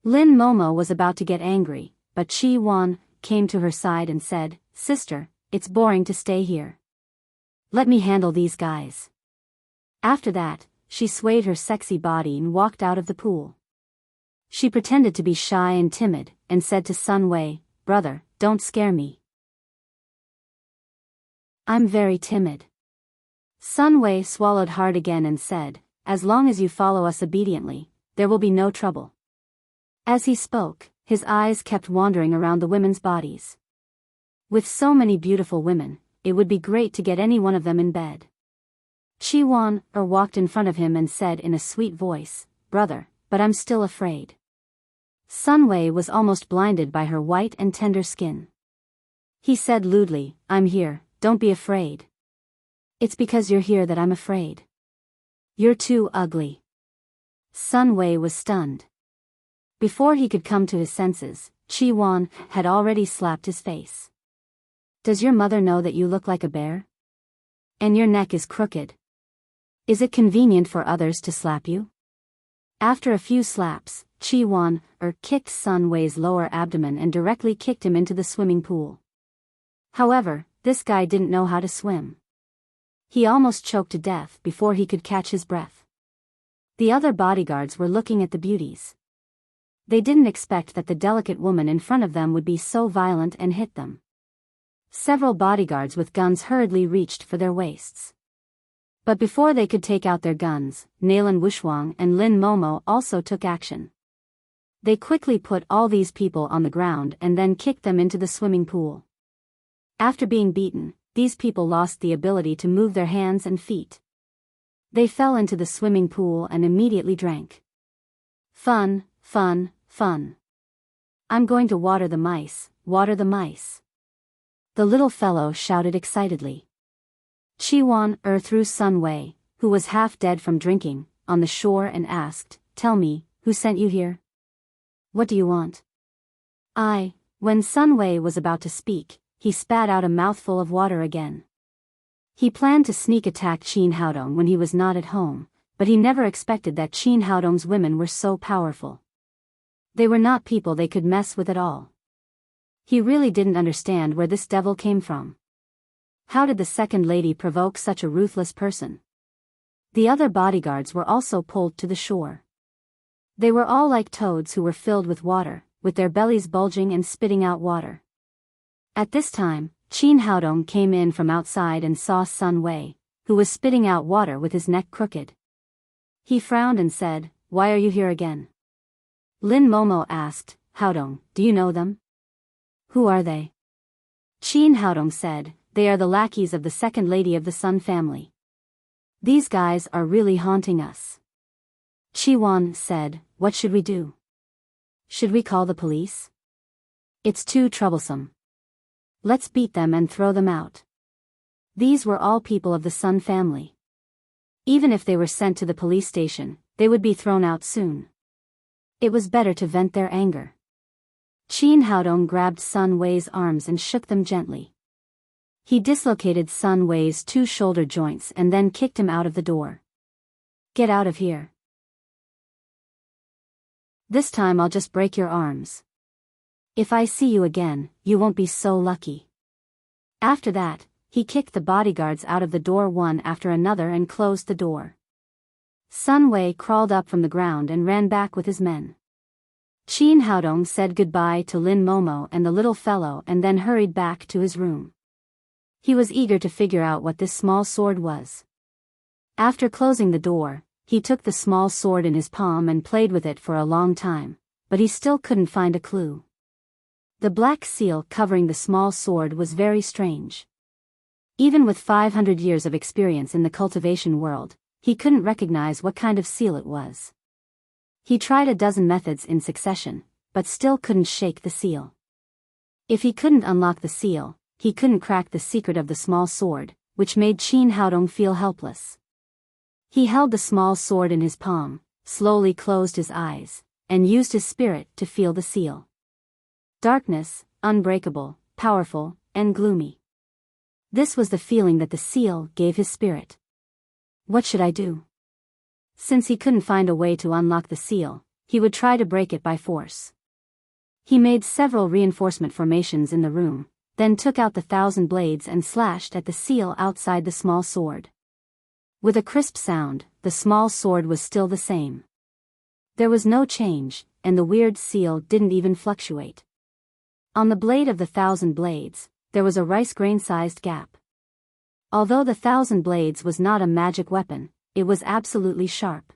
Lin Momo was about to get angry, but Qi Wan came to her side and said, "Sister, it's boring to stay here. Let me handle these guys." After that, she swayed her sexy body and walked out of the pool. She pretended to be shy and timid, and said to Sun Wei, "Brother, don't scare me. I'm very timid." Sun Wei swallowed hard again and said, "As long as you follow us obediently, there will be no trouble." As he spoke, his eyes kept wandering around the women's bodies. With so many beautiful women, it would be great to get any one of them in bed. Qi Wan walked in front of him and said in a sweet voice, "Brother, but I'm still afraid." Sun Wei was almost blinded by her white and tender skin. He said lewdly, "I'm here, don't be afraid. It's because you're here that I'm afraid. You're too ugly." Sun Wei was stunned. Before he could come to his senses, Qi Wan had already slapped his face. "Does your mother know that you look like a bear? And your neck is crooked? Is it convenient for others to slap you?" After a few slaps, Qi Wan kicked Sun Wei's lower abdomen and directly kicked him into the swimming pool. However, this guy didn't know how to swim. He almost choked to death before he could catch his breath. The other bodyguards were looking at the beauties. They didn't expect that the delicate woman in front of them would be so violent and hit them. Several bodyguards with guns hurriedly reached for their waists. But before they could take out their guns, Nalan Wushuang and Lin Momo also took action. They quickly put all these people on the ground and then kicked them into the swimming pool. After being beaten, these people lost the ability to move their hands and feet. They fell into the swimming pool and immediately drank. Fun, fun, fun. I'm going to water the mice, water the mice. The little fellow shouted excitedly. Qi Wan threw Sun Wei, who was half dead from drinking, on the shore and asked, "Tell me, who sent you here? What do you want?" When Sun Wei was about to speak, he spat out a mouthful of water again. He planned to sneak attack Qin Haodong when he was not at home, but he never expected that Qin Haodong's women were so powerful. They were not people they could mess with at all. He really didn't understand where this devil came from. How did the second lady provoke such a ruthless person? The other bodyguards were also pulled to the shore. They were all like toads who were filled with water, with their bellies bulging and spitting out water. At this time, Qin Haodong came in from outside and saw Sun Wei, who was spitting out water with his neck crooked. He frowned and said, "Why are you here again?" Lin Momo asked, "Haodong, do you know them?" "Who are they?" Qin Haodong said, "They are the lackeys of the second lady of the Sun family. These guys are really haunting us." Qi Wan said, "What should we do? Should we call the police? It's too troublesome. Let's beat them and throw them out." These were all people of the Sun family. Even if they were sent to the police station, they would be thrown out soon. It was better to vent their anger. Qin Haodong grabbed Sun Wei's arms and shook them gently. He dislocated Sun Wei's 2 shoulder joints and then kicked him out of the door. "Get out of here. This time I'll just break your arms. If I see you again, you won't be so lucky." After that, he kicked the bodyguards out of the door one after another and closed the door. Sun Wei crawled up from the ground and ran back with his men. Qin Haodong said goodbye to Lin Momo and the little fellow and then hurried back to his room. He was eager to figure out what this small sword was. After closing the door, he took the small sword in his palm and played with it for a long time, but he still couldn't find a clue. The black seal covering the small sword was very strange. Even with 500 years of experience in the cultivation world, he couldn't recognize what kind of seal it was. He tried a dozen methods in succession, but still couldn't shake the seal. If he couldn't unlock the seal, he couldn't crack the secret of the small sword, which made Qin Haodong feel helpless. He held the small sword in his palm, slowly closed his eyes, and used his spirit to feel the seal. Darkness, unbreakable, powerful, and gloomy. This was the feeling that the seal gave his spirit. What should I do? Since he couldn't find a way to unlock the seal, he would try to break it by force. He made several reinforcement formations in the room, then took out the 1,000 blades and slashed at the seal outside the small sword. With a crisp sound, the small sword was still the same. There was no change, and the weird seal didn't even fluctuate. On the blade of the 1,000 blades, there was a rice grain-sized gap. Although the 1,000 blades was not a magic weapon, it was absolutely sharp.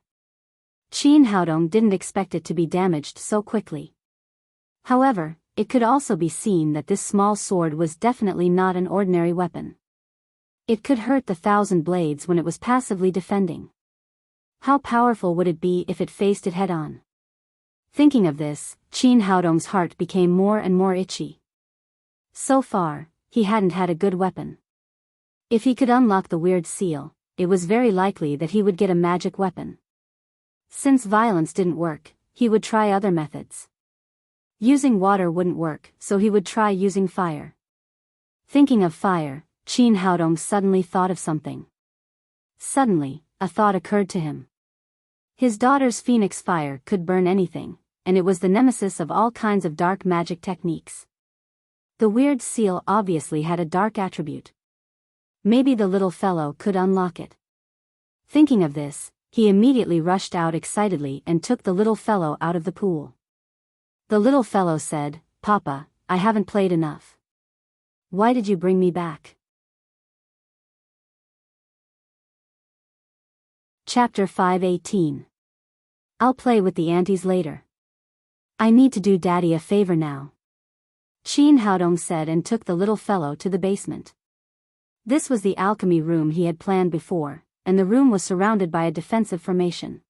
Qin Haodong didn't expect it to be damaged so quickly. However, it could also be seen that this small sword was definitely not an ordinary weapon. It could hurt the 1,000 blades when it was passively defending. How powerful would it be if it faced it head-on? Thinking of this, Qin Haodong's heart became more and more itchy. So far, he hadn't had a good weapon. If he could unlock the weird seal, it was very likely that he would get a magic weapon. Since violence didn't work, he would try other methods. Using water wouldn't work, so he would try using fire. Thinking of fire, Qin Haodong suddenly thought of something. Suddenly, a thought occurred to him. His daughter's phoenix fire could burn anything, and it was the nemesis of all kinds of dark magic techniques. The weird seal obviously had a dark attribute. Maybe the little fellow could unlock it. Thinking of this, he immediately rushed out excitedly and took the little fellow out of the pool. The little fellow said, "Papa, I haven't played enough. Why did you bring me back?" Chapter 5:18. I'll play with the aunties later. I need to do Daddy a favor now. Qin Haodong said and took the little fellow to the basement. This was the alchemy room he had planned before, and the room was surrounded by a defensive formation.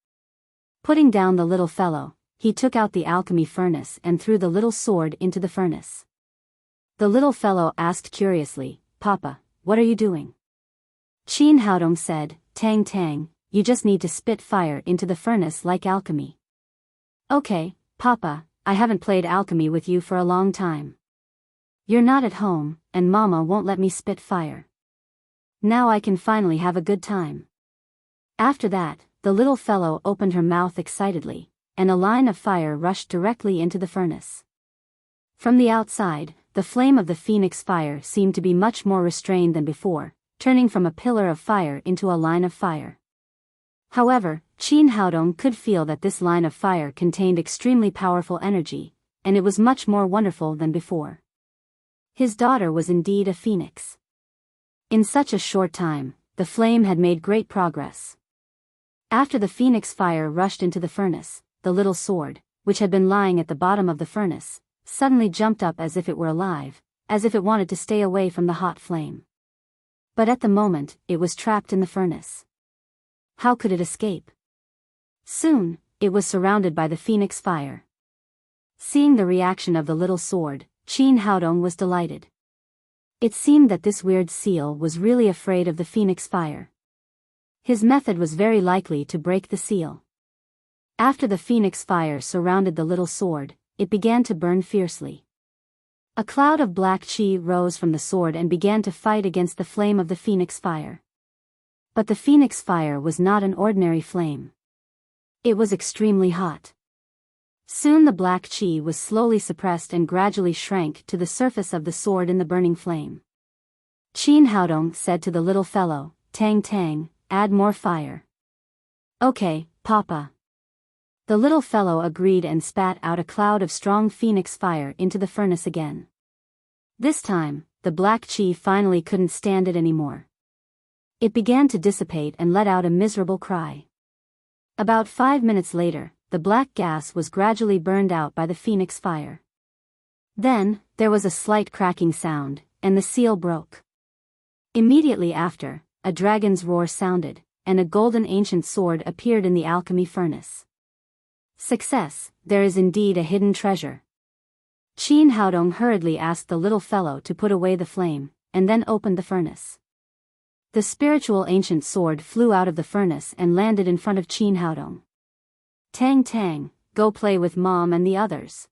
Putting down the little fellow, he took out the alchemy furnace and threw the little sword into the furnace. The little fellow asked curiously, "Papa, what are you doing?" Qin Haodong said, "Tang Tang, you just need to spit fire into the furnace like alchemy." "Okay, Papa, I haven't played alchemy with you for a long time. You're not at home, and Mama won't let me spit fire. Now I can finally have a good time." After that, the little fellow opened her mouth excitedly, and a line of fire rushed directly into the furnace. From the outside, the flame of the phoenix fire seemed to be much more restrained than before, turning from a pillar of fire into a line of fire. However, Qin Haodong could feel that this line of fire contained extremely powerful energy, and it was much more wonderful than before. His daughter was indeed a phoenix. In such a short time, the flame had made great progress. After the phoenix fire rushed into the furnace, the little sword, which had been lying at the bottom of the furnace, suddenly jumped up as if it were alive, as if it wanted to stay away from the hot flame. But at the moment, it was trapped in the furnace. How could it escape? Soon, it was surrounded by the phoenix fire. Seeing the reaction of the little sword, Qin Haodong was delighted. It seemed that this weird seal was really afraid of the phoenix fire. His method was very likely to break the seal. After the phoenix fire surrounded the little sword, it began to burn fiercely. A cloud of black chi rose from the sword and began to fight against the flame of the phoenix fire. But the phoenix fire was not an ordinary flame. It was extremely hot. Soon the black chi was slowly suppressed and gradually shrank to the surface of the sword in the burning flame. Qin Haodong said to the little fellow, "Tang Tang, add more fire." "Okay, Papa." The little fellow agreed and spat out a cloud of strong phoenix fire into the furnace again. This time, the black chi finally couldn't stand it anymore. It began to dissipate and let out a miserable cry. About 5 minutes later, the black gas was gradually burned out by the phoenix fire. Then, there was a slight cracking sound, and the seal broke. Immediately after, a dragon's roar sounded, and a golden ancient sword appeared in the alchemy furnace. Success, there is indeed a hidden treasure. Qin Haodong hurriedly asked the little fellow to put away the flame, and then opened the furnace. The spiritual ancient sword flew out of the furnace and landed in front of Qin Haodong. Tang Tang, go play with Mom and the others.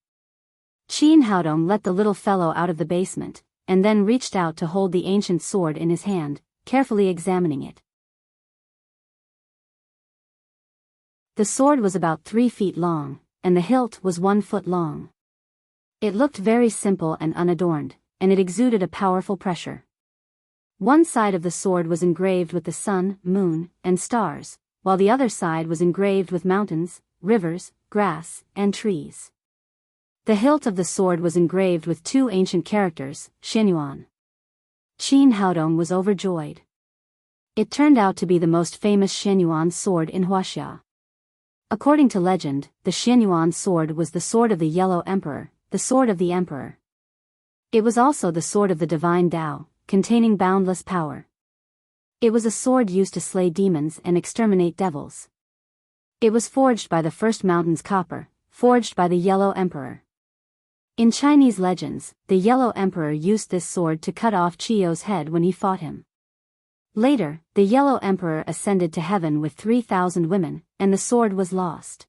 Qin Haodong let the little fellow out of the basement, and then reached out to hold the ancient sword in his hand, carefully examining it. The sword was about 3 feet long, and the hilt was 1 foot long. It looked very simple and unadorned, and it exuded a powerful pressure. One side of the sword was engraved with the sun, moon, and stars, while the other side was engraved with mountains, rivers, grass, and trees. The hilt of the sword was engraved with 2 ancient characters, Xianyuan. Qin Haodong was overjoyed. It turned out to be the most famous Xianyuan sword in Huaxia. According to legend, the Xianyuan sword was the sword of the Yellow Emperor, the sword of the Emperor. It was also the sword of the divine Tao, containing boundless power. It was a sword used to slay demons and exterminate devils. It was forged by the first mountain's copper, forged by the Yellow Emperor. In Chinese legends, the Yellow Emperor used this sword to cut off Qiu's head when he fought him. Later, the Yellow Emperor ascended to heaven with 3,000 women, and the sword was lost.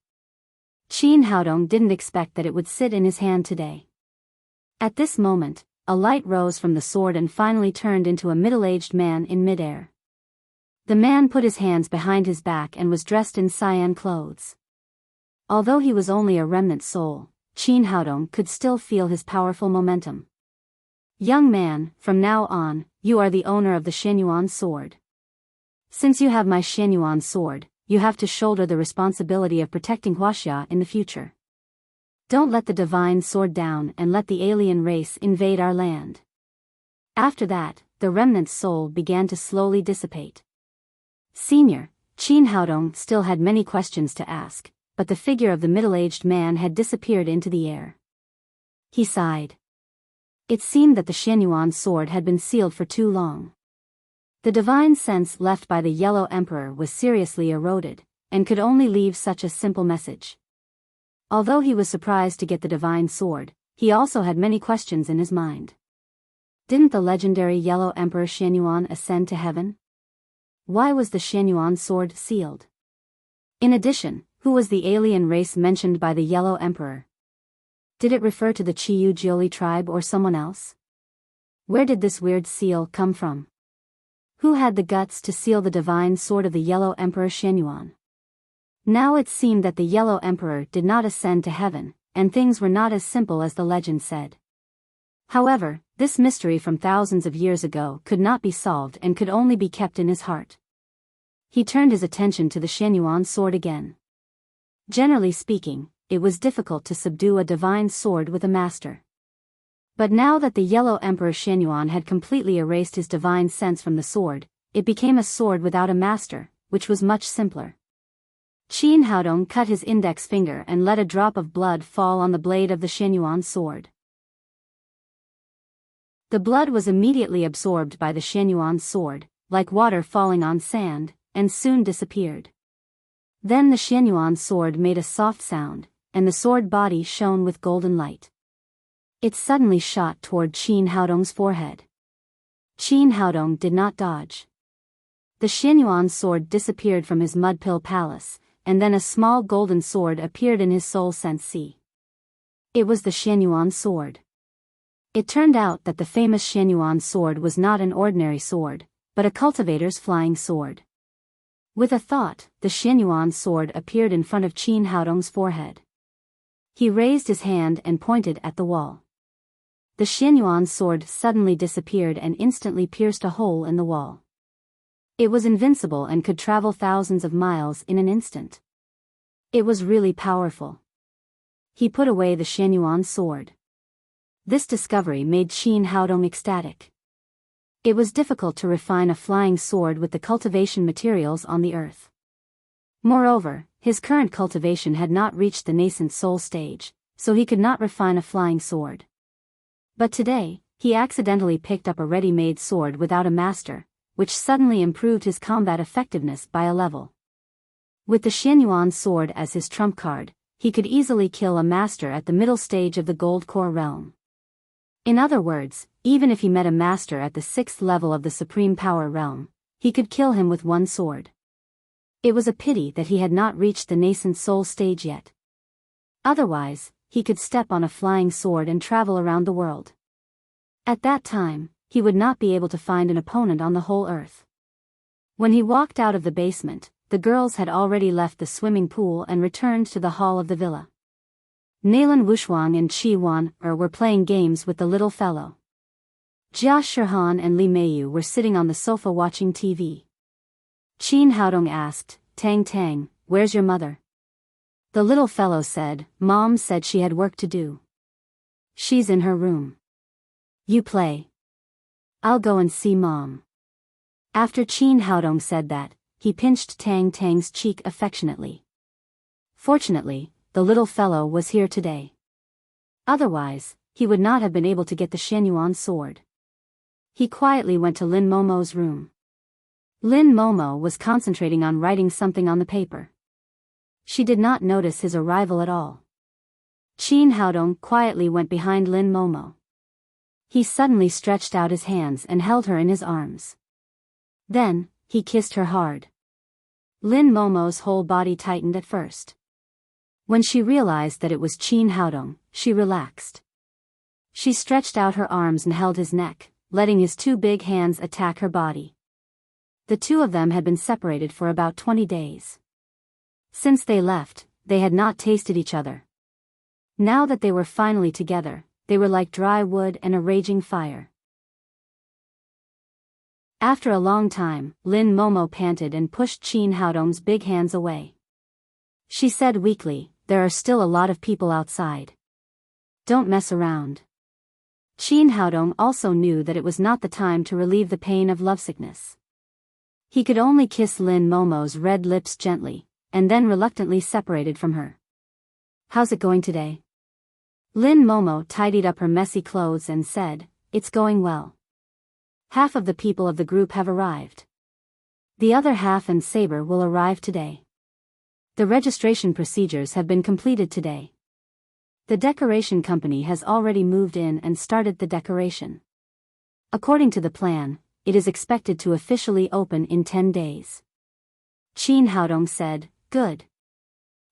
Qin Haodong didn't expect that it would sit in his hand today. At this moment, a light rose from the sword and finally turned into a middle-aged man in midair. The man put his hands behind his back and was dressed in cyan clothes. Although he was only a remnant soul, Qin Haodong could still feel his powerful momentum. Young man, from now on, you are the owner of the Xianyuan sword. Since you have my Xianyuan sword, you have to shoulder the responsibility of protecting Huaxia in the future. Don't let the divine sword down and let the alien race invade our land. After that, the remnant soul began to slowly dissipate. Senior, Qin Haodong still had many questions to ask, but the figure of the middle-aged man had disappeared into the air. He sighed. It seemed that the Xianyuan sword had been sealed for too long. The divine sense left by the Yellow Emperor was seriously eroded, and could only leave such a simple message. Although he was surprised to get the divine sword, he also had many questions in his mind. Didn't the legendary Yellow Emperor Xianyuan ascend to heaven? Why was the Xianyuan sword sealed? In addition, who was the alien race mentioned by the Yellow Emperor? Did it refer to the Qiu Jiuli tribe or someone else? Where did this weird seal come from? Who had the guts to seal the divine sword of the Yellow Emperor Xianyuan? Now it seemed that the Yellow Emperor did not ascend to heaven, and things were not as simple as the legend said. However, this mystery from thousands of years ago could not be solved and could only be kept in his heart. He turned his attention to the Xianyuan sword again. Generally speaking, it was difficult to subdue a divine sword with a master. But now that the Yellow Emperor Xianyuan had completely erased his divine sense from the sword, it became a sword without a master, which was much simpler. Qin Haodong cut his index finger and let a drop of blood fall on the blade of the Xianyuan sword. The blood was immediately absorbed by the Xianyuan sword, like water falling on sand, and soon disappeared. Then the Xianyuan sword made a soft sound, and the sword body shone with golden light. It suddenly shot toward Qin Haodong's forehead. Qin Haodong did not dodge. The Xianyuan sword disappeared from his mud-pill palace, and then a small golden sword appeared in his soul sense sea. It was the Xianyuan sword. It turned out that the famous Xianyuan sword was not an ordinary sword, but a cultivator's flying sword. With a thought, the Xianyuan sword appeared in front of Qin Haodong's forehead. He raised his hand and pointed at the wall. The Xianyuan sword suddenly disappeared and instantly pierced a hole in the wall. It was invincible and could travel thousands of miles in an instant. It was really powerful. He put away the Xianyuan sword. This discovery made Qin Haodong ecstatic. It was difficult to refine a flying sword with the cultivation materials on the earth. Moreover, his current cultivation had not reached the nascent soul stage, so he could not refine a flying sword. But today, he accidentally picked up a ready-made sword without a master, which suddenly improved his combat effectiveness by a level. With the Xianyuan sword as his trump card, he could easily kill a master at the middle stage of the Gold Core realm. In other words, even if he met a master at the 6th level of the Supreme Power realm, he could kill him with one sword. It was a pity that he had not reached the nascent soul stage yet. Otherwise, he could step on a flying sword and travel around the world. At that time, he would not be able to find an opponent on the whole earth. When he walked out of the basement, the girls had already left the swimming pool and returned to the hall of the villa. Nalan Wushuang and Qi Wan were playing games with the little fellow. Jia Shihan and Li Meiyu were sitting on the sofa watching TV. Qin Haodong asked, "Tang Tang, where's your mother?" The little fellow said, "Mom said she had work to do. She's in her room. You play. I'll go and see Mom." After Qin Haodong said that, he pinched Tang Tang's cheek affectionately. Fortunately, the little fellow was here today. Otherwise, he would not have been able to get the Xianyuan sword. He quietly went to Lin Momo's room. Lin Momo was concentrating on writing something on the paper. She did not notice his arrival at all. Qin Haodong quietly went behind Lin Momo. He suddenly stretched out his hands and held her in his arms. Then, he kissed her hard. Lin Momo's whole body tightened at first. When she realized that it was Qin Haodong, she relaxed. She stretched out her arms and held his neck, letting his two big hands attack her body. The two of them had been separated for about 20 days. Since they left, they had not tasted each other. Now that they were finally together, they were like dry wood and a raging fire. After a long time, Lin Momo panted and pushed Qin Haodong's big hands away. She said weakly, "There are still a lot of people outside. Don't mess around." Qin Haodong also knew that it was not the time to relieve the pain of lovesickness. He could only kiss Lin Momo's red lips gently, and then reluctantly separated from her. "How's it going today?" Lin Momo tidied up her messy clothes and said, "It's going well. Half of the people of the group have arrived. The other half and Saber will arrive today. The registration procedures have been completed today. The decoration company has already moved in and started the decoration. According to the plan, it is expected to officially open in 10 days. Qin Haodong said, "Good.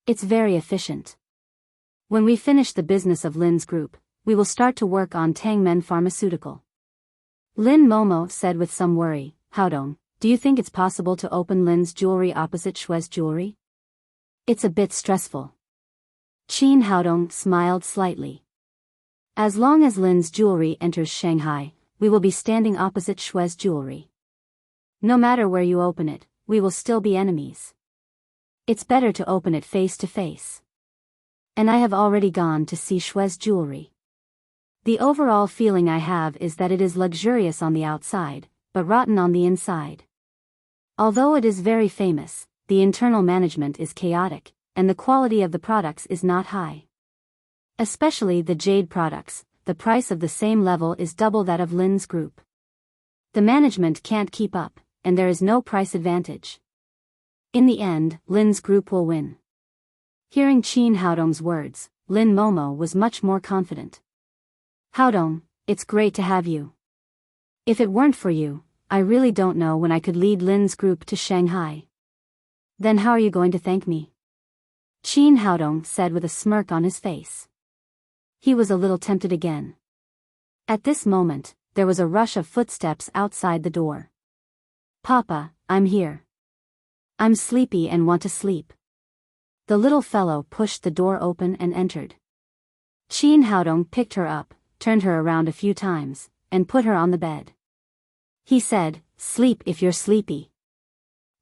It's very efficient. When we finish the business of Lin's group, we will start to work on Tangmen Pharmaceutical." Lin Momo said with some worry, "Haodong, do you think it's possible to open Lin's jewelry opposite Shue's jewelry? It's a bit stressful." Qin Haodong smiled slightly. "As long as Lin's jewelry enters Shanghai, we will be standing opposite Shue's jewelry. No matter where you open it, we will still be enemies. It's better to open it face to face. And I have already gone to see Shue's jewelry. The overall feeling I have is that it is luxurious on the outside, but rotten on the inside. Although it is very famous, the internal management is chaotic, and the quality of the products is not high. Especially the jade products, the price of the same level is double that of Lin's group. The management can't keep up, and there is no price advantage. In the end, Lin's group will win." Hearing Qin Haodong's words, Lin Momo was much more confident. "Haodong, it's great to have you. If it weren't for you, I really don't know when I could lead Lin's group to Shanghai." "Then how are you going to thank me?" Qin Haodong said with a smirk on his face. He was a little tempted again. At this moment, there was a rush of footsteps outside the door. "Papa, I'm here. I'm sleepy and want to sleep." The little fellow pushed the door open and entered. Qin Haodong picked her up, turned her around a few times, and put her on the bed. He said, "Sleep if you're sleepy."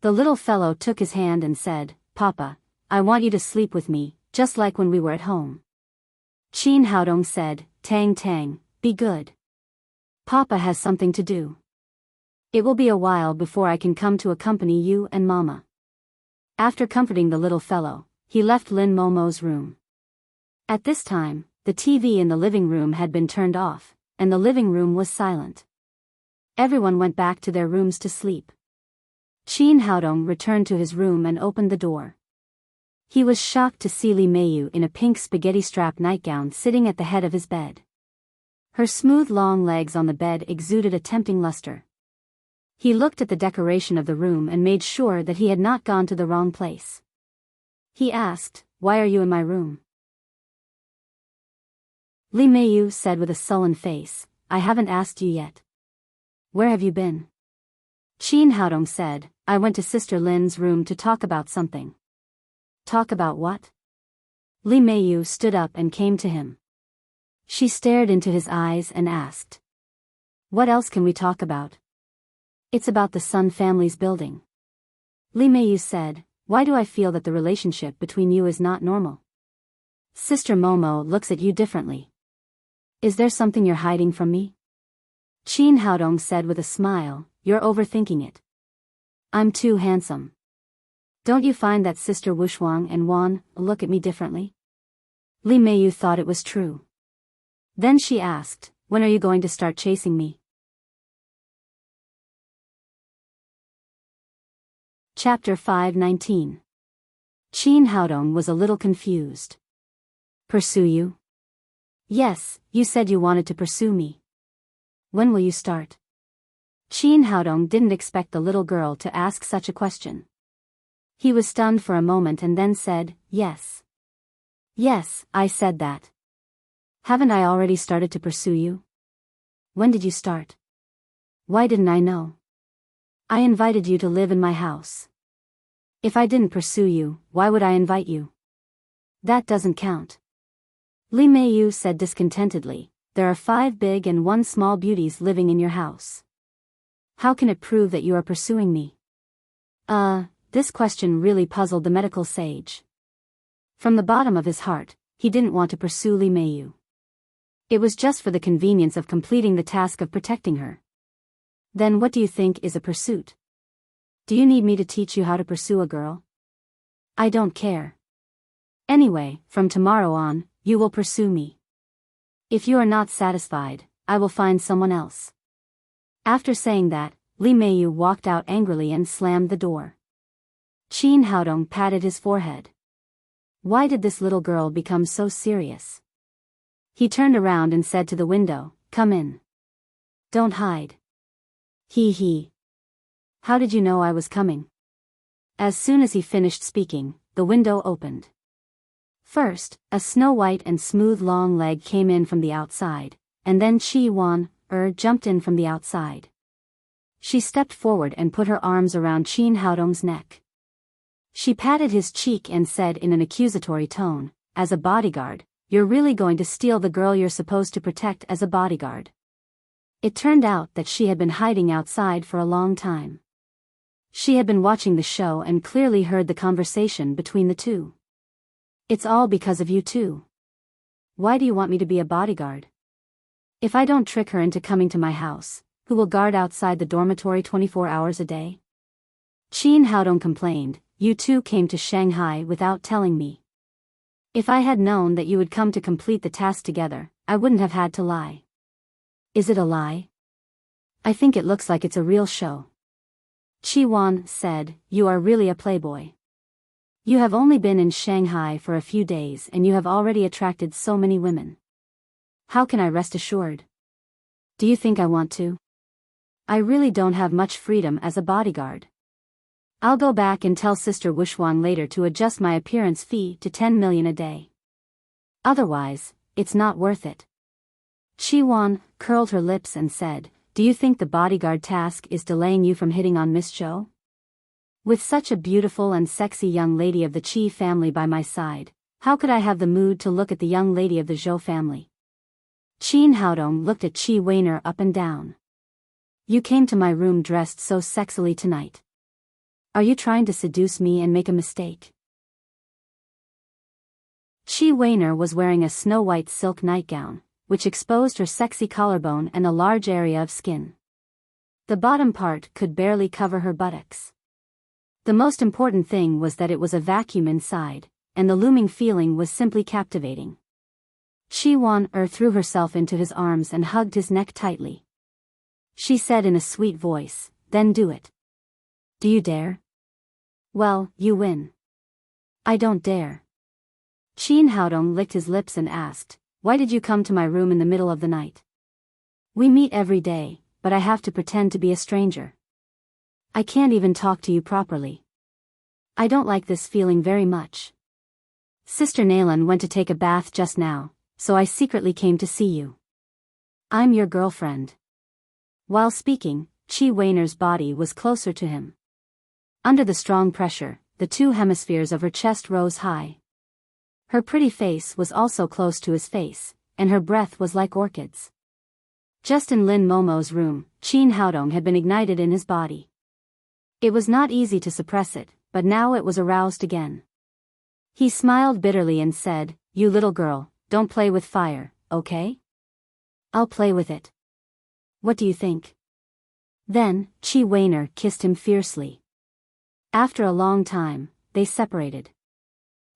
The little fellow took his hand and said, "Papa, I want you to sleep with me, just like when we were at home." Qin Haodong said, "Tang Tang, be good. Papa has something to do. It will be a while before I can come to accompany you and Mama." After comforting the little fellow, he left Lin Momo's room. At this time, the TV in the living room had been turned off, and the living room was silent. Everyone went back to their rooms to sleep. Qin Haodong returned to his room and opened the door. He was shocked to see Li Meiyu in a pink spaghetti-strap nightgown sitting at the head of his bed. Her smooth long legs on the bed exuded a tempting luster. He looked at the decoration of the room and made sure that he had not gone to the wrong place. He asked, "Why are you in my room?" Li Meiyu said with a sullen face, "I haven't asked you yet. Where have you been?" Qin Haodong said, "I went to Sister Lin's room to talk about something." "Talk about what?" Li Meiyu stood up and came to him. She stared into his eyes and asked, "What else can we talk about?" "It's about the Sun family's building." Li Meiyu said, "Why do I feel that the relationship between you is not normal? Sister Momo looks at you differently. Is there something you're hiding from me?" Qin Haodong said with a smile, "You're overthinking it. I'm too handsome. Don't you find that Sister Wushuang and Wan look at me differently?" Li Meiyu thought it was true. Then she asked, "When are you going to start chasing me?" Chapter 519. Qin Haodong was a little confused. "Pursue you?" "Yes, you said you wanted to pursue me. When will you start?" Qin Haodong didn't expect the little girl to ask such a question. He was stunned for a moment and then said, "Yes. Yes, I said that. Haven't I already started to pursue you? When did you start? Why didn't I know? I invited you to live in my house. If I didn't pursue you, why would I invite you? That doesn't count." Li Meiyu said discontentedly, "There are 5 big and 1 small beauties living in your house. How can it prove that you are pursuing me?" This question really puzzled the medical sage. From the bottom of his heart, he didn't want to pursue Li Meiyu. It was just for the convenience of completing the task of protecting her. Then what do you think is a pursuit? Do you need me to teach you how to pursue a girl? I don't care. Anyway, from tomorrow on, you will pursue me. If you are not satisfied, I will find someone else." After saying that, Li Meiyu walked out angrily and slammed the door. Qin Haodong patted his forehead. Why did this little girl become so serious? He turned around and said to the window, "Come in. Don't hide." He. "How did you know I was coming?" As soon as he finished speaking, the window opened. First, a snow-white and smooth long leg came in from the outside, and then Qi Wan jumped in from the outside. She stepped forward and put her arms around Qin Haodong's neck. She patted his cheek and said in an accusatory tone, "As a bodyguard, you're really going to steal the girl you're supposed to protect as a bodyguard." It turned out that she had been hiding outside for a long time. She had been watching the show and clearly heard the conversation between the two. "It's all because of you two. Why do you want me to be a bodyguard? If I don't trick her into coming to my house, who will guard outside the dormitory 24 hours a day?" Qin Haodong complained, "You two came to Shanghai without telling me. If I had known that you would come to complete the task together, I wouldn't have had to lie." "Is it a lie? I think it looks like it's a real show." Qi Wan said, "You are really a playboy. You have only been in Shanghai for a few days and you have already attracted so many women. How can I rest assured? Do you think I want to? I really don't have much freedom as a bodyguard. I'll go back and tell Sister Wushuang later to adjust my appearance fee to 10 million a day. Otherwise, it's not worth it." Qi Wan curled her lips and said, "Do you think the bodyguard task is delaying you from hitting on Miss Zhou? With such a beautiful and sexy young lady of the Qi family by my side, how could I have the mood to look at the young lady of the Zhou family?" Qin Haodong looked at Qi Weiner up and down. "You came to my room dressed so sexily tonight. Are you trying to seduce me and make a mistake?" Qi Weiner was wearing a snow-white silk nightgown, which exposed her sexy collarbone and a large area of skin. The bottom part could barely cover her buttocks. The most important thing was that it was a vacuum inside, and the looming feeling was simply captivating. Shi Wan-er threw herself into his arms and hugged his neck tightly. She said in a sweet voice, "Then do it. Do you dare?" "Well, you win." "I don't dare." Qin Haodong licked his lips and asked, "Why did you come to my room in the middle of the night? We meet every day, but I have to pretend to be a stranger. I can't even talk to you properly. I don't like this feeling very much. Sister Nalan went to take a bath just now, so I secretly came to see you. I'm your girlfriend." While speaking, Qi Weiner's body was closer to him. Under the strong pressure, the two hemispheres of her chest rose high. Her pretty face was also close to his face, and her breath was like orchids. Just in Lin Momo's room, Qin Haodong had been ignited in his body. It was not easy to suppress it, but now it was aroused again. He smiled bitterly and said, "You little girl, don't play with fire, okay? I'll play with it. What do you think?" Then, Qi Weiner kissed him fiercely. After a long time, they separated.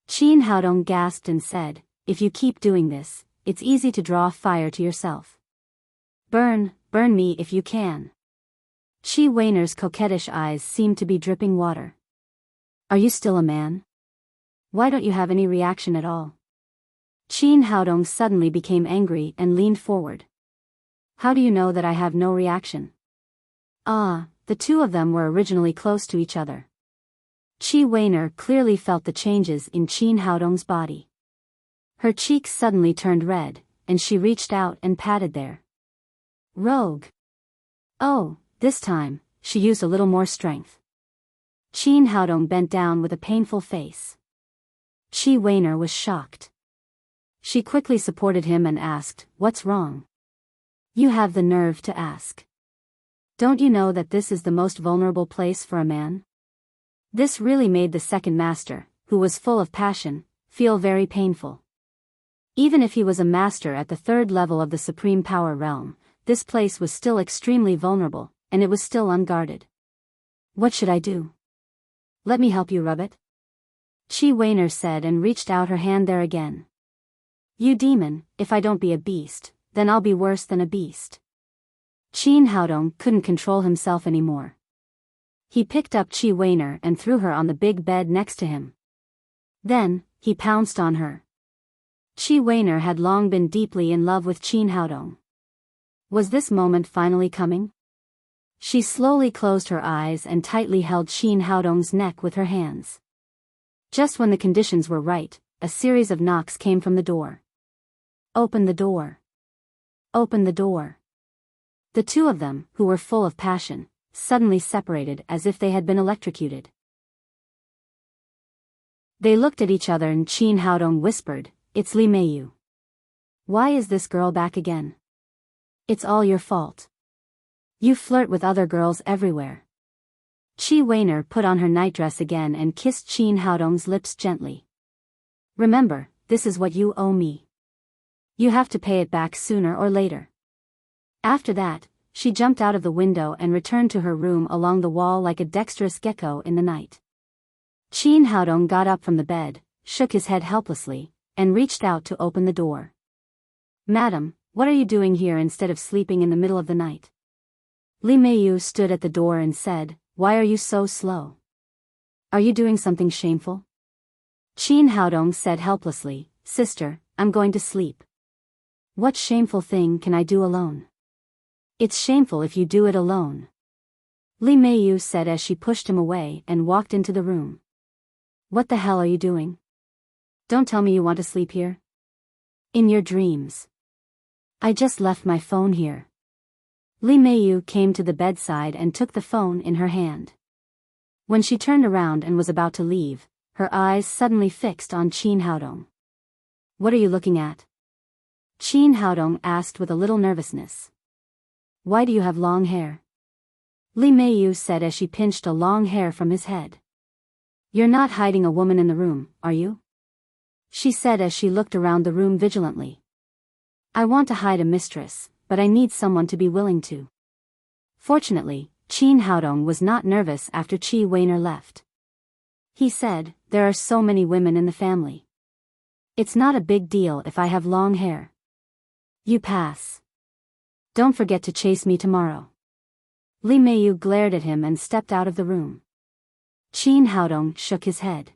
Qin Haodong gasped and said, "If you keep doing this, it's easy to draw fire to yourself. Burn me if you can." Qi Weiner's coquettish eyes seemed to be dripping water. "Are you still a man? Why don't you have any reaction at all?" Qin Haodong suddenly became angry and leaned forward. "How do you know that I have no reaction?" The two of them were originally close to each other. Qi Weiner clearly felt the changes in Qin Haodong's body. Her cheeks suddenly turned red, and she reached out and patted there. Rogue. Oh, this time, she used a little more strength. Qin Haodong bent down with a painful face. Qi Weiner was shocked. She quickly supported him and asked, "What's wrong? You have the nerve to ask. Don't you know that this is the most vulnerable place for a man?" This really made the second master, who was full of passion, feel very painful. Even if he was a master at the third level of the supreme power realm, this place was still extremely vulnerable, and it was still unguarded. "What should I do? Let me help you rub it?" Qi Weiner said and reached out her hand there again. "You demon, if I don't be a beast, then I'll be worse than a beast." Qin Haodong couldn't control himself anymore. He picked up Qi Weiner and threw her on the big bed next to him. Then, he pounced on her. Qi Weiner had long been deeply in love with Qin Haodong. Was this moment finally coming? She slowly closed her eyes and tightly held Qin Haodong's neck with her hands. Just when the conditions were right, a series of knocks came from the door. "Open the door. Open the door." The two of them, who were full of passion, suddenly separated as if they had been electrocuted. They looked at each other and Qin Haodong whispered, "It's Li Meiyu. Why is this girl back again? It's all your fault. You flirt with other girls everywhere." Qi Weiner put on her nightdress again and kissed Qin Haodong's lips gently. "Remember, this is what you owe me. You have to pay it back sooner or later." After that, she jumped out of the window and returned to her room along the wall like a dexterous gecko in the night. Qin Haodong got up from the bed, shook his head helplessly, and reached out to open the door. "Madam, what are you doing here instead of sleeping in the middle of the night?" Li Meiyu stood at the door and said, "Why are you so slow? Are you doing something shameful?" Qin Haodong said helplessly, "Sister, I'm going to sleep. What shameful thing can I do alone?" "It's shameful if you do it alone," Li Meiyu said as she pushed him away and walked into the room. "What the hell are you doing? Don't tell me you want to sleep here. In your dreams. I just left my phone here." Li Meiyu came to the bedside and took the phone in her hand. When she turned around and was about to leave, her eyes suddenly fixed on Qin Haodong. "What are you looking at?" Qin Haodong asked with a little nervousness. "Why do you have long hair?" Li Meiyu said as she pinched a long hair from his head. "You're not hiding a woman in the room, are you?" she said as she looked around the room vigilantly. "I want to hide a mistress, but I need someone to be willing to." Fortunately, Qin Haodong was not nervous after Qi Weiner left. He said, there are so many women in the family. It's not a big deal if I have long hair. You pass. Don't forget to chase me tomorrow. Lee Meiyu glared at him and stepped out of the room. Qin Haodong shook his head.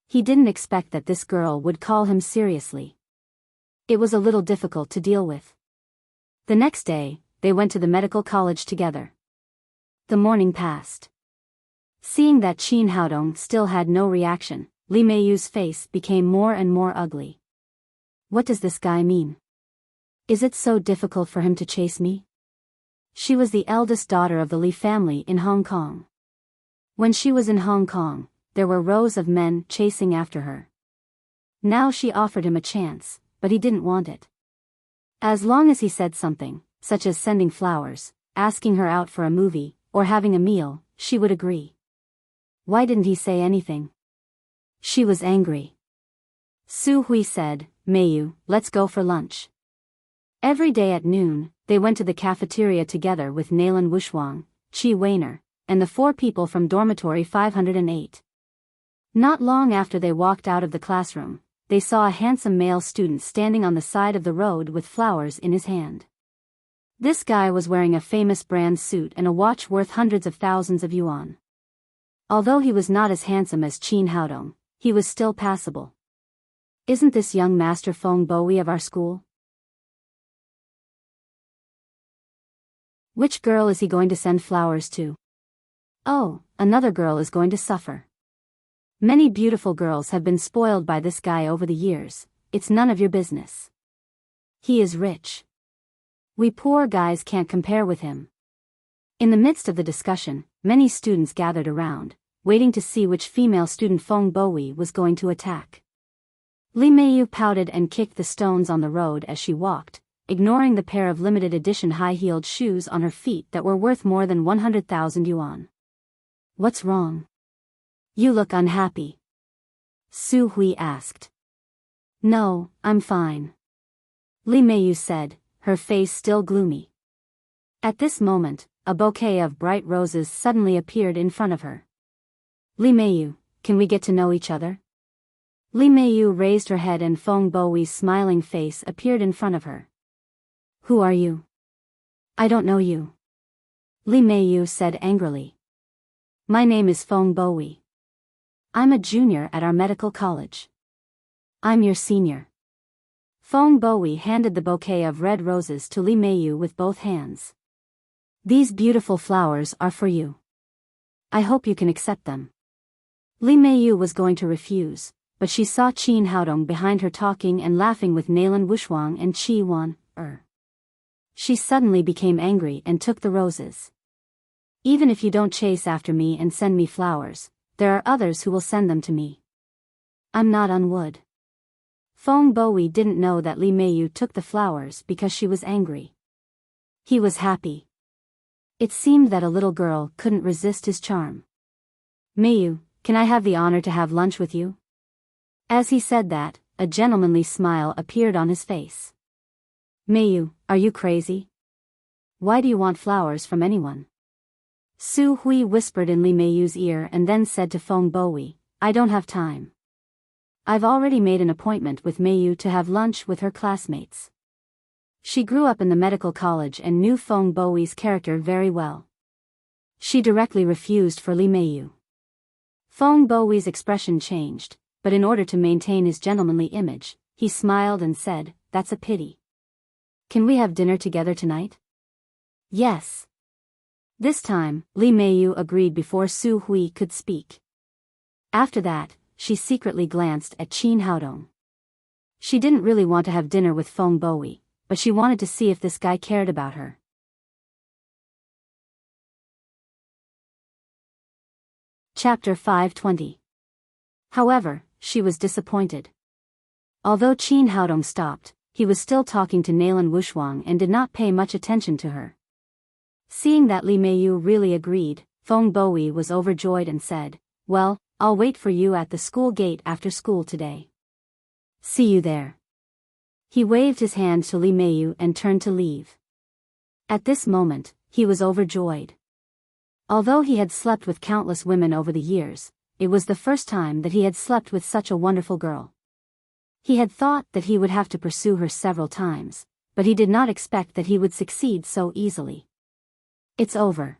He didn't expect that this girl would call him seriously. It was a little difficult to deal with. The next day, they went to the medical college together. The morning passed. Seeing that Qin Haodong still had no reaction, Lee Meiyu's face became more and more ugly. What does this guy mean? Is it so difficult for him to chase me? She was the eldest daughter of the Lee family in Hong Kong. When she was in Hong Kong, there were rows of men chasing after her. Now she offered him a chance, but he didn't want it. As long as he said something, such as sending flowers, asking her out for a movie, or having a meal, she would agree. Why didn't he say anything? She was angry. Su Hui said, Meiyu, let's go for lunch. Every day at noon, they went to the cafeteria together with Naylan Wushuang, Chi Weiner, and the 4 people from dormitory 508. Not long after they walked out of the classroom, they saw a handsome male student standing on the side of the road with flowers in his hand. This guy was wearing a famous brand suit and a watch worth hundreds of thousands of yuan. Although he was not as handsome as Qin Haodong, he was still passable. Isn't this young Master Feng Bowie of our school? Which girl is he going to send flowers to? Oh, another girl is going to suffer. Many beautiful girls have been spoiled by this guy over the years, it's none of your business. He is rich. We poor guys can't compare with him. In the midst of the discussion, many students gathered around, waiting to see which female student Feng Bowie was going to attack. Lee Meiyu pouted and kicked the stones on the road as she walked, ignoring the pair of limited edition high-heeled shoes on her feet that were worth more than 100,000 yuan. What's wrong? You look unhappy. Su Hui asked. No, I'm fine. Lee Meiyu said, her face still gloomy. At this moment, a bouquet of bright roses suddenly appeared in front of her. Lee Meiyu, can we get to know each other? Lee Meiyu raised her head and Feng Bowie's smiling face appeared in front of her. Who are you? I don't know you. Lee Meiyu said angrily. My name is Feng Bowie. I'm a junior at our medical college. I'm your senior. Feng Bowie handed the bouquet of red roses to Lee Meiyu with both hands. These beautiful flowers are for you. I hope you can accept them. Lee Meiyu was going to refuse, but she saw Qin Haodong behind her talking and laughing with Naylan Wushuang and Qi Wan. She suddenly became angry and took the roses. Even if you don't chase after me and send me flowers, there are others who will send them to me. I'm not on wood. Feng Bowie didn't know that Lee Meiyu took the flowers because she was angry. He was happy. It seemed that a little girl couldn't resist his charm. Meiyu, can I have the honor to have lunch with you? As he said that, a gentlemanly smile appeared on his face. Meiyu, are you crazy? Why do you want flowers from anyone? Su Hui whispered in Lee Meiyu's ear and then said to Feng Bowie, I don't have time. I've already made an appointment with Meiyu to have lunch with her classmates. She grew up in the medical college and knew Feng Bowie's character very well. She directly refused for Lee Meiyu. Feng Bowie's expression changed, but in order to maintain his gentlemanly image, he smiled and said, That's a pity. Can we have dinner together tonight? Yes. This time, Lee Meiyu agreed before Su Hui could speak. After that, she secretly glanced at Qin Haodong. She didn't really want to have dinner with Feng Bowie, but she wanted to see if this guy cared about her. Chapter 520. However, she was disappointed. Although Qin Haodong stopped, he was still talking to Naylan Wushuang and did not pay much attention to her. Seeing that Lee Meiyu really agreed, Feng Bowie was overjoyed and said, Well, I'll wait for you at the school gate after school today. See you there. He waved his hand to Lee Meiyu and turned to leave. At this moment, he was overjoyed. Although he had slept with countless women over the years, it was the first time that he had slept with such a wonderful girl. He had thought that he would have to pursue her several times, but he did not expect that he would succeed so easily. It's over.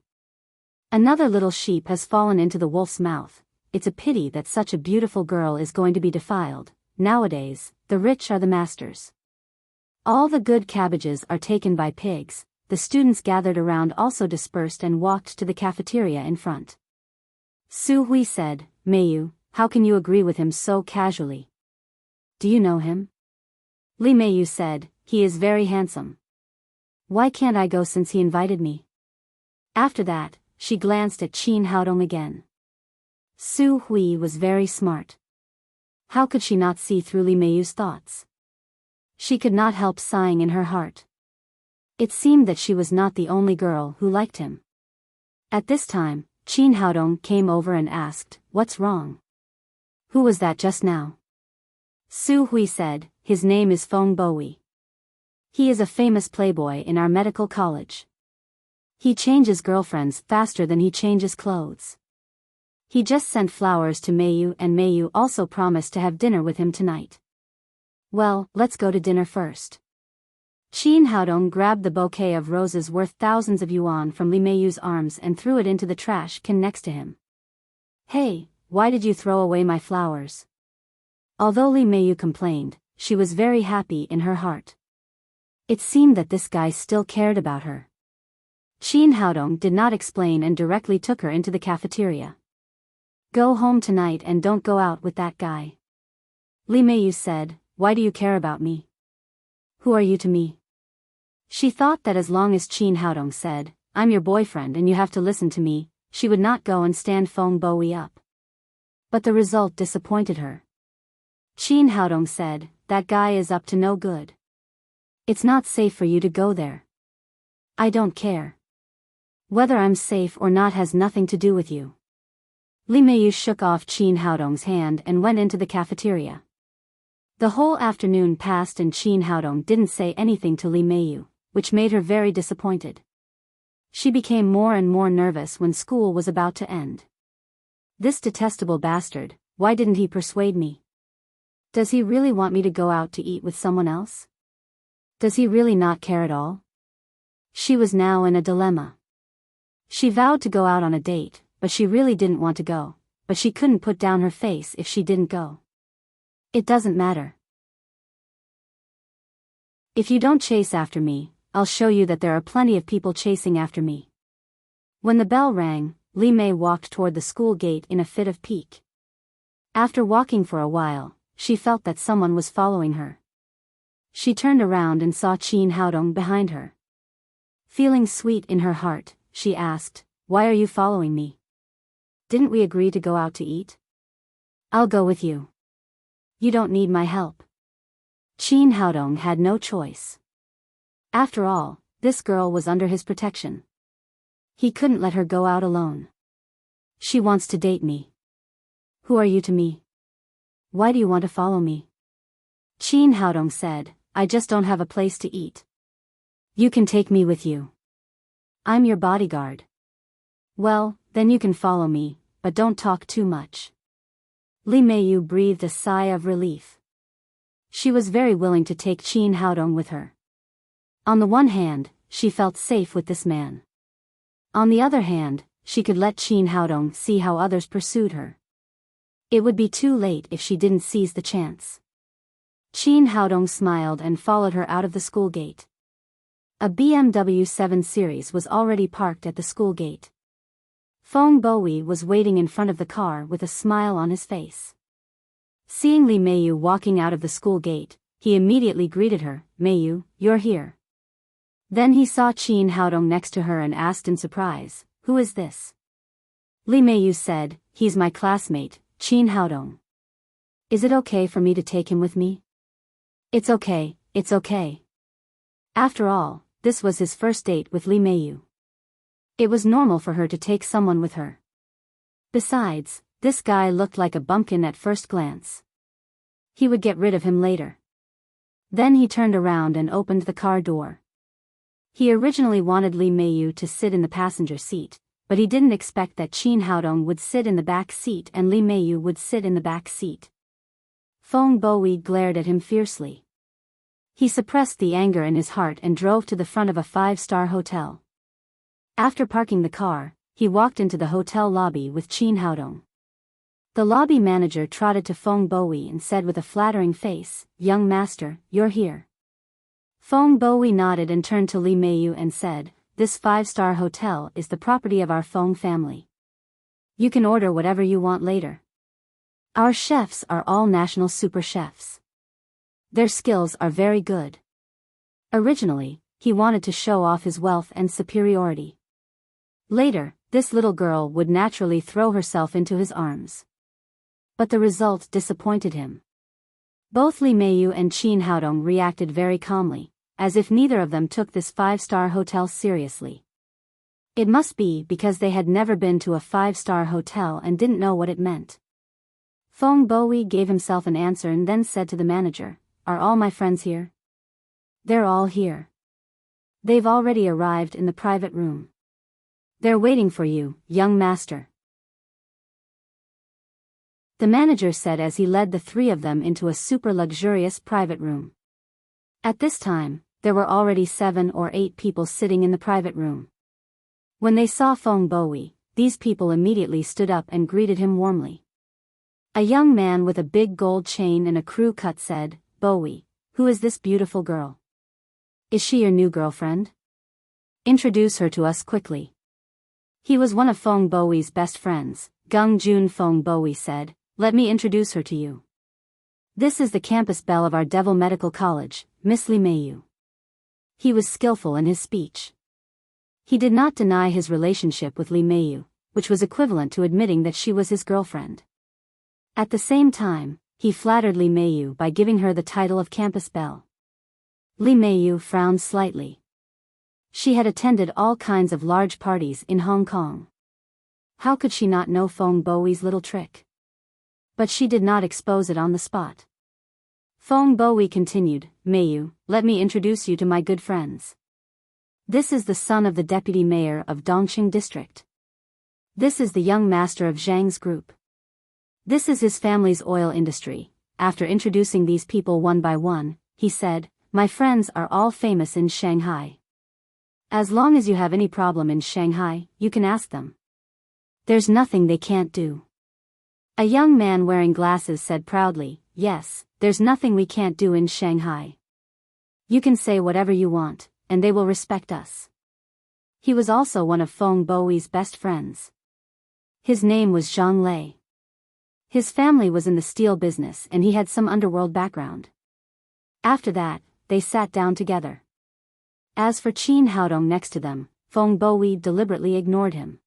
Another little sheep has fallen into the wolf's mouth. It's a pity that such a beautiful girl is going to be defiled. Nowadays, the rich are the masters. All the good cabbages are taken by pigs. The students gathered around also dispersed and walked to the cafeteria in front. Su Hui said, Meiyu, how can you agree with him so casually? Do you know him? Li Meiyu said, he is very handsome. Why can't I go since he invited me? After that, she glanced at Qin Haodong again. Su Hui was very smart. How could she not see through Li Meiyu's thoughts? She could not help sighing in her heart. It seemed that she was not the only girl who liked him. At this time, Qin Haodong came over and asked, what's wrong? Who was that just now? Su Hui said, his name is Feng Bowie. He is a famous playboy in our medical college. He changes girlfriends faster than he changes clothes. He just sent flowers to Meiyu and Meiyu also promised to have dinner with him tonight. Well, let's go to dinner first. Qin Haodong grabbed the bouquet of roses worth thousands of yuan from Li Meiyu's arms and threw it into the trash can next to him. Hey, why did you throw away my flowers? Although Li Meiyu complained, she was very happy in her heart. It seemed that this guy still cared about her. Qin Haodong did not explain and directly took her into the cafeteria. Go home tonight and don't go out with that guy. Li Meiyu said, why do you care about me? Who are you to me? She thought that as long as Qin Haodong said, I'm your boyfriend and you have to listen to me, she would not go and stand Feng Bowie up. But the result disappointed her. Qin Haodong said, that guy is up to no good. It's not safe for you to go there. I don't care. Whether I'm safe or not has nothing to do with you. Li Meiyu shook off Qin Haodong's hand and went into the cafeteria. The whole afternoon passed and Qin Haodong didn't say anything to Li Meiyu, which made her very disappointed. She became more and more nervous when school was about to end. This detestable bastard, why didn't he persuade me? Does he really want me to go out to eat with someone else? Does he really not care at all? She was now in a dilemma. She vowed to go out on a date, but she really didn't want to go, but she couldn't put down her face if she didn't go. It doesn't matter. If you don't chase after me, I'll show you that there are plenty of people chasing after me. When the bell rang, Li Mei walked toward the school gate in a fit of pique. After walking for a while, she felt that someone was following her. She turned around and saw Qin Haodong behind her. Feeling sweet in her heart, she asked, why are you following me? Didn't we agree to go out to eat? I'll go with you. You don't need my help. Qin Haodong had no choice. After all, this girl was under his protection. He couldn't let her go out alone. She wants to date me. Who are you to me? Why do you want to follow me? Qin Haodong said, I just don't have a place to eat. You can take me with you. I'm your bodyguard. Well, then you can follow me, but don't talk too much. Li Meiyu breathed a sigh of relief. She was very willing to take Qin Haodong with her. On the one hand, she felt safe with this man. On the other hand, she could let Qin Haodong see how others pursued her. It would be too late if she didn't seize the chance. Qin Haodong smiled and followed her out of the school gate. A BMW 7 Series was already parked at the school gate. Feng Bowie was waiting in front of the car with a smile on his face. Seeing Li Meiyu walking out of the school gate, he immediately greeted her, Meiyu, you're here. Then he saw Qin Haodong next to her and asked in surprise, who is this? Li Meiyu said, he's my classmate, Qin Haodong. Is it okay for me to take him with me? It's okay, it's okay. After all, this was his first date with Li Meiyu. It was normal for her to take someone with her. Besides, this guy looked like a bumpkin at first glance. He would get rid of him later. Then he turned around and opened the car door. He originally wanted Li Meiyu to sit in the passenger seat, but he didn't expect that Qin Haodong would sit in the back seat and Li Meiyu would sit in the back seat. Feng Bowie glared at him fiercely. He suppressed the anger in his heart and drove to the front of a 5-star hotel. After parking the car, he walked into the hotel lobby with Qin Haodong. The lobby manager trotted to Feng Bowie and said with a flattering face, "Young master, you're here." Feng Bowie nodded and turned to Li Meiyu and said, "This 5-star hotel is the property of our Feng family. You can order whatever you want later. Our chefs are all national super chefs. Their skills are very good." Originally, he wanted to show off his wealth and superiority. Later, this little girl would naturally throw herself into his arms. But the result disappointed him. Both Li Meiyu and Qin Haodong reacted very calmly, as if neither of them took this 5-star hotel seriously. It must be because they had never been to a 5-star hotel and didn't know what it meant. Feng Bowie gave himself an answer and then said to the manager, "Are all my friends here?" "They're all here. They've already arrived in the private room. They're waiting for you, young master," the manager said as he led the 3 of them into a super luxurious private room. At this time, there were already 7 or 8 people sitting in the private room. When they saw Feng Bowie, these people immediately stood up and greeted him warmly. A young man with a big gold chain and a crew cut said, "Bowie, who is this beautiful girl? Is she your new girlfriend? Introduce her to us quickly." He was one of Feng Bowie's best friends, Gung Jun. Feng Bowie said, "Let me introduce her to you. This is the campus belle of our Devil Medical College, Miss Li Meiyu." He was skillful in his speech. He did not deny his relationship with Li Meiyu, which was equivalent to admitting that she was his girlfriend. At the same time, he flattered Li Meiyu by giving her the title of campus belle. Li Meiyu frowned slightly. She had attended all kinds of large parties in Hong Kong. How could she not know Feng Bowie's little trick? But she did not expose it on the spot. Feng Bowie continued, "Meiyu, let me introduce you to my good friends. This is the son of the deputy mayor of Dongqing district. This is the young master of Zhang's group. This is his family's oil industry." After introducing these people one by one, he said, "My friends are all famous in Shanghai. As long as you have any problem in Shanghai, you can ask them. There's nothing they can't do." A young man wearing glasses said proudly, "Yes, there's nothing we can't do in Shanghai. You can say whatever you want, and they will respect us." He was also one of Feng Bowie's best friends. His name was Zhang Lei. His family was in the steel business and he had some underworld background. After that, they sat down together. As for Qin Haodong next to them, Feng Bowie deliberately ignored him.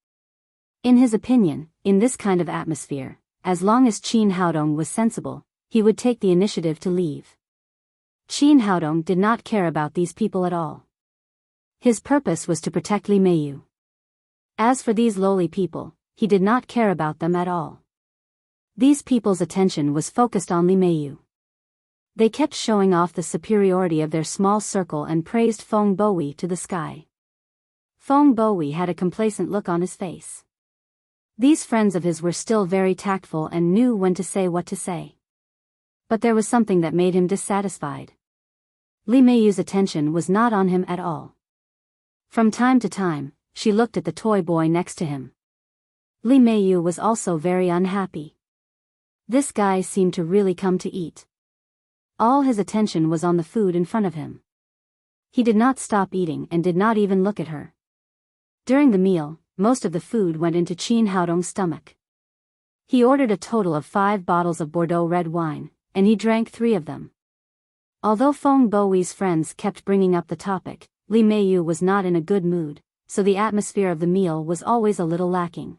In his opinion, in this kind of atmosphere, as long as Qin Haodong was sensible, he would take the initiative to leave. Qin Haodong did not care about these people at all. His purpose was to protect Li Meiyu. As for these lowly people, he did not care about them at all. These people's attention was focused on Li Meiyu. They kept showing off the superiority of their small circle and praised Feng Bowie to the sky. Feng Bowie had a complacent look on his face. These friends of his were still very tactful and knew when to say what to say. But there was something that made him dissatisfied. Li Meiyu's attention was not on him at all. From time to time, she looked at the toy boy next to him. Li Meiyu was also very unhappy. This guy seemed to really come to eat. All his attention was on the food in front of him. He did not stop eating and did not even look at her. During the meal, most of the food went into Qin Haodong's stomach. He ordered a total of 5 bottles of Bordeaux red wine, and he drank 3 of them. Although Feng Bowie's friends kept bringing up the topic, Li Meiyu was not in a good mood, so the atmosphere of the meal was always a little lacking.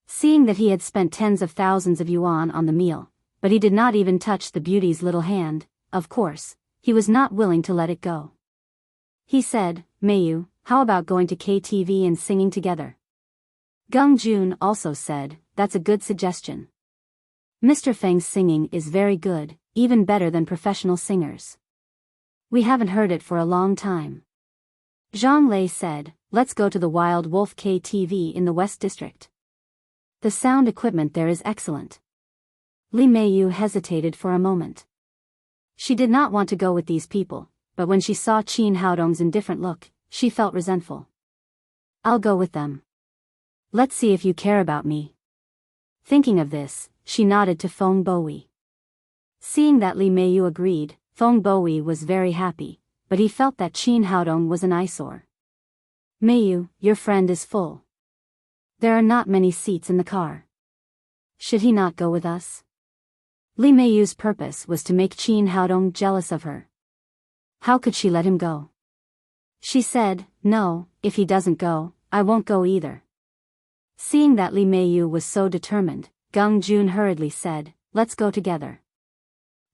Seeing that he had spent tens of thousands of yuan on the meal, but he did not even touch the beauty's little hand, of course, he was not willing to let it go. He said, "Meiyu, how about going to KTV and singing together?" Gung Jun also said, "That's a good suggestion. Mr. Feng's singing is very good, even better than professional singers. We haven't heard it for a long time." Zhang Lei said, let's go to the Wild Wolf KTV in the West District. The sound equipment there is excellent. Lee Meiyu hesitated for a moment. She did not want to go with these people, but when she saw Qin Haodong's indifferent look, she felt resentful. I'll go with them. Let's see if you care about me. Thinking of this, she nodded to Feng Bowie. Seeing that Lee Meiyu agreed, Feng Bowie was very happy, but he felt that Qin Haodong was an eyesore. Meiyu, your friend is full. There are not many seats in the car. Should he not go with us? Lee Meiyu's purpose was to make Qin Haodong jealous of her. How could she let him go? She said, no, if he doesn't go, I won't go either. Seeing that Lee Meiyu was so determined, Gung Jun hurriedly said, let's go together.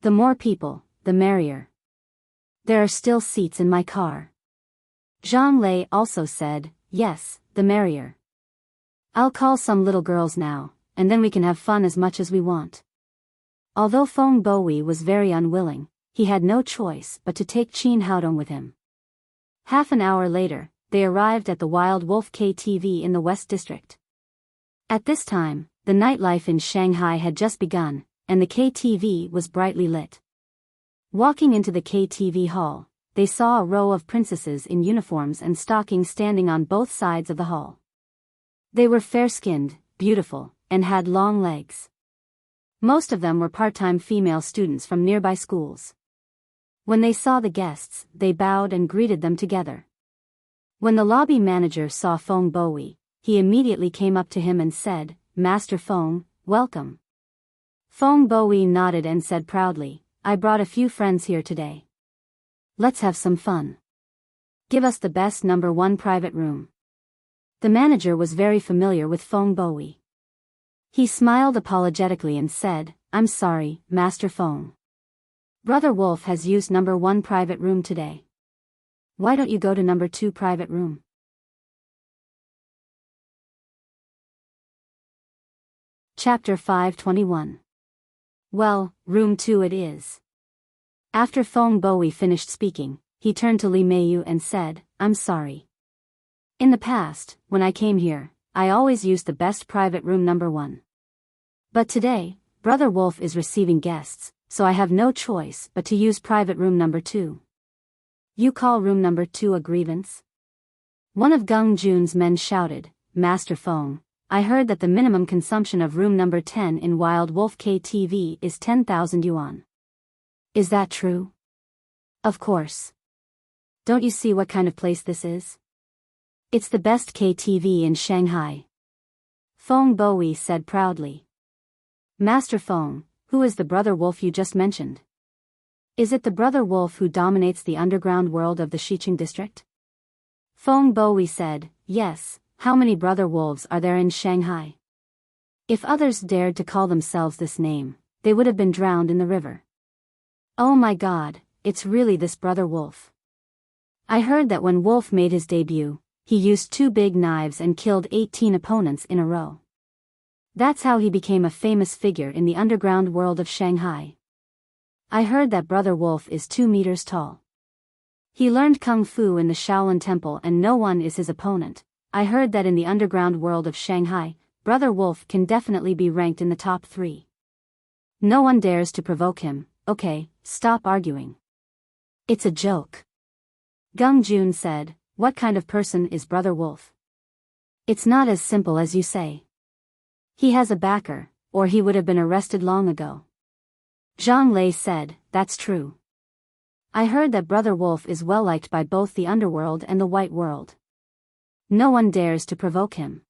The more people, the merrier. There are still seats in my car. Zhang Lei also said, yes, the merrier. I'll call some little girls now, and then we can have fun as much as we want. Although Feng Bowie was very unwilling, he had no choice but to take Qin Haodong with him. Half an hour later, they arrived at the Wild Wolf KTV in the West District. At this time, the nightlife in Shanghai had just begun, and the KTV was brightly lit. Walking into the KTV hall, they saw a row of princesses in uniforms and stockings standing on both sides of the hall. They were fair-skinned, beautiful, and had long legs. Most of them were part-time female students from nearby schools. When they saw the guests, they bowed and greeted them together. When the lobby manager saw Feng Bowie, he immediately came up to him and said, Master Feng, welcome. Feng Bowie nodded and said proudly, I brought a few friends here today. Let's have some fun. Give us the best number 1 private room. The manager was very familiar with Feng Bowie. He smiled apologetically and said, I'm sorry, Master Feng. Brother Wolf has used number 1 private room today. Why don't you go to number 2 private room? Chapter 521. Well, room 2 it is. After Feng Bowie finished speaking, he turned to Lee Meiyu and said, I'm sorry. In the past, when I came here, I always used the best private room number 1. But today, Brother Wolf is receiving guests, so I have no choice but to use private room number 2. You call room number 2 a grievance? One of Gung Jun's men shouted, Master Feng, I heard that the minimum consumption of room number 10 in Wild Wolf KTV is 10,000 yuan. Is that true? Of course. Don't you see what kind of place this is? It's the best KTV in Shanghai. Feng Bowie said proudly. Master Feng, who is the Brother Wolf you just mentioned? Is it the Brother Wolf who dominates the underground world of the Xiqing district? Feng Bowie said, yes, how many Brother Wolves are there in Shanghai? If others dared to call themselves this name, they would have been drowned in the river. Oh my God, it's really this Brother Wolf. I heard that when Wolf made his debut, he used 2 big knives and killed 18 opponents in a row. That's how he became a famous figure in the underground world of Shanghai. I heard that Brother Wolf is 2 meters tall. He learned Kung Fu in the Shaolin Temple and no one is his opponent. I heard that in the underground world of Shanghai, Brother Wolf can definitely be ranked in the top 3. No one dares to provoke him. Okay, stop arguing. It's a joke. Gung Jun said, what kind of person is Brother Wolf? It's not as simple as you say. He has a backer, or he would have been arrested long ago. Zhang Lei said, that's true. I heard that Brother Wolf is well liked by both the underworld and the white world. No one dares to provoke him.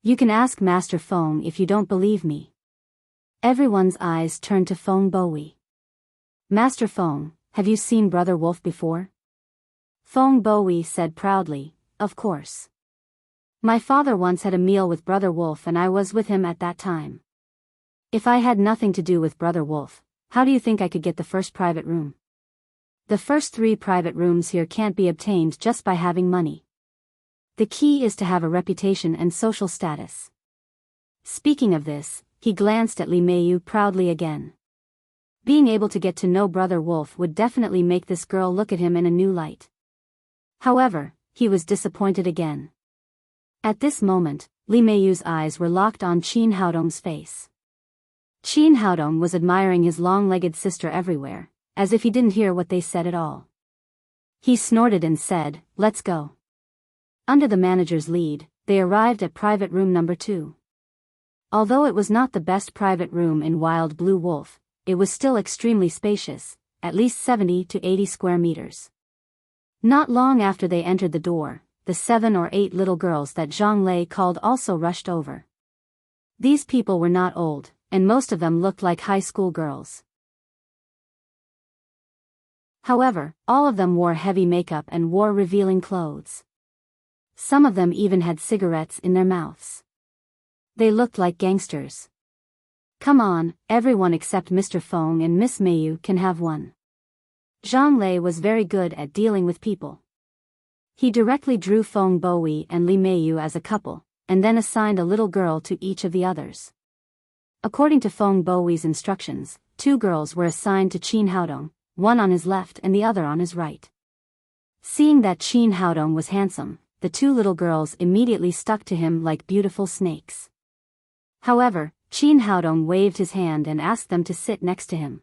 You can ask Master Feng if you don't believe me. Everyone's eyes turned to Feng Bowie. Master Feng, have you seen Brother Wolf before? Feng Bowie said proudly, of course. My father once had a meal with Brother Wolf and I was with him at that time. If I had nothing to do with Brother Wolf, how do you think I could get the first private room? The first 3 private rooms here can't be obtained just by having money. The key is to have a reputation and social status. Speaking of this, he glanced at Lee Meiyu proudly again. Being able to get to know Brother Wolf would definitely make this girl look at him in a new light. However, he was disappointed again. At this moment, Li Meiyu's eyes were locked on Qin Haodong's face. Qin Haodong was admiring his long-legged sister everywhere, as if he didn't hear what they said at all. He snorted and said, "Let's go." Under the manager's lead, they arrived at private room number 2. Although it was not the best private room in Wild Blue Wolf, it was still extremely spacious, at least 70 to 80 square meters. Not long after they entered the door, the 7 or 8 little girls that Zhang Lei called also rushed over. These people were not old, and most of them looked like high school girls. However, all of them wore heavy makeup and wore revealing clothes. Some of them even had cigarettes in their mouths. They looked like gangsters. "Come on, everyone except Mr. Feng and Miss Meiyu can have one." Zhang Lei was very good at dealing with people. He directly drew Feng Bowie and Li Meiyu as a couple, and then assigned a little girl to each of the others. According to Feng Bowie's instructions, 2 girls were assigned to Qin Haodong, one on his left and the other on his right. Seeing that Qin Haodong was handsome, the 2 little girls immediately stuck to him like beautiful snakes. However, Qin Haodong waved his hand and asked them to sit next to him.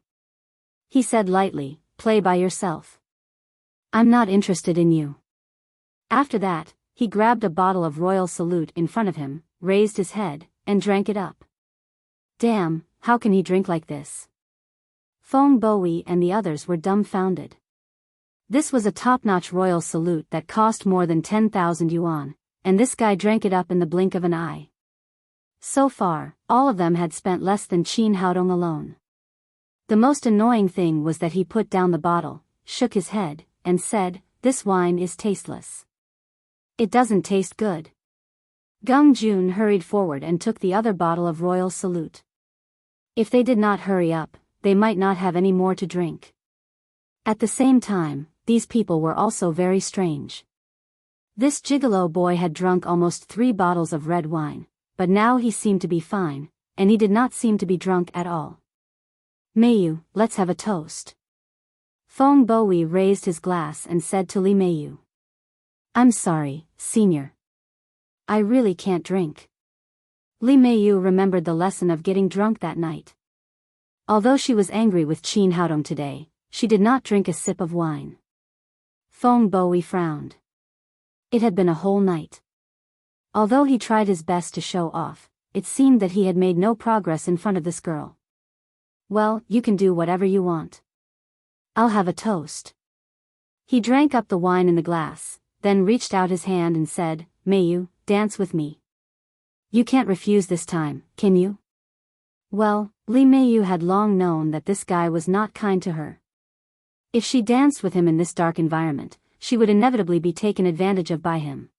He said lightly, "Play by yourself. I'm not interested in you." After that, he grabbed a bottle of Royal Salute in front of him, raised his head, and drank it up. Damn, how can he drink like this? Feng Bowie and the others were dumbfounded. This was a top-notch Royal Salute that cost more than 10,000 yuan, and this guy drank it up in the blink of an eye. So far, all of them had spent less than Qin Haodong alone. The most annoying thing was that he put down the bottle, shook his head, and said, "This wine is tasteless. It doesn't taste good." Gung Jun hurried forward and took the other bottle of Royal Salute. If they did not hurry up, they might not have any more to drink. At the same time, these people were also very strange. This gigolo boy had drunk almost 3 bottles of red wine, but now he seemed to be fine, and he did not seem to be drunk at all. "Meiyu, let's have a toast." Feng Bowie raised his glass and said to Li Meiyu, "I'm sorry, senior. I really can't drink." Li Meiyu remembered the lesson of getting drunk that night. Although she was angry with Qin Haodong today, she did not drink a sip of wine. Feng Bowie frowned. It had been a whole night. Although he tried his best to show off, it seemed that he had made no progress in front of this girl. "Well, you can do whatever you want. I'll have a toast." He drank up the wine in the glass, then reached out his hand and said, "Meiyu, dance with me. You can't refuse this time, can you?" Well, Li Meiyu had long known that this guy was not kind to her. If she danced with him in this dark environment, she would inevitably be taken advantage of by him.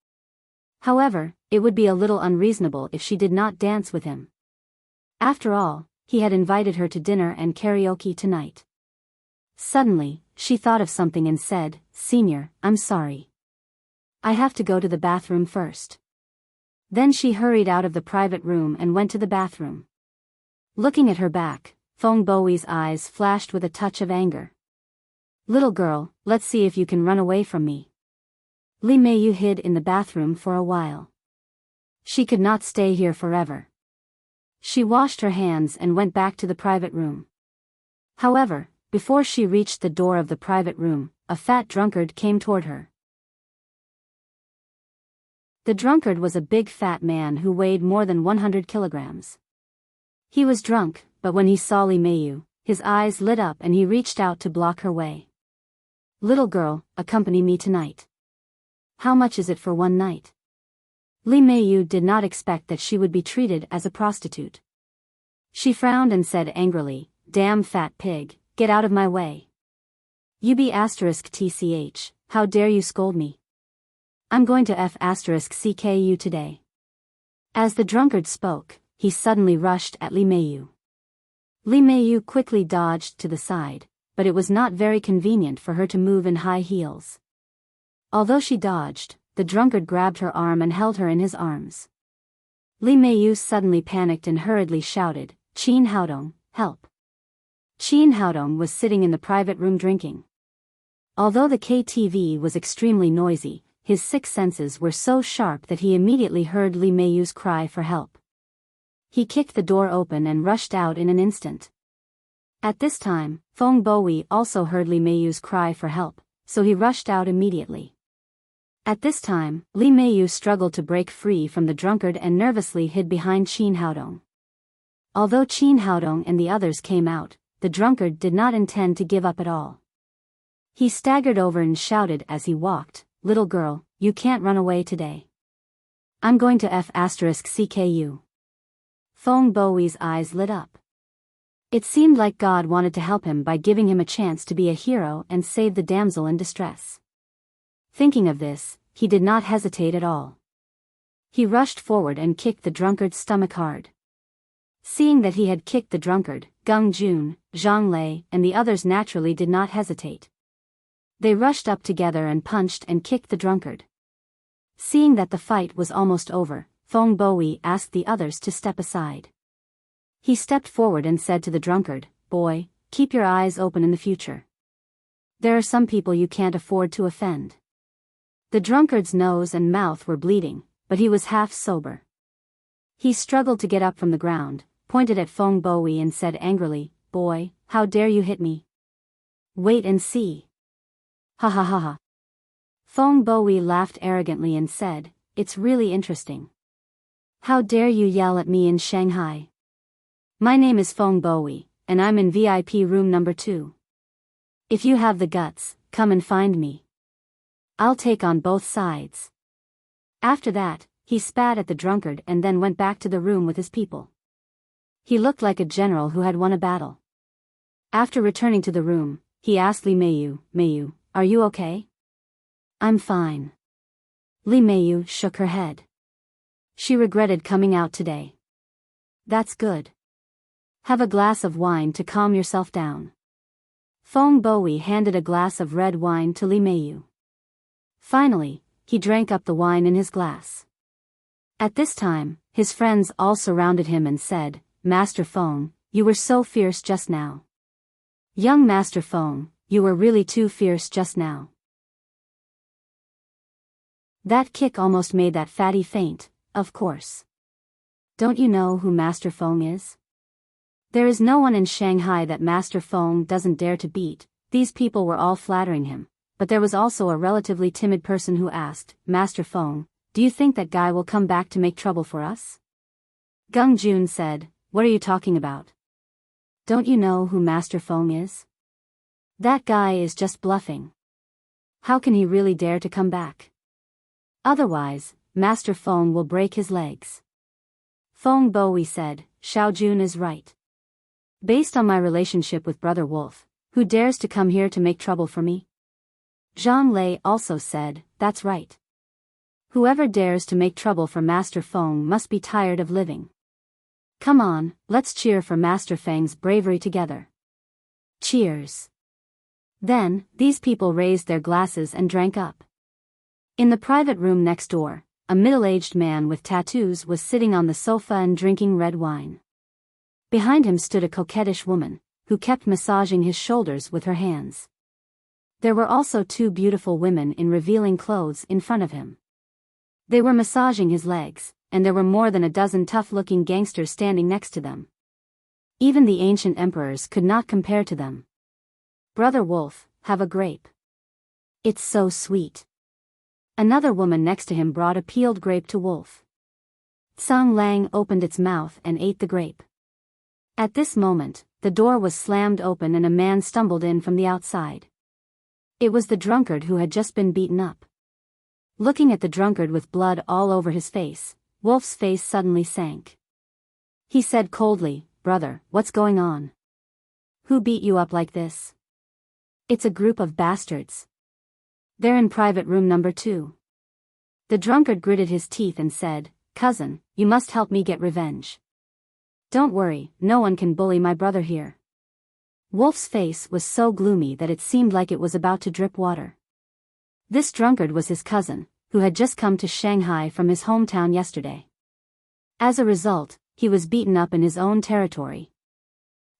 However, it would be a little unreasonable if she did not dance with him. After all, he had invited her to dinner and karaoke tonight. Suddenly, she thought of something and said, "Senior, I'm sorry. I have to go to the bathroom first." Then she hurried out of the private room and went to the bathroom. Looking at her back, Feng Bowie's eyes flashed with a touch of anger. "Little girl, let's see if you can run away from me." Li Meiyu hid in the bathroom for a while. She could not stay here forever. She washed her hands and went back to the private room. However, before she reached the door of the private room, a fat drunkard came toward her. The drunkard was a big fat man who weighed more than 100 kilograms. He was drunk, but when he saw Li Meiyu, his eyes lit up and he reached out to block her way. "Little girl, accompany me tonight." "How much is it for one night?" Li Meiyu did not expect that she would be treated as a prostitute. She frowned and said angrily, "Damn fat pig, get out of my way. You be *tch, how dare you scold me? I'm going to *ck you today." As the drunkard spoke, he suddenly rushed at Li Meiyu. Li Meiyu quickly dodged to the side, but it was not very convenient for her to move in high heels. Although she dodged, the drunkard grabbed her arm and held her in his arms. Li Meiyu suddenly panicked and hurriedly shouted, "Qin Haodong, help." Qin Haodong was sitting in the private room drinking. Although the KTV was extremely noisy, his six senses were so sharp that he immediately heard Li Meiyu's cry for help. He kicked the door open and rushed out in an instant. At this time, Feng Bowie also heard Li Meiyu's cry for help, so he rushed out immediately. At this time, Li Meiyu struggled to break free from the drunkard and nervously hid behind Qin Haodong. Although Qin Haodong and the others came out, the drunkard did not intend to give up at all. He staggered over and shouted as he walked, "Little girl, you can't run away today. I'm going to F***CKU. Feng Bowie's eyes lit up. It seemed like God wanted to help him by giving him a chance to be a hero and save the damsel in distress. Thinking of this, he did not hesitate at all. He rushed forward and kicked the drunkard's stomach hard. Seeing that he had kicked the drunkard, Gung Jun, Zhang Lei, and the others naturally did not hesitate. They rushed up together and punched and kicked the drunkard. Seeing that the fight was almost over, Feng Bowie asked the others to step aside. He stepped forward and said to the drunkard, "Boy, keep your eyes open in the future. There are some people you can't afford to offend." The drunkard's nose and mouth were bleeding, but he was half sober. He struggled to get up from the ground, pointed at Feng Bowie and said angrily, "Boy, how dare you hit me? Wait and see." Ha ha ha ha. Feng Bowie laughed arrogantly and said, "It's really interesting. How dare you yell at me in Shanghai? My name is Feng Bowie, and I'm in VIP room number 2. If you have the guts, come and find me. I'll take on both sides." After that, he spat at the drunkard and then went back to the room with his people. He looked like a general who had won a battle. After returning to the room, he asked Li Meiyu, "Meiyu, are you okay?" "I'm fine." Li Meiyu shook her head. She regretted coming out today. "That's good. Have a glass of wine to calm yourself down." Feng Bowie handed a glass of red wine to Li Meiyu. Finally, he drank up the wine in his glass. At this time, his friends all surrounded him and said, "Master Feng, you were so fierce just now. Young Master Feng, you were really too fierce just now. That kick almost made that fatty faint, of course. Don't you know who Master Feng is? There is no one in Shanghai that Master Feng doesn't dare to beat." These people were all flattering him, but there was also a relatively timid person who asked, "Master Feng, do you think that guy will come back to make trouble for us?" Gung Jun said, "What are you talking about? Don't you know who Master Feng is? That guy is just bluffing. How can he really dare to come back? Otherwise, Master Feng will break his legs." Feng Bowie said, "Xiao Jun is right. Based on my relationship with Brother Wolf, who dares to come here to make trouble for me?" Zhang Lei also said, "That's right. Whoever dares to make trouble for Master Feng must be tired of living. Come on, let's cheer for Master Feng's bravery together. Cheers." Then, these people raised their glasses and drank up. In the private room next door, a middle-aged man with tattoos was sitting on the sofa and drinking red wine. Behind him stood a coquettish woman, who kept massaging his shoulders with her hands. There were also 2 beautiful women in revealing clothes in front of him. They were massaging his legs, and there were more than a dozen tough-looking gangsters standing next to them. Even the ancient emperors could not compare to them. "Brother Wolf, have a grape. It's so sweet." Another woman next to him brought a peeled grape to Wolf. Tsang Lang opened its mouth and ate the grape. At this moment, the door was slammed open and a man stumbled in from the outside. It was the drunkard who had just been beaten up. Looking at the drunkard with blood all over his face, Wolf's face suddenly sank. He said coldly, "Brother, what's going on? Who beat you up like this?" "It's a group of bastards. They're in private room number 2. The drunkard gritted his teeth and said, "Cousin, you must help me get revenge. Don't worry, no one can bully my brother here." Wolf's face was so gloomy that it seemed like it was about to drip water. This drunkard was his cousin, who had just come to Shanghai from his hometown yesterday. As a result, he was beaten up in his own territory.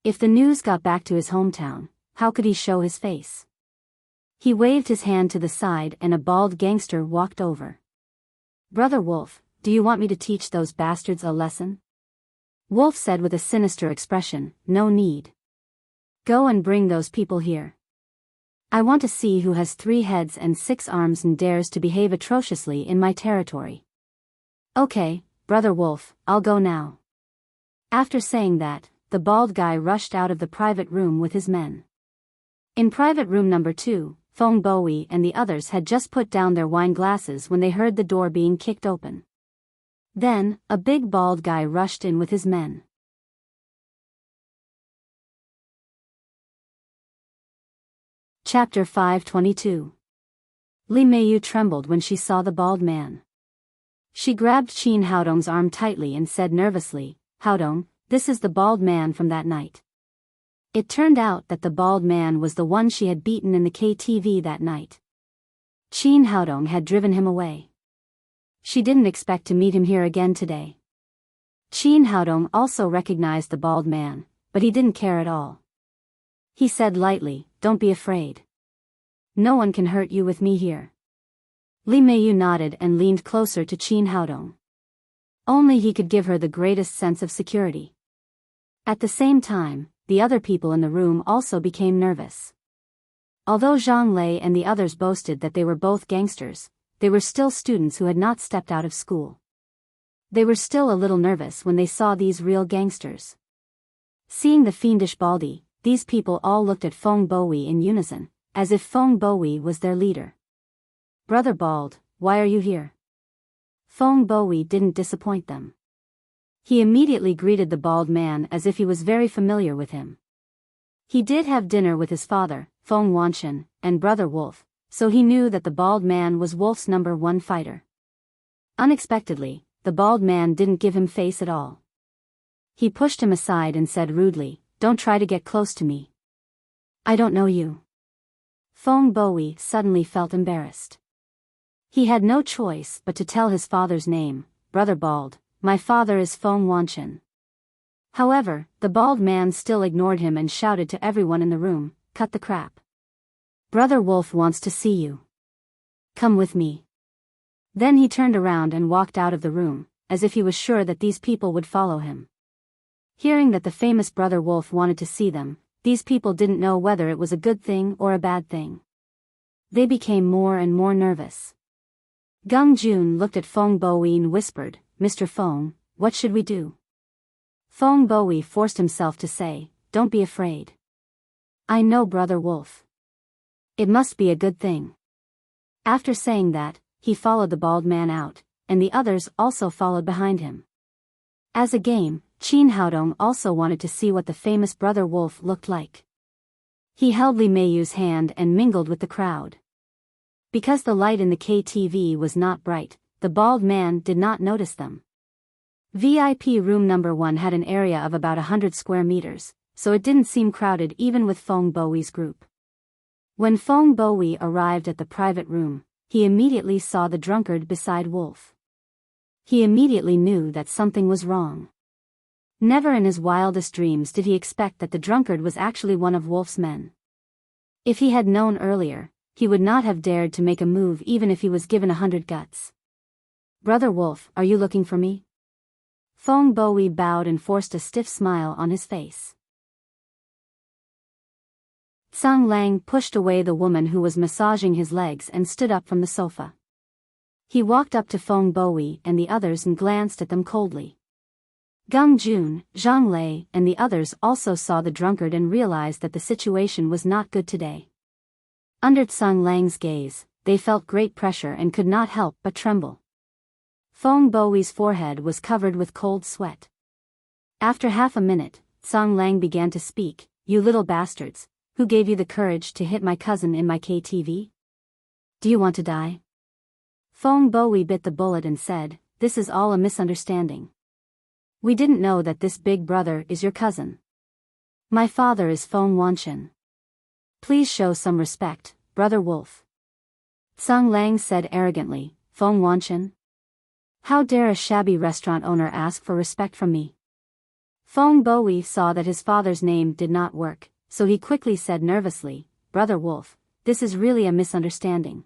If the news got back to his hometown, how could he show his face? He waved his hand to the side and a bald gangster walked over. "Brother Wolf, do you want me to teach those bastards a lesson?" Wolf said with a sinister expression, "No need. Go and bring those people here. I want to see who has 3 heads and 6 arms and dares to behave atrociously in my territory." "Okay, Brother Wolf, I'll go now." After saying that, the bald guy rushed out of the private room with his men. In private room number 2, Feng Bowie and the others had just put down their wine glasses when they heard the door being kicked open. Then, a big bald guy rushed in with his men. Chapter 522. Li Meiyu trembled when she saw the bald man. She grabbed Qin Haodong's arm tightly and said nervously, "Haodong, this is the bald man from that night." It turned out that the bald man was the one she had beaten in the KTV that night. Qin Haodong had driven him away. She didn't expect to meet him here again today. Qin Haodong also recognized the bald man, but he didn't care at all. He said lightly, "Don't be afraid. No one can hurt you with me here." Li Meiyu nodded and leaned closer to Qin Haodong. Only he could give her the greatest sense of security. At the same time, the other people in the room also became nervous. Although Zhang Lei and the others boasted that they were both gangsters, they were still students who had not stepped out of school. They were still a little nervous when they saw these real gangsters. Seeing the fiendish baldy, these people all looked at Feng Bowie in unison, as if Feng Bowie was their leader. "Brother Bald, why are you here?" Feng Bowie didn't disappoint them. He immediately greeted the bald man as if he was very familiar with him. He did have dinner with his father, Feng Wanchen, and Brother Wolf, so he knew that the bald man was Wolf's number 1 fighter. Unexpectedly, the bald man didn't give him face at all. He pushed him aside and said rudely, "Don't try to get close to me. I don't know you." Feng Bowie suddenly felt embarrassed. He had no choice but to tell his father's name, "Brother Bald, my father is Feng Wanchen." However, the bald man still ignored him and shouted to everyone in the room, "Cut the crap. Brother Wolf wants to see you. Come with me." Then he turned around and walked out of the room, as if he was sure that these people would follow him. Hearing that the famous Brother Wolf wanted to see them, these people didn't know whether it was a good thing or a bad thing. They became more and more nervous. Gung Jun looked at Feng Bowie and whispered, "Mr. Feng, what should we do?" Feng Bowie forced himself to say, "Don't be afraid. I know Brother Wolf. It must be a good thing." After saying that, he followed the bald man out, and the others also followed behind him. As a game, Qin Haodong also wanted to see what the famous Brother Wolf looked like. He held Li Meiyu's hand and mingled with the crowd. Because the light in the KTV was not bright, the bald man did not notice them. VIP room number 1 had an area of about 100 square meters, so it didn't seem crowded even with Feng Bowie's group. When Feng Bowie arrived at the private room, he immediately saw the drunkard beside Wolf. He immediately knew that something was wrong. Never in his wildest dreams did he expect that the drunkard was actually one of Wolf's men. If he had known earlier, he would not have dared to make a move even if he was given 100 guts. "Brother Wolf, are you looking for me?" Feng Bowie bowed and forced a stiff smile on his face. Tsang Lang pushed away the woman who was massaging his legs and stood up from the sofa. He walked up to Feng Bowie and the others and glanced at them coldly. Gung Jun, Zhang Lei, and the others also saw the drunkard and realized that the situation was not good today. Under Tsang Lang's gaze, they felt great pressure and could not help but tremble. Feng Bowie's forehead was covered with cold sweat. After half a minute, Tsang Lang began to speak, "You little bastards, who gave you the courage to hit my cousin in my KTV? Do you want to die?" Feng Bowie bit the bullet and said, "This is all a misunderstanding. We didn't know that this big brother is your cousin. My father is Feng Wanchen. Please show some respect, Brother Wolf." Tsang Lang said arrogantly, "Feng Wanchen? How dare a shabby restaurant owner ask for respect from me?" Feng Bowie saw that his father's name did not work, so he quickly said nervously, "Brother Wolf, this is really a misunderstanding.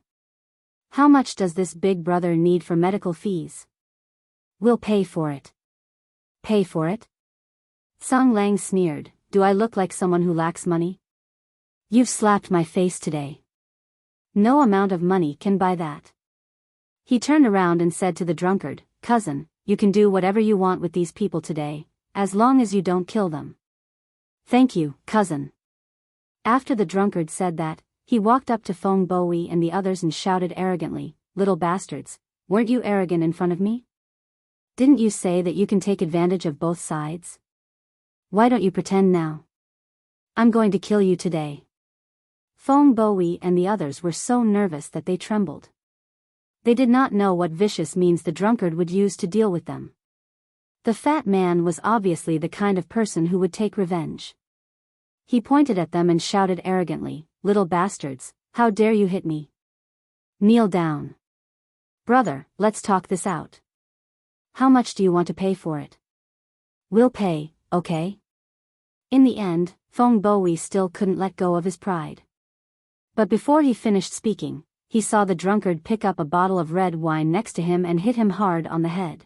How much does this big brother need for medical fees? We'll pay for it. Pay for it? Song Lang sneered, do I look like someone who lacks money? You've slapped my face today. No amount of money can buy that. He turned around and said to the drunkard, cousin, you can do whatever you want with these people today, as long as you don't kill them. Thank you, cousin. After the drunkard said that, he walked up to Feng Bowie and the others and shouted arrogantly, little bastards, weren't you arrogant in front of me? Didn't you say that you can take advantage of both sides? Why don't you pretend now? I'm going to kill you today. Feng Bowie and the others were so nervous that they trembled. They did not know what vicious means the drunkard would use to deal with them. The fat man was obviously the kind of person who would take revenge. He pointed at them and shouted arrogantly, little bastards, how dare you hit me? Kneel down. Brother, let's talk this out. How much do you want to pay for it? We'll pay, okay? In the end, Feng Bowie still couldn't let go of his pride. But before he finished speaking, he saw the drunkard pick up a bottle of red wine next to him and hit him hard on the head.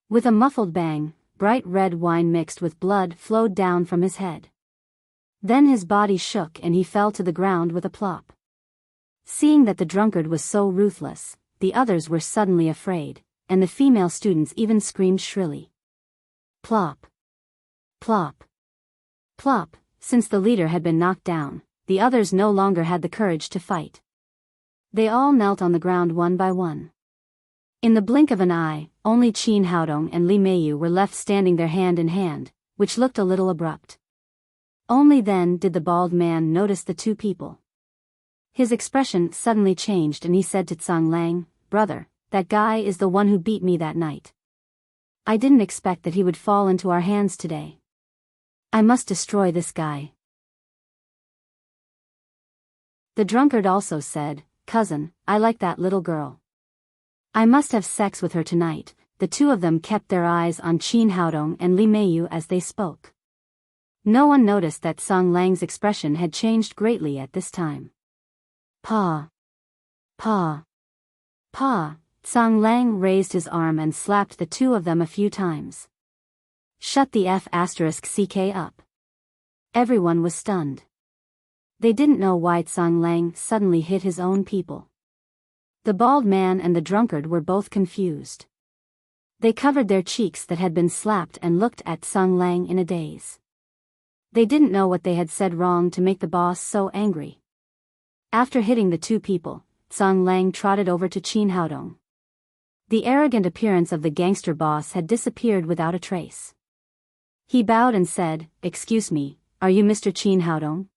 With a muffled bang, bright red wine mixed with blood flowed down from his head. Then his body shook and he fell to the ground with a plop. Seeing that the drunkard was so ruthless, the others were suddenly afraid, and the female students even screamed shrilly. Plop. Plop. Plop. Since the leader had been knocked down, the others no longer had the courage to fight. They all knelt on the ground one by one. In the blink of an eye, only Qin Haodong and Li Meiyu were left standing there hand in hand, which looked a little abrupt. Only then did the bald man notice the two people. His expression suddenly changed and he said to Song Lang, brother, that guy is the one who beat me that night. I didn't expect that he would fall into our hands today. I must destroy this guy. The drunkard also said, cousin, I like that little girl. I must have sex with her tonight. The two of them kept their eyes on Qin Haodong and Li Meiyu as they spoke. No one noticed that Song Lang's expression had changed greatly at this time. Pa. Pa. Pa. Song Lang raised his arm and slapped the two of them a few times. Shut the F***ck up. Everyone was stunned. They didn't know why Song Lang suddenly hit his own people. The bald man and the drunkard were both confused. They covered their cheeks that had been slapped and looked at Song Lang in a daze. They didn't know what they had said wrong to make the boss so angry. After hitting the two people, Song Lang trotted over to Qin Haodong. The arrogant appearance of the gangster boss had disappeared without a trace. He bowed and said, excuse me, are you Mr. Qin Haodong?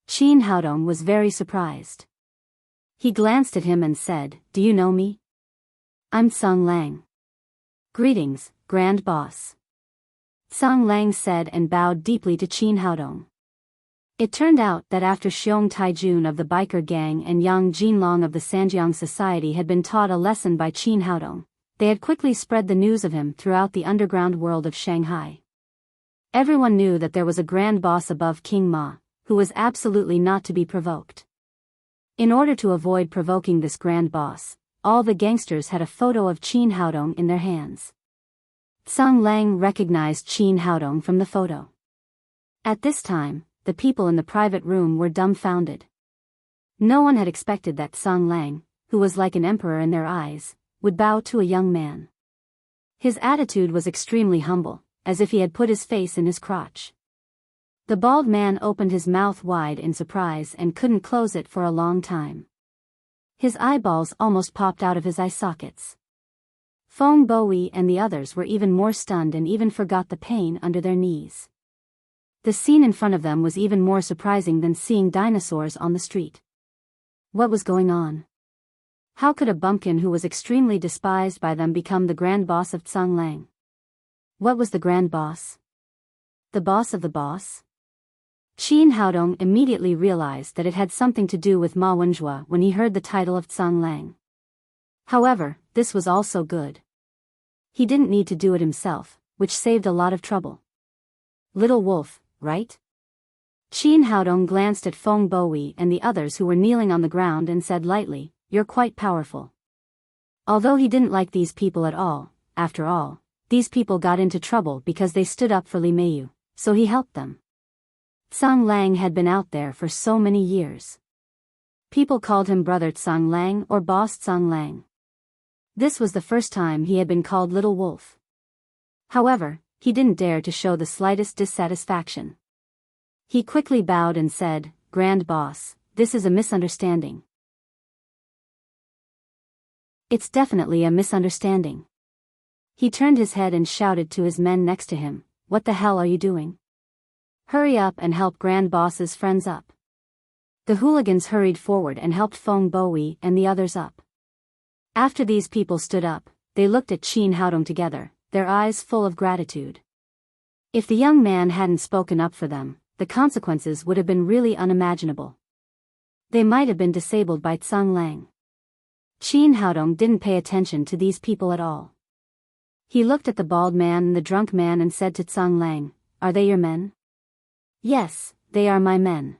Qin Haodong was very surprised. He glanced at him and said, do you know me? I'm Song Lang. Greetings, Grand Boss. Song Lang said and bowed deeply to Qin Haodong. It turned out that after Xiong Taijun of the biker gang and Yang Jinlong of the Sanjiang Society had been taught a lesson by Qin Haodong, they had quickly spread the news of him throughout the underground world of Shanghai. Everyone knew that there was a grand boss above King Ma, who was absolutely not to be provoked. In order to avoid provoking this grand boss, all the gangsters had a photo of Qin Haodong in their hands. Song Lang recognized Qin Haodong from the photo. At this time, the people in the private room were dumbfounded. No one had expected that Song Lang, who was like an emperor in their eyes, would bow to a young man. His attitude was extremely humble, as if he had put his face in his crotch. The bald man opened his mouth wide in surprise and couldn't close it for a long time. His eyeballs almost popped out of his eye sockets. Feng Bowie and the others were even more stunned and even forgot the pain under their knees. The scene in front of them was even more surprising than seeing dinosaurs on the street. What was going on? How could a bumpkin who was extremely despised by them become the grand boss of Song Lang? What was the grand boss? The boss of the boss? Qin Haodong immediately realized that it had something to do with Ma Wenjue when he heard the title of Song Lang. However, this was also good. He didn't need to do it himself, which saved a lot of trouble. Little wolf, right? Qin Haodong glanced at Feng Bowie and the others who were kneeling on the ground and said lightly, "You're quite powerful." Although he didn't like these people at all, after all, these people got into trouble because they stood up for Li Meiyu, so he helped them. Tsang Lang had been out there for so many years. People called him Brother Tsang Lang or Boss Tsang Lang. This was the first time he had been called Little Wolf. However, he didn't dare to show the slightest dissatisfaction. He quickly bowed and said, "Grand Boss, this is a misunderstanding." "It's definitely a misunderstanding." He turned his head and shouted to his men next to him, "What the hell are you doing? Hurry up and help Grand Boss's friends up." The hooligans hurried forward and helped Feng Bowie and the others up. After these people stood up, they looked at Qin Haodong together, their eyes full of gratitude. If the young man hadn't spoken up for them, the consequences would have been really unimaginable. They might have been disabled by Tsang Lang. Qin Haodong didn't pay attention to these people at all. He looked at the bald man and the drunk man and said to Tsang Lang, "Are they your men?" "Yes, they are my men.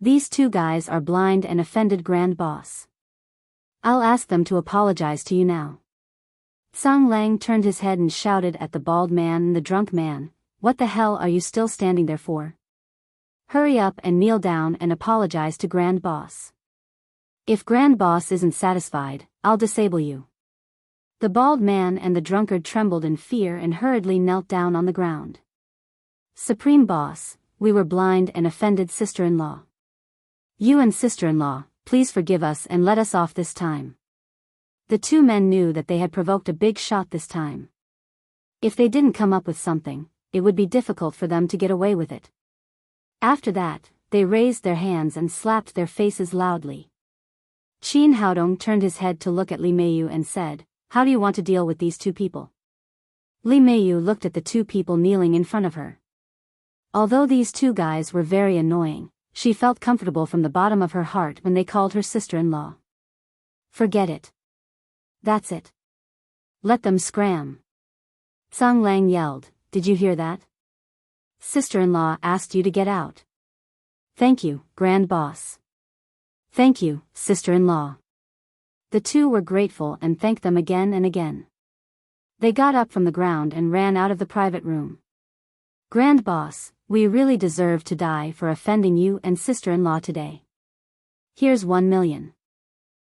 These two guys are blind and offended Grand Boss. I'll ask them to apologize to you now." Tsang Lang turned his head and shouted at the bald man and the drunk man, "What the hell are you still standing there for? Hurry up and kneel down and apologize to Grand Boss. If Grand Boss isn't satisfied, I'll disable you." The bald man and the drunkard trembled in fear and hurriedly knelt down on the ground. "Supreme Boss, we were blind and offended sister-in-law. You and sister-in-law, please forgive us and let us off this time." The two men knew that they had provoked a big shot this time. If they didn't come up with something, it would be difficult for them to get away with it. After that, they raised their hands and slapped their faces loudly. Qin Haodong turned his head to look at Li Meiyu and said, "How do you want to deal with these two people?" Li Meiyu looked at the two people kneeling in front of her. Although these two guys were very annoying, she felt comfortable from the bottom of her heart when they called her sister-in-law. "Forget it. That's it. Let them scram." Tsang Lang yelled, "Did you hear that? Sister-in-law asked you to get out." "Thank you, Grand Boss." "Thank you, sister-in-law." The two were grateful and thanked them again and again. They got up from the ground and ran out of the private room. "Grand Boss, we really deserve to die for offending you and sister-in-law today. Here's 1 million.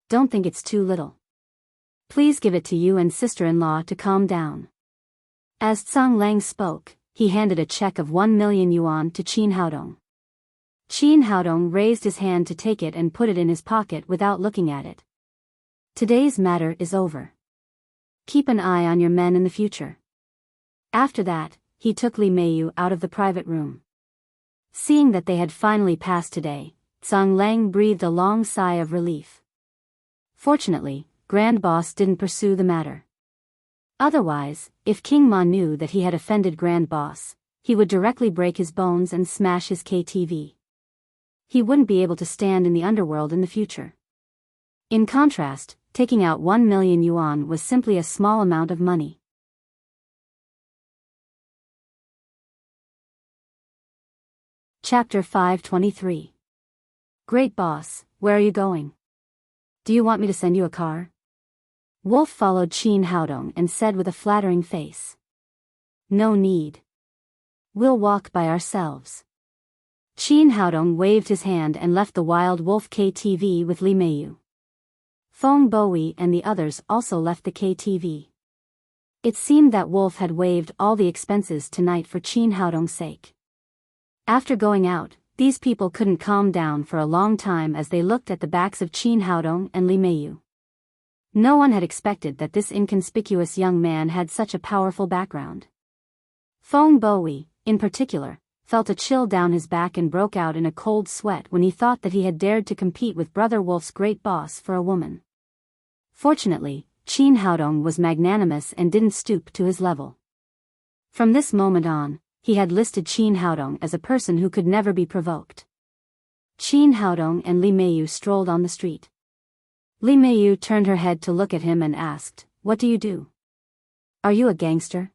Don't think it's too little. Please give it to you and sister-in-law to calm down." As Tsang Lang spoke, he handed a check of 1 million yuan to Qin Haodong. Qin Haodong raised his hand to take it and put it in his pocket without looking at it. "Today's matter is over. Keep an eye on your men in the future." After that, he took Li Meiyu out of the private room. Seeing that they had finally passed today, Tsang Lang breathed a long sigh of relief. Fortunately, Grand Boss didn't pursue the matter. Otherwise, if King Ma knew that he had offended Grand Boss, he would directly break his bones and smash his KTV. He wouldn't be able to stand in the underworld in the future. In contrast, taking out 1 million yuan was simply a small amount of money. Chapter 523. Great Boss, where are you going? Do you want me to send you a car? Wolf followed Qin Haodong and said with a flattering face. "No need. We'll walk by ourselves." Qin Haodong waved his hand and left the Wild Wolf KTV with Li Meiyu. Feng Bowie and the others also left the KTV. It seemed that Wolf had waived all the expenses tonight for Qin Haodong's sake. After going out, these people couldn't calm down for a long time as they looked at the backs of Qin Haodong and Li Meiyu. No one had expected that this inconspicuous young man had such a powerful background. Feng Bowie, in particular, felt a chill down his back and broke out in a cold sweat when he thought that he had dared to compete with Brother Wolf's great boss for a woman. Fortunately, Qin Haodong was magnanimous and didn't stoop to his level. From this moment on, he had listed Qin Haodong as a person who could never be provoked. Qin Haodong and Li Meiyu strolled on the street. Li Meiyu turned her head to look at him and asked, "What do you do? Are you a gangster?"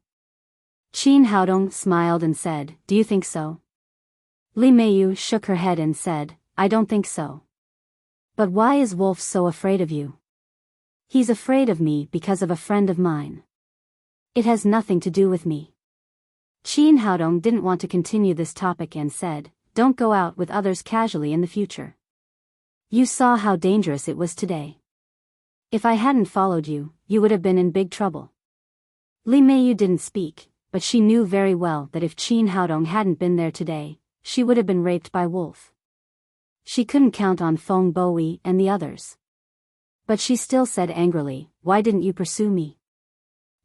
Qin Haodong smiled and said, "Do you think so?" Li Meiyu shook her head and said, I don't think so. But why is Wolf so afraid of you? He's afraid of me because of a friend of mine. It has nothing to do with me. Qin Haodong didn't want to continue this topic and said, don't go out with others casually in the future. You saw how dangerous it was today. If I hadn't followed you, you would have been in big trouble. Li Meiyu didn't speak, but she knew very well that if Qin Haodong hadn't been there today, she would have been raped by Wolf. She couldn't count on Feng Bowie and the others. But she still said angrily, why didn't you pursue me?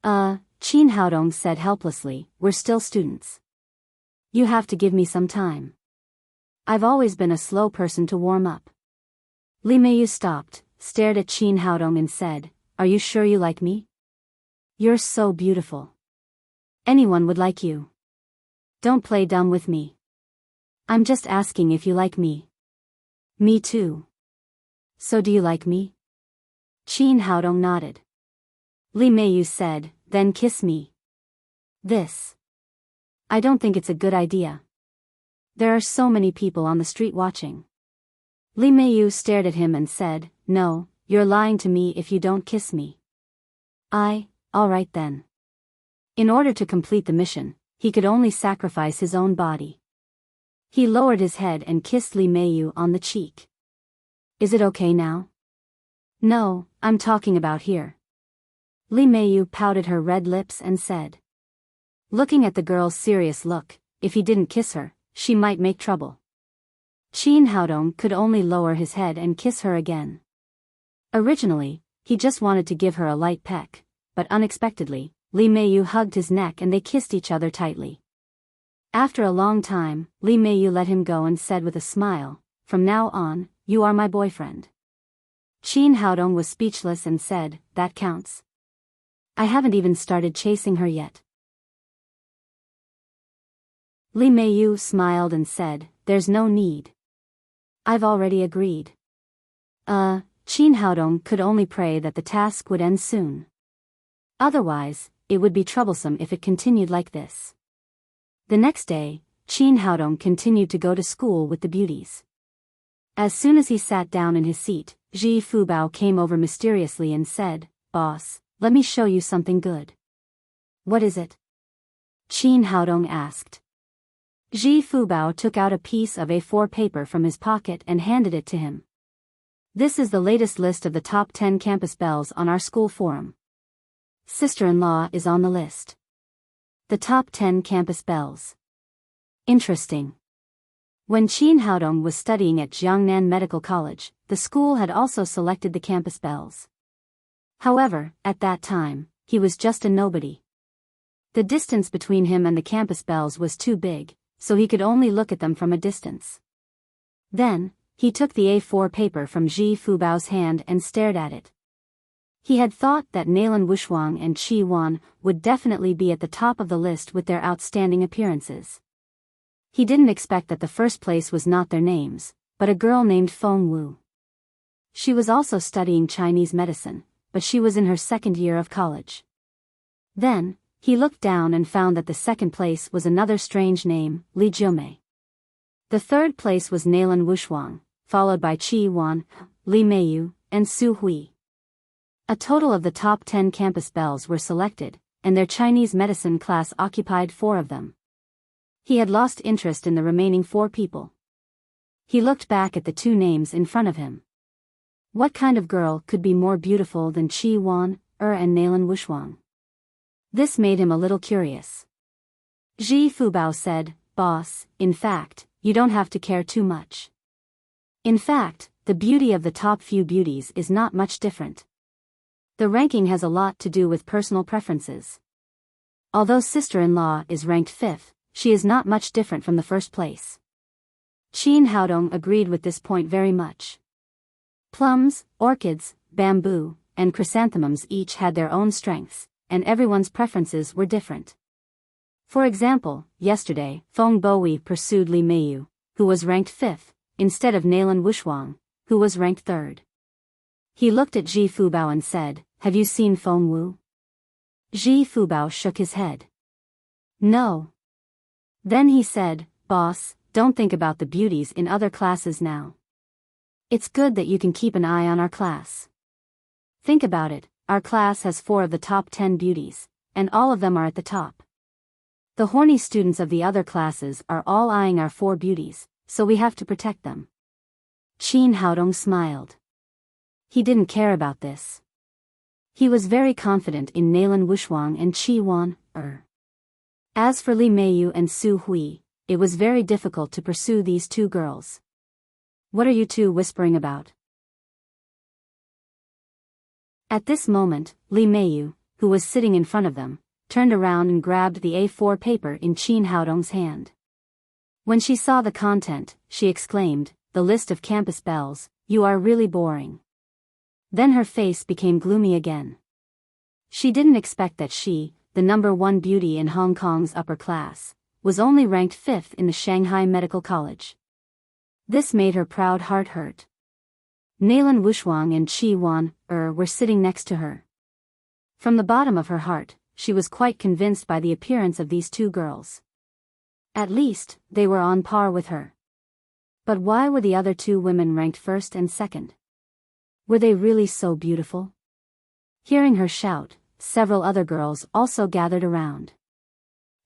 Qin Haodong said helplessly, we're still students. You have to give me some time. I've always been a slow person to warm up. Li Meiyu stopped, stared at Qin Haodong and said, are you sure you like me? You're so beautiful. Anyone would like you. Don't play dumb with me. I'm just asking if you like me. Me too. So do you like me? Qin Haodong nodded. Li Meiyu said, then kiss me. This. I don't think it's a good idea. There are so many people on the street watching. Li Meiyu stared at him and said, no, you're lying to me if you don't kiss me. All right then. In order to complete the mission, he could only sacrifice his own body. He lowered his head and kissed Li Meiyu on the cheek. Is it okay now? No, I'm talking about here. Li Meiyu pouted her red lips and said. Looking at the girl's serious look, if he didn't kiss her, she might make trouble. Qin Haodong could only lower his head and kiss her again. Originally, he just wanted to give her a light peck, but unexpectedly, Li Meiyu hugged his neck and they kissed each other tightly. After a long time, Li Meiyu let him go and said with a smile, from now on, you are my boyfriend. Qin Haodong was speechless and said, that counts. I haven't even started chasing her yet. Li Meiyu smiled and said, there's no need. I've already agreed. Qin Haodong could only pray that the task would end soon. Otherwise, it would be troublesome if it continued like this. The next day, Qin Haodong continued to go to school with the beauties. As soon as he sat down in his seat, Ji Fubao came over mysteriously and said, Boss, let me show you something good. What is it? Qin Haodong asked. Ji Fubao took out a piece of A4 paper from his pocket and handed it to him. This is the latest list of the top 10 campus belles on our school forum. Sister-in-law is on the list. The top 10 campus belles. Interesting. When Qin Haodong was studying at Jiangnan Medical College, the school had also selected the campus belles. However, at that time, he was just a nobody. The distance between him and the campus belles was too big, so he could only look at them from a distance. Then, he took the A4 paper from Ji Fubao's hand and stared at it. He had thought that Nailan Wushuang and Qi Wan would definitely be at the top of the list with their outstanding appearances. He didn't expect that the first place was not their names, but a girl named Feng Wu. She was also studying Chinese medicine, but she was in her second year of college. Then, he looked down and found that the second place was another strange name, Li Jiumei. The third place was Nailan Wushuang, followed by Qi Wan, Li Meiyu, and Su Hui. A total of the top 10 campus belles were selected, and their Chinese medicine class occupied 4 of them. He had lost interest in the remaining 4 people. He looked back at the 2 names in front of him. What kind of girl could be more beautiful than Qi Wan, and Nailan Wushuang? This made him a little curious. Ji Fubao said, Boss, in fact, you don't have to care too much. In fact, the beauty of the top few beauties is not much different. The ranking has a lot to do with personal preferences. Although sister-in-law is ranked 5th, she is not much different from the first place. Qin Haodong agreed with this point very much. Plums, orchids, bamboo, and chrysanthemums each had their own strengths, and everyone's preferences were different. For example, yesterday, Feng Bowie pursued Li Meiyu, who was ranked 5th, instead of Nailan Wushuang, who was ranked 3rd. He looked at Ji Fubao and said, Have you seen Feng Wu? Ji Fubao shook his head. No. Then he said, Boss, don't think about the beauties in other classes now. It's good that you can keep an eye on our class. Think about it, our class has 4 of the top 10 beauties, and all of them are at the top. The horny students of the other classes are all eyeing our 4 beauties, so we have to protect them. Qin Haodong smiled. He didn't care about this. He was very confident in Nailan Wushuang and Qi Wan. As for Li Meiyu and Su Hui, it was very difficult to pursue these 2 girls. What are you 2 whispering about? At this moment, Li Meiyu, who was sitting in front of them, turned around and grabbed the A4 paper in Qin Haodong's hand. When she saw the content, she exclaimed, "The list of campus belles, you are really boring." Then her face became gloomy again. She didn't expect that she, the number 1 beauty in Hong Kong's upper class, was only ranked 5th in the Shanghai Medical College. This made her proud heart hurt. Nailan Wushuang and Qi Wan were sitting next to her. From the bottom of her heart, she was quite convinced by the appearance of these 2 girls. At least, they were on par with her. But why were the other 2 women ranked 1st and 2nd? Were they really so beautiful? Hearing her shout, several other girls also gathered around.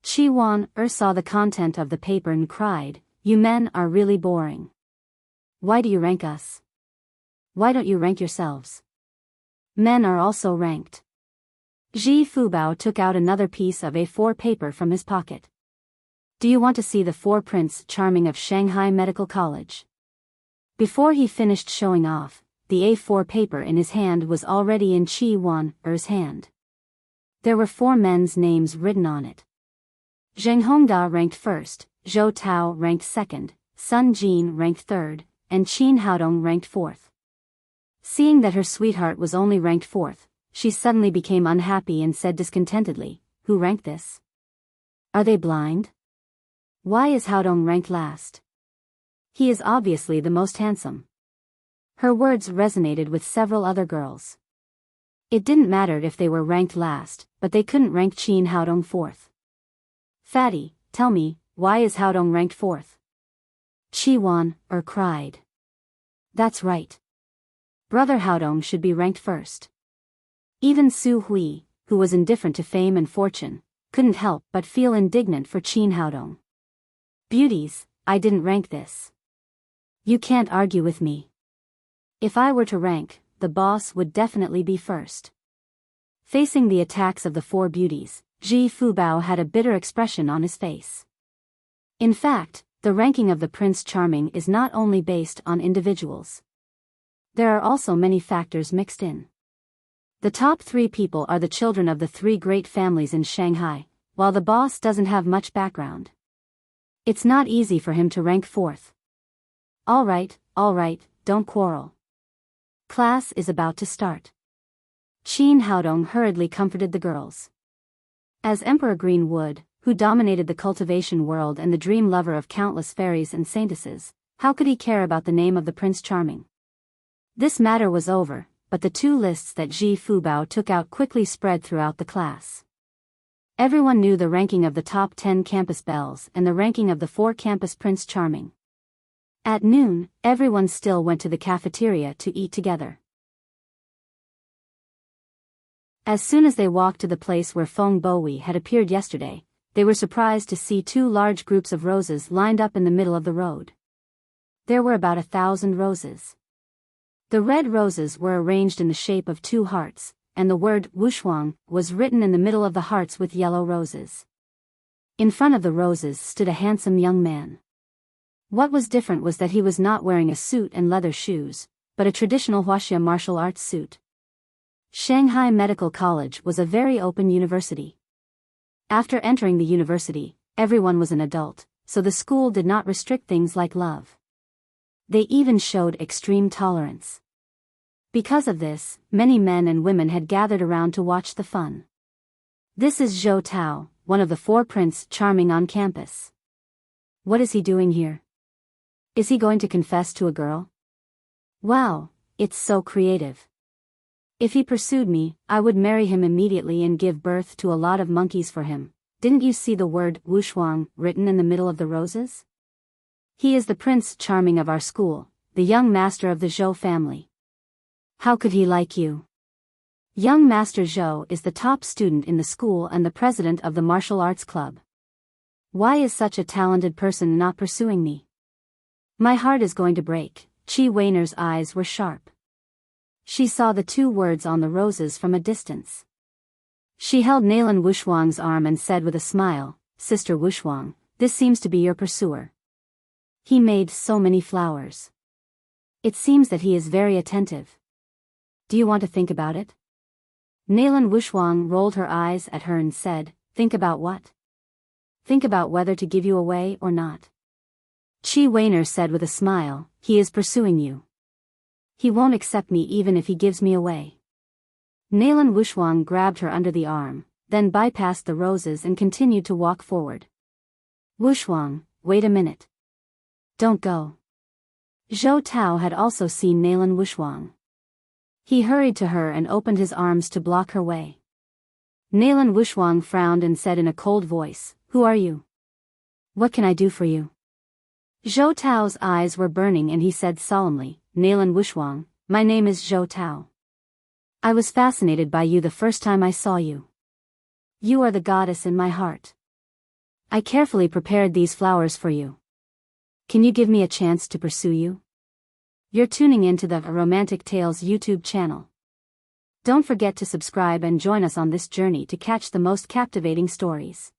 Qi Wan saw the content of the paper and cried, "You men are really boring. Why do you rank us? Why don't you rank yourselves? Men are also ranked." Ji Fubao took out another piece of A4 paper from his pocket. "Do you want to see the 4 Prince Charming of Shanghai Medical College?" Before he finished showing off, the A4 paper in his hand was already in Qi Wan's hand. There were 4 men's names written on it. Zheng Hongda ranked 1st, Zhou Tao ranked 2nd, Sun Jin ranked 3rd, and Qin Haodong ranked 4th. Seeing that her sweetheart was only ranked 4th, she suddenly became unhappy and said discontentedly, "Who ranked this? Are they blind? Why is Haodong ranked last? He is obviously the most handsome." Her words resonated with several other girls. It didn't matter if they were ranked last, but they couldn't rank Qin Haodong 4th. "Fatty, tell me, why is Haodong ranked 4th? Qi Wan cried. "That's right. Brother Haodong should be ranked 1st. Even Su Hui, who was indifferent to fame and fortune, couldn't help but feel indignant for Qin Haodong. "Beauties, I didn't rank this. You can't argue with me. If I were to rank, the boss would definitely be 1st. Facing the attacks of the 4 beauties, Ji Fubao had a bitter expression on his face. In fact, the ranking of the Prince Charming is not only based on individuals. There are also many factors mixed in. The top 3 people are the children of the 3 great families in Shanghai, while the boss doesn't have much background. It's not easy for him to rank 4th. All right, don't quarrel. Class is about to start." Qin Haodong hurriedly comforted the girls. As Emperor Greenwood, who dominated the cultivation world and the dream lover of countless fairies and saintesses, how could he care about the name of the Prince Charming? This matter was over, but the 2 lists that Ji Fubao took out quickly spread throughout the class. Everyone knew the ranking of the top 10 campus belles and the ranking of the 4 campus Prince Charming. At noon, everyone still went to the cafeteria to eat together. As soon as they walked to the place where Feng Bowie had appeared yesterday, they were surprised to see 2 large groups of roses lined up in the middle of the road. There were about 1,000 roses. The red roses were arranged in the shape of 2 hearts, and the word Wushuang was written in the middle of the hearts with yellow roses. In front of the roses stood a handsome young man. What was different was that he was not wearing a suit and leather shoes, but a traditional Huaxia martial arts suit. Shanghai Medical College was a very open university. After entering the university, everyone was an adult, so the school did not restrict things like love. They even showed extreme tolerance. Because of this, many men and women had gathered around to watch the fun. This is Zhou Tao, one of the 4 Prince Charming on campus. What is he doing here? Is he going to confess to a girl? Wow, it's so creative. If he pursued me, I would marry him immediately and give birth to a lot of monkeys for him. Didn't you see the word Wushuang written in the middle of the roses? He is the Prince Charming of our school, the young master of the Zhou family. How could he like you? Young Master Zhou is the top student in the school and the president of the martial arts club. Why is such a talented person not pursuing me? My heart is going to break. Qi Weiner's eyes were sharp. She saw the two words on the roses from a distance. She held Nalan Wushuang's arm and said with a smile, Sister Wushuang, this seems to be your pursuer. He made so many flowers. It seems that he is very attentive. Do you want to think about it? Nalan Wushuang rolled her eyes at her and said, Think about what? Think about whether to give you away or not. Qi Weiner said with a smile, He is pursuing you. He won't accept me even if he gives me away. Nalan Wushuang grabbed her under the arm, then bypassed the roses and continued to walk forward. Wushuang, wait a minute. Don't go. Zhou Tao had also seen Nalan Wushuang. He hurried to her and opened his arms to block her way. Nalan Wushuang frowned and said in a cold voice, Who are you? What can I do for you? Zhou Tao's eyes were burning and he said solemnly, Nalan Wushuang, my name is Zhou Tao. I was fascinated by you the first time I saw you. You are the goddess in my heart. I carefully prepared these flowers for you. Can you give me a chance to pursue you? You're tuning into the Romantic Tales YouTube channel. Don't forget to subscribe and join us on this journey to catch the most captivating stories.